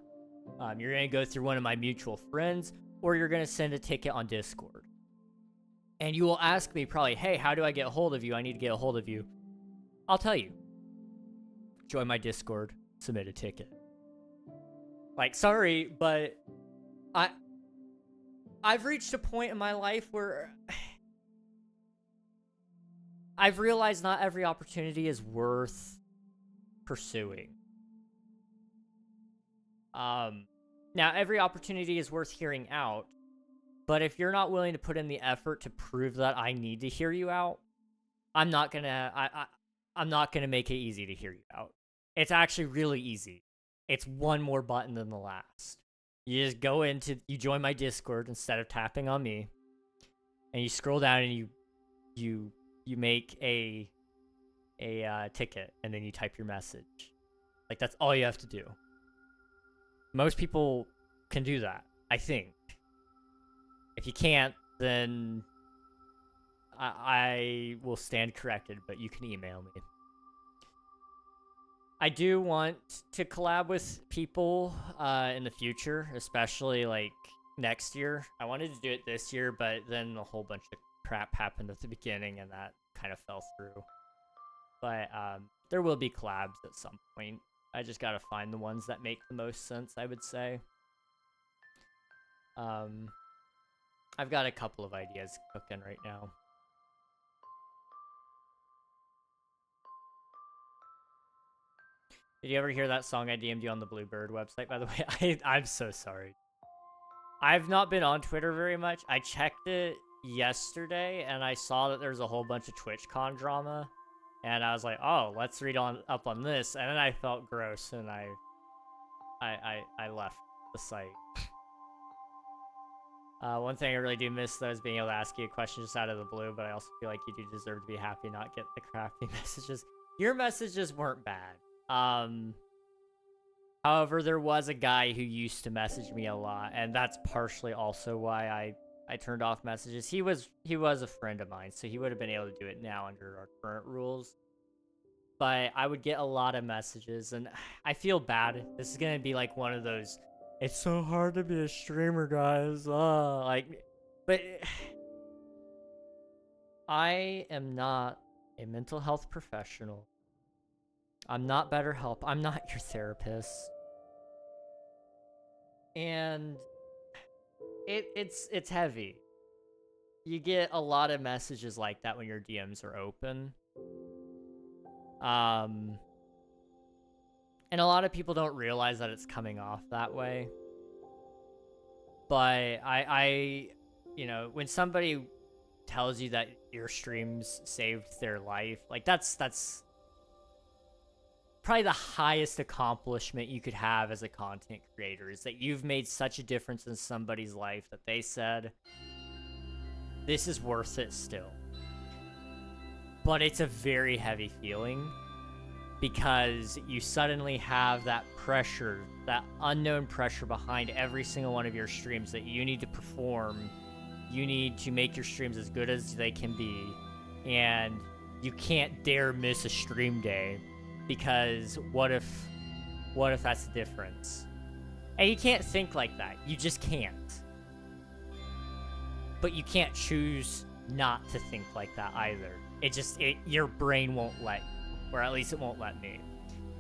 You're going to go through one of my mutual friends, or you're going to send a ticket on Discord. And you will ask me probably, hey, how do I get a hold of you? I need to get a hold of you. I'll tell you. Join my Discord, submit a ticket. Like, sorry, but I've reached a point in my life where I've realized not every opportunity is worth pursuing. Now, every opportunity is worth hearing out, but if you're not willing to put in the effort to prove that I need to hear you out, I'm not gonna make it easy to hear you out. It's actually really easy. It's one more button than the last. You just go you join my Discord instead of tapping on me, and you scroll down and you make a ticket, and then you type your message. Like, that's all you have to do. Most people can do that, I think. If you can't, then I will stand corrected, but you can email me. I do want to collab with people in the future, especially like next year. I wanted to do it this year, but then a whole bunch of crap happened at the beginning and that kind of fell through. But there will be collabs at some point. I just gotta find the ones that make the most sense, I would say. I've got a couple of ideas cooking right now. Did you ever hear that song I DM'd you on the Bluebird website, by the way? I'm so sorry. I've not been on Twitter very much. I checked it yesterday, and I saw that there's a whole bunch of TwitchCon drama. And I was like, oh, let's read up on this. And then I felt gross, and I left the site. One thing I really do miss, though, is being able to ask you a question just out of the blue, but I also feel like you do deserve to be happy, not get the crappy messages. Your messages weren't bad. However, there was a guy who used to message me a lot, and that's partially also why I turned off messages. He was a friend of mine, so he would have been able to do it now under our current rules. But I would get a lot of messages, and I feel bad. This is gonna be like one of those, it's so hard to be a streamer, guys. But I am not a mental health professional. I'm not BetterHelp. I'm not your therapist. And it's heavy. You get a lot of messages like that when your DMs are open. And a lot of people don't realize that it's coming off that way. But I you know, when somebody tells you that your streams saved their life, like that's probably the highest accomplishment you could have as a content creator, is that you've made such a difference in somebody's life that they said, this is worth it still. But it's a very heavy feeling, because you suddenly have that pressure, that unknown pressure behind every single one of your streams that you need to perform. You need to make your streams as good as they can be, and you can't dare miss a stream day, because what if that's the difference? And you can't think like that. You just can't. But you can't choose not to think like that either. Your brain won't let you, or at least it won't let me.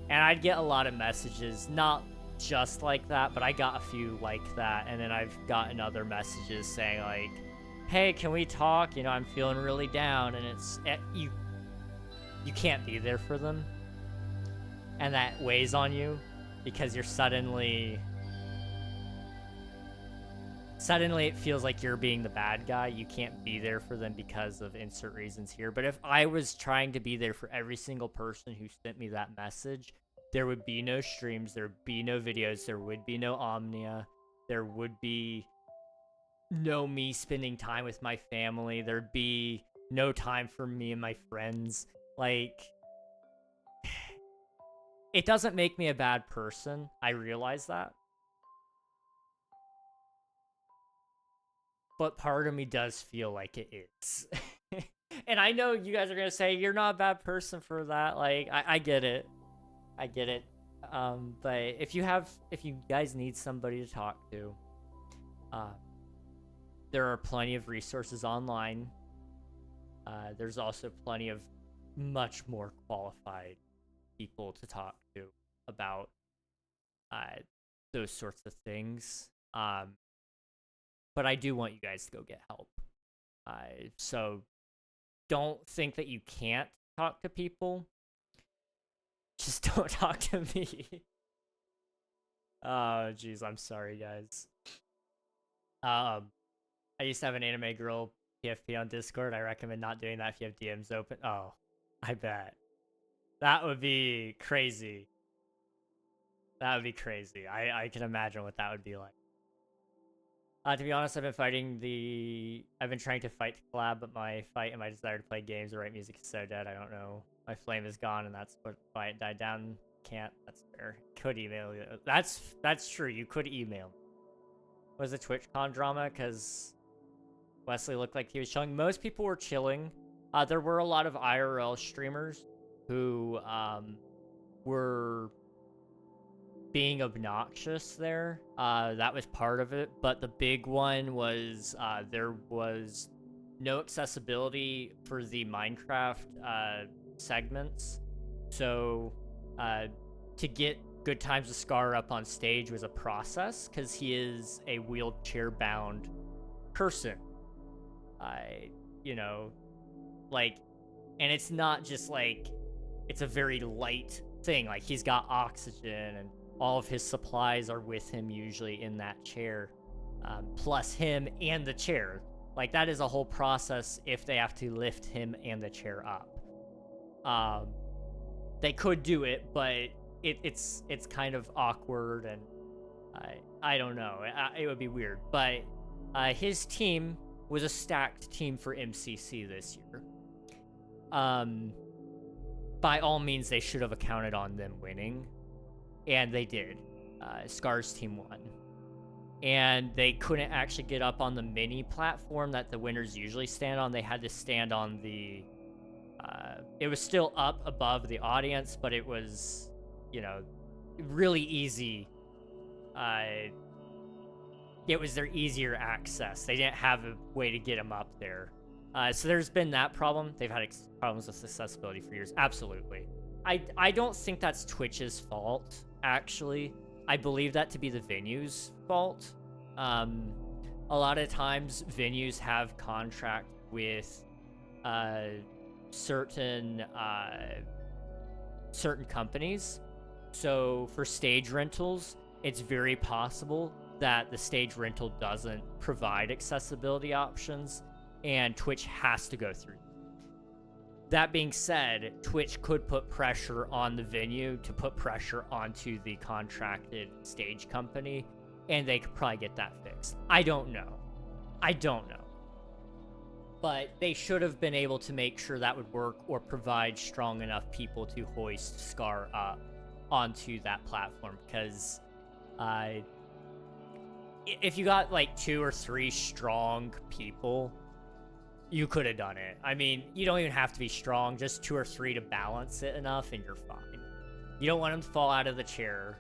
And I'd get a lot of messages, not just like that, but I got a few like that, and then I've gotten other messages saying like, hey, can we talk? You know, I'm feeling really down, and you can't be there for them. And that weighs on you, because you're suddenly it feels like you're being the bad guy. You can't be there for them because of insert reasons here. But if I was trying to be there for every single person who sent me that message, there would be no streams, there would be no videos, there would be no Omnia, there would be no me spending time with my family, there'd be no time for me and my friends. Like, it doesn't make me a bad person. I realize that. But part of me does feel like it is. And I know you guys are going to say, you're not a bad person for that. Like, I get it. I get it. But if you guys need somebody to talk to, there are plenty of resources online. There's also plenty of much more qualified people to talk to about those sorts of things. But I do want you guys to go get help. So don't think that you can't talk to people. Just don't talk to me. Oh, jeez, I'm sorry, guys. I used to have an anime girl PFP on Discord. I recommend not doing that if you have DMs open. Oh, I bet. That would be crazy. That would be crazy. I can imagine what that would be like. To be honest, I've been trying to fight to collab, but my fight and my desire to play games or write music is so dead. I don't know. My flame is gone, and that's what fight died down. Can't. That's fair. Could email you. That's true. You could email. Was a TwitchCon drama because Wesley looked like he was chilling. Most people were chilling. There were a lot of IRL streamers who were being obnoxious there. That was part of it, but the big one was there was no accessibility for the Minecraft segments. So to get Good Times with Scar up on stage was a process, because he is a wheelchair-bound person. Like, and it's not just like, it's a very light thing. Like, he's got oxygen, and all of his supplies are with him usually in that chair, plus him and the chair. Like, that is a whole process if they have to lift him and the chair up. They could do it, but it's kind of awkward, and I don't know. It would be weird. But his team was a stacked team for MCC this year. By all means, they should have accounted on them winning, and they did. Scar's team won. And they couldn't actually get up on the mini platform that the winners usually stand on. They had to stand on the... it was still up above the audience, but it was, really easy. It was their easier access. They didn't have a way to get them up there. So there's been that problem. They've had problems with accessibility for years. Absolutely. I don't think that's Twitch's fault, actually. I believe that to be the venue's fault. A lot of times, venues have contract with certain companies. So for stage rentals, it's very possible that the stage rental doesn't provide accessibility options. and Twitch has to go through. That being said, Twitch could put pressure on the venue to put pressure onto the contracted stage company, and they could probably get that fixed. I don't know. But they should have been able to make sure that would work or provide strong enough people to hoist Scar up onto that platform, because if you got like 2 or 3 strong people, you could have done it. I mean, you don't even have to be strong, just 2 or 3 to balance it enough, and you're fine. You don't want him to fall out of the chair,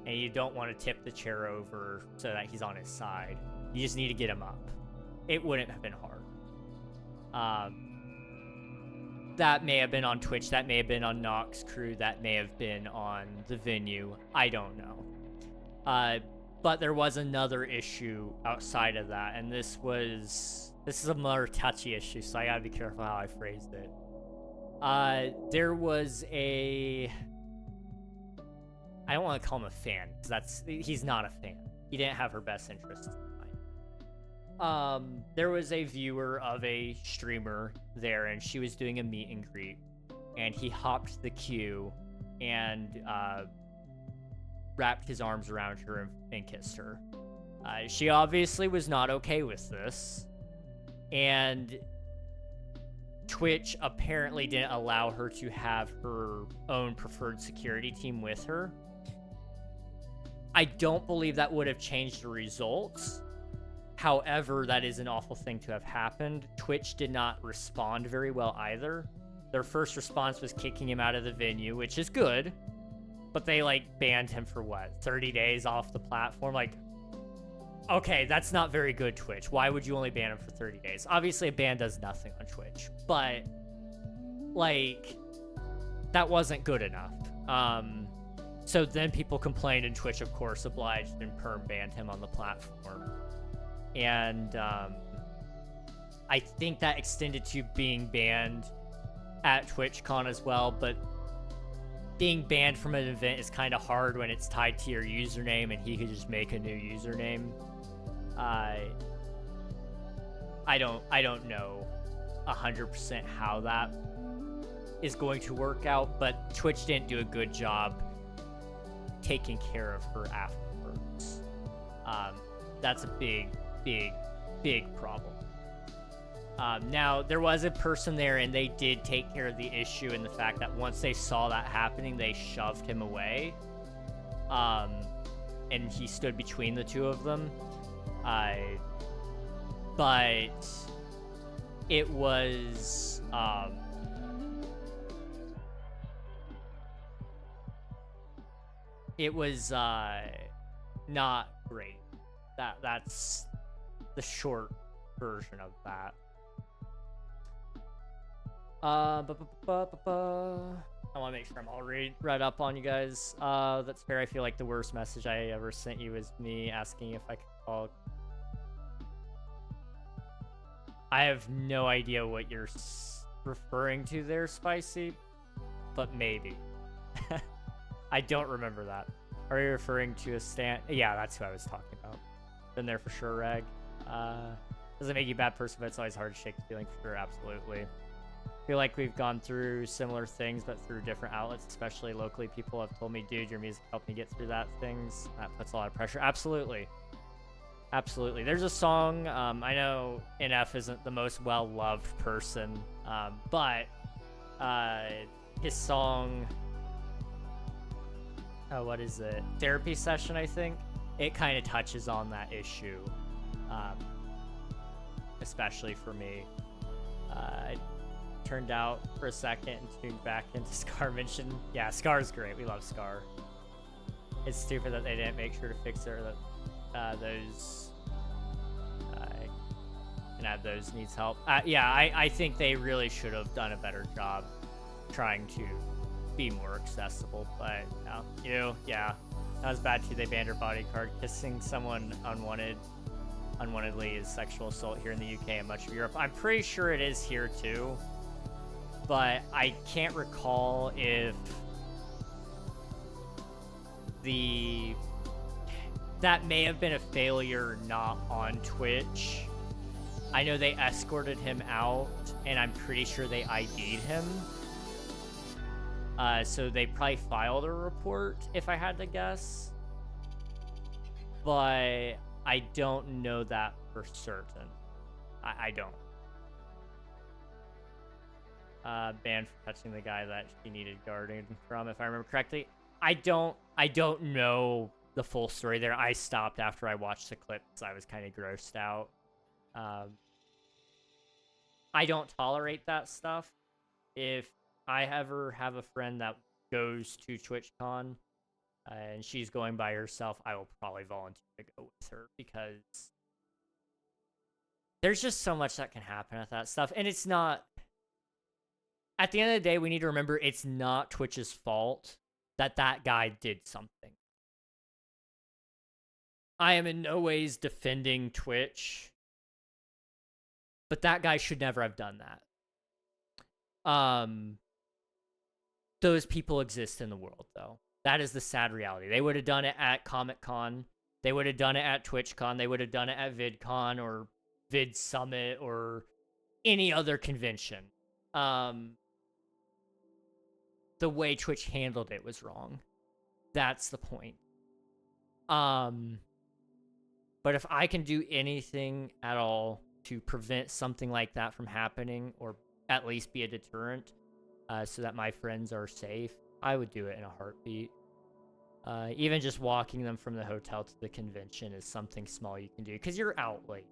and you don't want to tip the chair over so that he's on his side. You just need to get him up. It wouldn't have been hard. That may have been on Twitch, that may have been on Nox Crew, that may have been on the venue. I don't know. But there was another issue outside of that, and this is a more touchy issue, so I gotta be careful how I phrased it. There was I don't want to call him a fan, because he's not a fan. He didn't have her best interests in mind. There was a viewer of a streamer there, and she was doing a meet and greet, and he hopped the queue and wrapped his arms around her and kissed her. She obviously was not okay with this, and Twitch apparently didn't allow her to have her own preferred security team with her. I don't believe that would have changed the results. However, that is an awful thing to have happened. Twitch did not respond very well either. Their first response was kicking him out of the venue, which is good, but they like banned him for what, 30 days off the platform? Like, okay, that's not very good, Twitch. Why would you only ban him for 30 days? Obviously, a ban does nothing on Twitch, but like, that wasn't good enough. So then people complained, and Twitch, of course, obliged and perm banned him on the platform. And I think that extended to being banned at TwitchCon as well, but being banned from an event is kind of hard when it's tied to your username, and he could just make a new username. I don't know 100% how that is going to work out, but Twitch didn't do a good job taking care of her afterwards. That's a big problem. Now, there was a person there, and they did take care of the issue in the fact that once they saw that happening, they shoved him away. And he stood between the two of them. But it was, not great. That's the short version of that. I want to make sure I'm all read up on you guys. That's fair. I feel like the worst message I ever sent you was me asking if I could call. I have no idea what you're referring to there, Spicy, but maybe. I don't remember that. Are you referring to a stand? Yeah, that's who I was talking about. Been there for sure, Reg. Doesn't make you a bad person, but it's always hard to shake the feeling for sure. Absolutely. I feel like we've gone through similar things, but through different outlets, especially locally. People have told me, dude, your music helped me get through that things. That puts a lot of pressure. Absolutely. Absolutely. There's a song, I know NF isn't the most well-loved person, but his song, what is it? Therapy Session, I think. It kind of touches on that issue, especially for me. I turned out for a second and tuned back into Scar mention. Yeah, Scar's great. We love Scar. It's stupid that they didn't make sure to fix it, or that those can add those needs help. Yeah, I think they really should have done a better job trying to be more accessible, but yeah, that was bad too. They banned her bodyguard. Kissing someone unwantedly is sexual assault here in the UK and much of Europe. I'm pretty sure it is here too, but I can't recall if that may have been a failure not on Twitch, I know they escorted him out, and I'm pretty sure they ID'd him. So they probably filed a report, if I had to guess. But I don't know that for certain. I don't. Banned for touching the guy that she needed guarding from, if I remember correctly. I don't know the full story there. I stopped after I watched the clip because I was kind of grossed out. I don't tolerate that stuff. If I ever have a friend that goes to TwitchCon and she's going by herself, I will probably volunteer to go with her because there's just so much that can happen with that stuff. And it's not... At the end of the day, we need to remember it's not Twitch's fault that that guy did something. I am in no ways defending Twitch, but that guy should never have done that. Those people exist in the world, though. That is the sad reality. They would have done it at Comic-Con. They would have done it at TwitchCon. They would have done it at VidCon or Vid Summit or any other convention. The way Twitch handled it was wrong. That's the point. But if I can do anything at all to prevent something like that from happening, or at least be a deterrent, so that my friends are safe, I would do it in a heartbeat. Even just walking them from the hotel to the convention is something small you can do, because you're out late.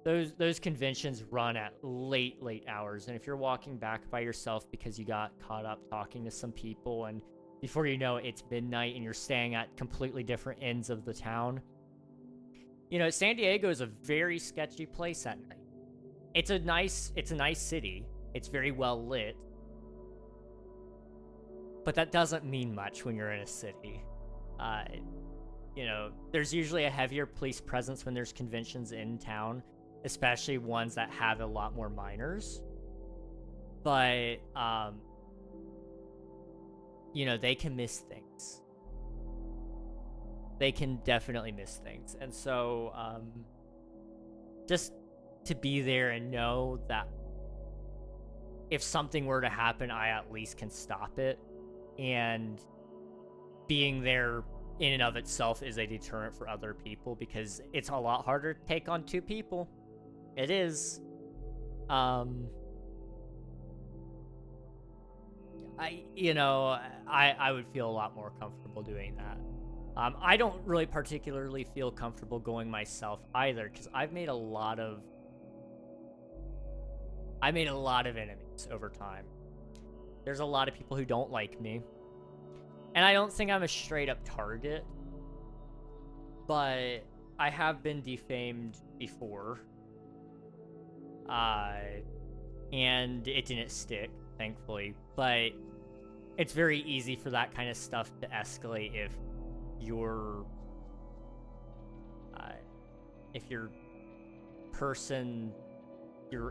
Those conventions run at late hours, and if you're walking back by yourself because you got caught up talking to some people, and before you know it, it's midnight and you're staying at completely different ends of the town. You know, San Diego is a very sketchy place at night. It's a nice city. It's very well lit. But that doesn't mean much when you're in a city. You know, there's usually a heavier police presence when there's conventions in town, especially ones that have a lot more minors. But, you know, they can miss things. They can definitely miss things. And so, just to be there and know that if something were to happen, I at least can stop it. And being there in and of itself is a deterrent for other people, because it's a lot harder to take on two people. It is. I would feel a lot more comfortable doing that. I don't really particularly feel comfortable going myself either, because I've made a lot of enemies over time. There's a lot of people who don't like me. And I don't think I'm a straight up target, but I have been defamed before. And it didn't stick, thankfully. But it's very easy for that kind of stuff to escalate if your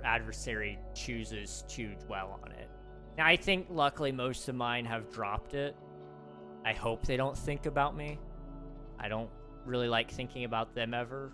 adversary chooses to dwell on it. Now, I think luckily most of mine have dropped it. I hope they don't think about me. I don't really like thinking about them ever.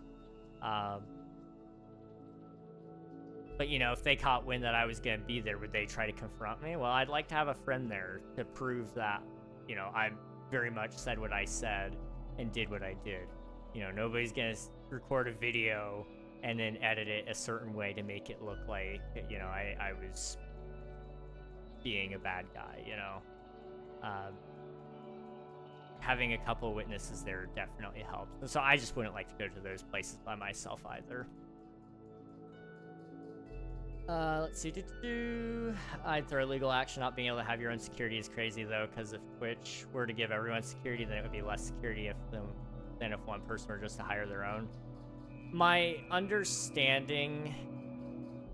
But, you know, if they caught wind that I was going to be there, would they try to confront me? Well, I'd like to have a friend there to prove that, you know, I very much said what I said and did what I did. You know, nobody's going to record a video and then edit it a certain way to make it look like, you know, I was being a bad guy, you know. Having a couple of witnesses there definitely helps. And so I just wouldn't like to go to those places by myself either. Let's see. I'd throw legal action. Not being able to have your own security is crazy, though, because if Twitch were to give everyone security, then it would be less security than if one person were just to hire their own. My understanding...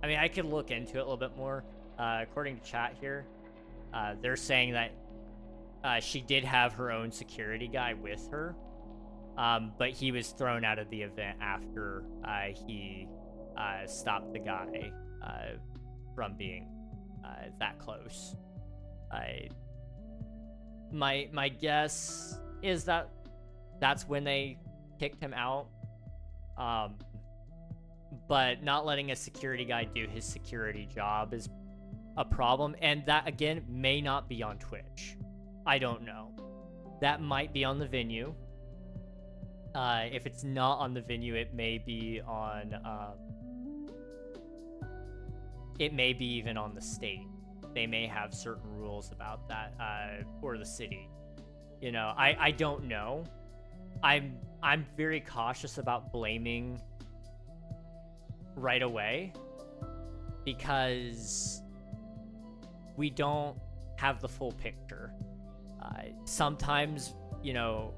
I mean, I could look into it a little bit more. According to chat here, they're saying that she did have her own security guy with her, but he was thrown out of the event after he stopped the guy from being that close. My guess is that that's when they kicked him out. but not letting a security guy do his security job is a problem. And that, again, may not be on Twitch. I don't know. That might be on the venue. If it's not on the venue, it may be on... it may be even on the state. They may have certain rules about that, or the city. You know, I don't know. I'm very cautious about blaming right away because we don't have the full picture. Sometimes, you know,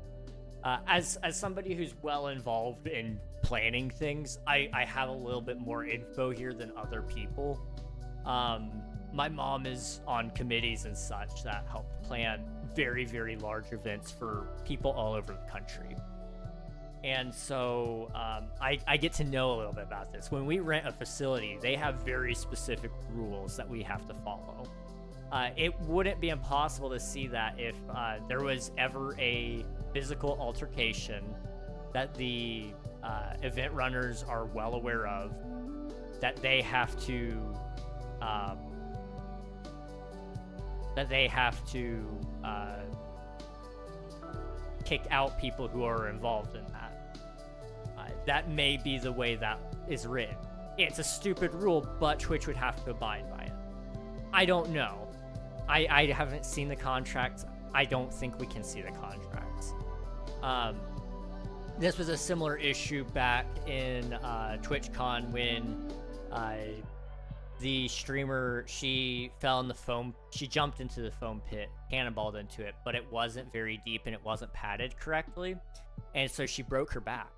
as somebody who's well involved in planning things, I have a little bit more info here than other people. My mom is on committees and such that help plan very, very large events for people all over the country. And so I get to know a little bit about this. When we rent a facility, they have very specific rules that we have to follow. It wouldn't be impossible to see that if there was ever a physical altercation that the event runners are well aware of, that they have to kick out people who are involved in that. That may be the way that is written. It's a stupid rule, but Twitch would have to abide by it. I don't know. I haven't seen the contracts. I don't think we can see the contracts. This was a similar issue back in TwitchCon when the streamer, she fell in the foam, she jumped into the foam pit, cannonballed into it, but it wasn't very deep and it wasn't padded correctly. And so she broke her back.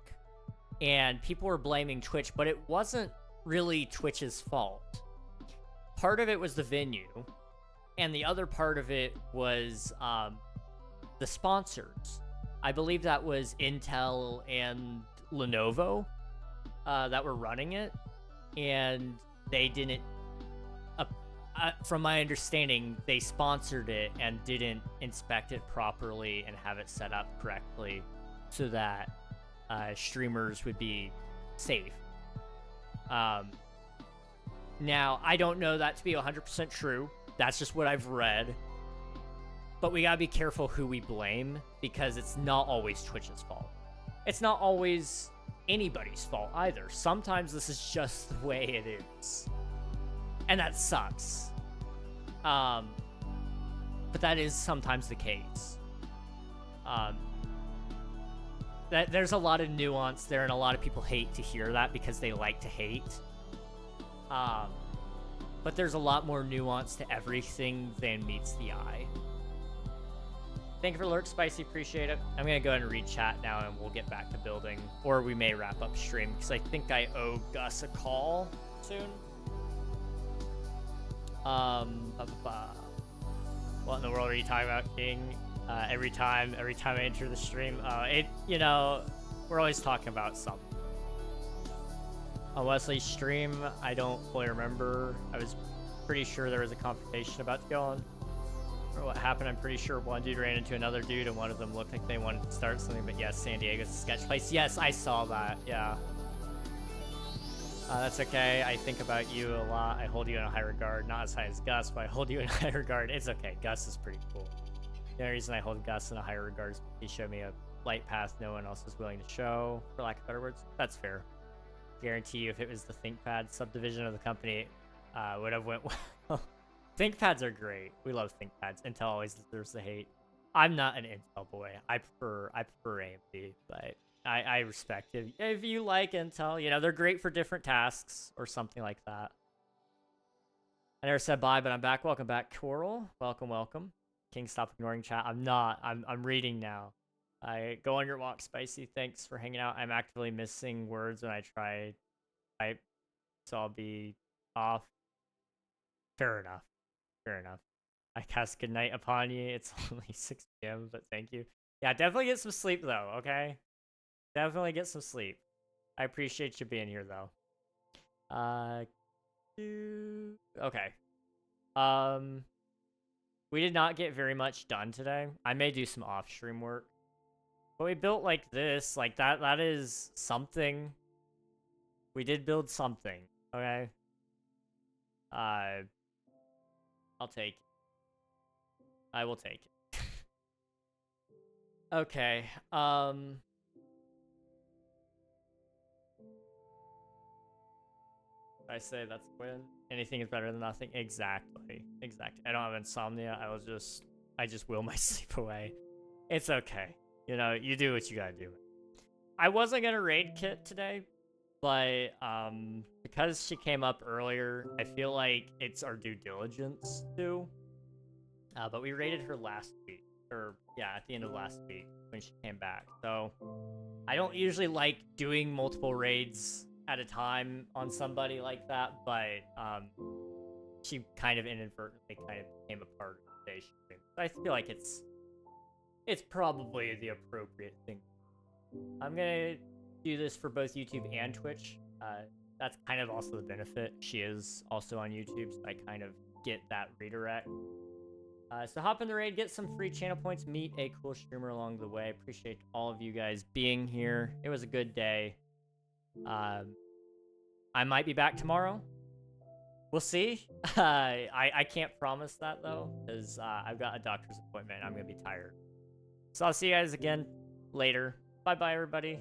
And people were blaming Twitch, but it wasn't really Twitch's fault. Part of it was the venue, and the other part of it was the sponsors. I believe that was Intel and Lenovo that were running it, and they didn't, from my understanding, they sponsored it and didn't inspect it properly and have it set up correctly so that streamers would be safe. Now, I don't know that to be 100% true. That's just what I've read. But we gotta be careful who we blame, because it's not always Twitch's fault. It's not always anybody's fault either. Sometimes this is just the way it is. And that sucks. But that is sometimes the case. There's a lot of nuance there, and a lot of people hate to hear that because they like to hate. But there's a lot more nuance to everything than meets the eye. Thank you for Lurk Spicy, appreciate it. I'm gonna go ahead and read chat now and we'll get back to building, or we may wrap up stream because I think I owe Gus a call soon. What in the world are you talking about, King? Every time I enter the stream, you know, we're always talking about something. On Wesley's stream, I don't fully remember. I was pretty sure there was a confrontation about to go on. Or what happened, I'm pretty sure one dude ran into another dude and one of them looked like they wanted to start something, but yes, San Diego's a sketch place. Yes, I saw that, yeah. That's okay, I think about you a lot. I hold you in a high regard, not as high as Gus, but I hold you in a high regard. It's okay, Gus is pretty cool. The only reason I hold Gus in a higher regard is he showed me a light path no one else is willing to show, for lack of better words. That's fair. Guarantee you if it was the ThinkPad subdivision of the company, would have went well. ThinkPads are great. We love ThinkPads. Intel always deserves the hate. I'm not an Intel boy. I prefer AMD, but I respect it. If you like Intel, you know, they're great for different tasks or something like that. I never said bye, but I'm back. Welcome back, Coral. Welcome, welcome. King, stop ignoring chat. I'm not. I'm reading now. I go on your walk, Spicy. Thanks for hanging out. I'm actively missing words when I try type, so I'll be off. Fair enough. Fair enough. I cast good night upon you. It's only 6 p.m., but thank you. Yeah, definitely get some sleep, though, okay? Definitely get some sleep. I appreciate you being here, though. Okay. We did not get very much done today. I may do some off-stream work. But we built like this. Like, that is something. We did build something, okay? I'll take it. I will take it. Okay, I say that's a win. Anything is better than nothing. Exactly. Exactly. I don't have insomnia. I just will my sleep away. It's okay. You know, you do what you gotta do. I wasn't gonna raid Kit today, but because she came up earlier, I feel like it's our due diligence to. But we raided her last week, or yeah, at the end of last week when she came back. So I don't usually like doing multiple raids at a time on somebody like that, but she kind of inadvertently kind of became a part of the station. I feel like it's probably the appropriate thing. I'm gonna do this for both YouTube and Twitch. That's kind of also the benefit. She is also on YouTube, so I kind of get that redirect. So hop in the raid, get some free channel points, meet a cool streamer along the way. Appreciate all of you guys being here. It was a good day. I might be back tomorrow. We'll see. I can't promise that though, because I've got a doctor's appointment. I'm gonna be tired. So I'll see you guys again later. Bye bye, everybody.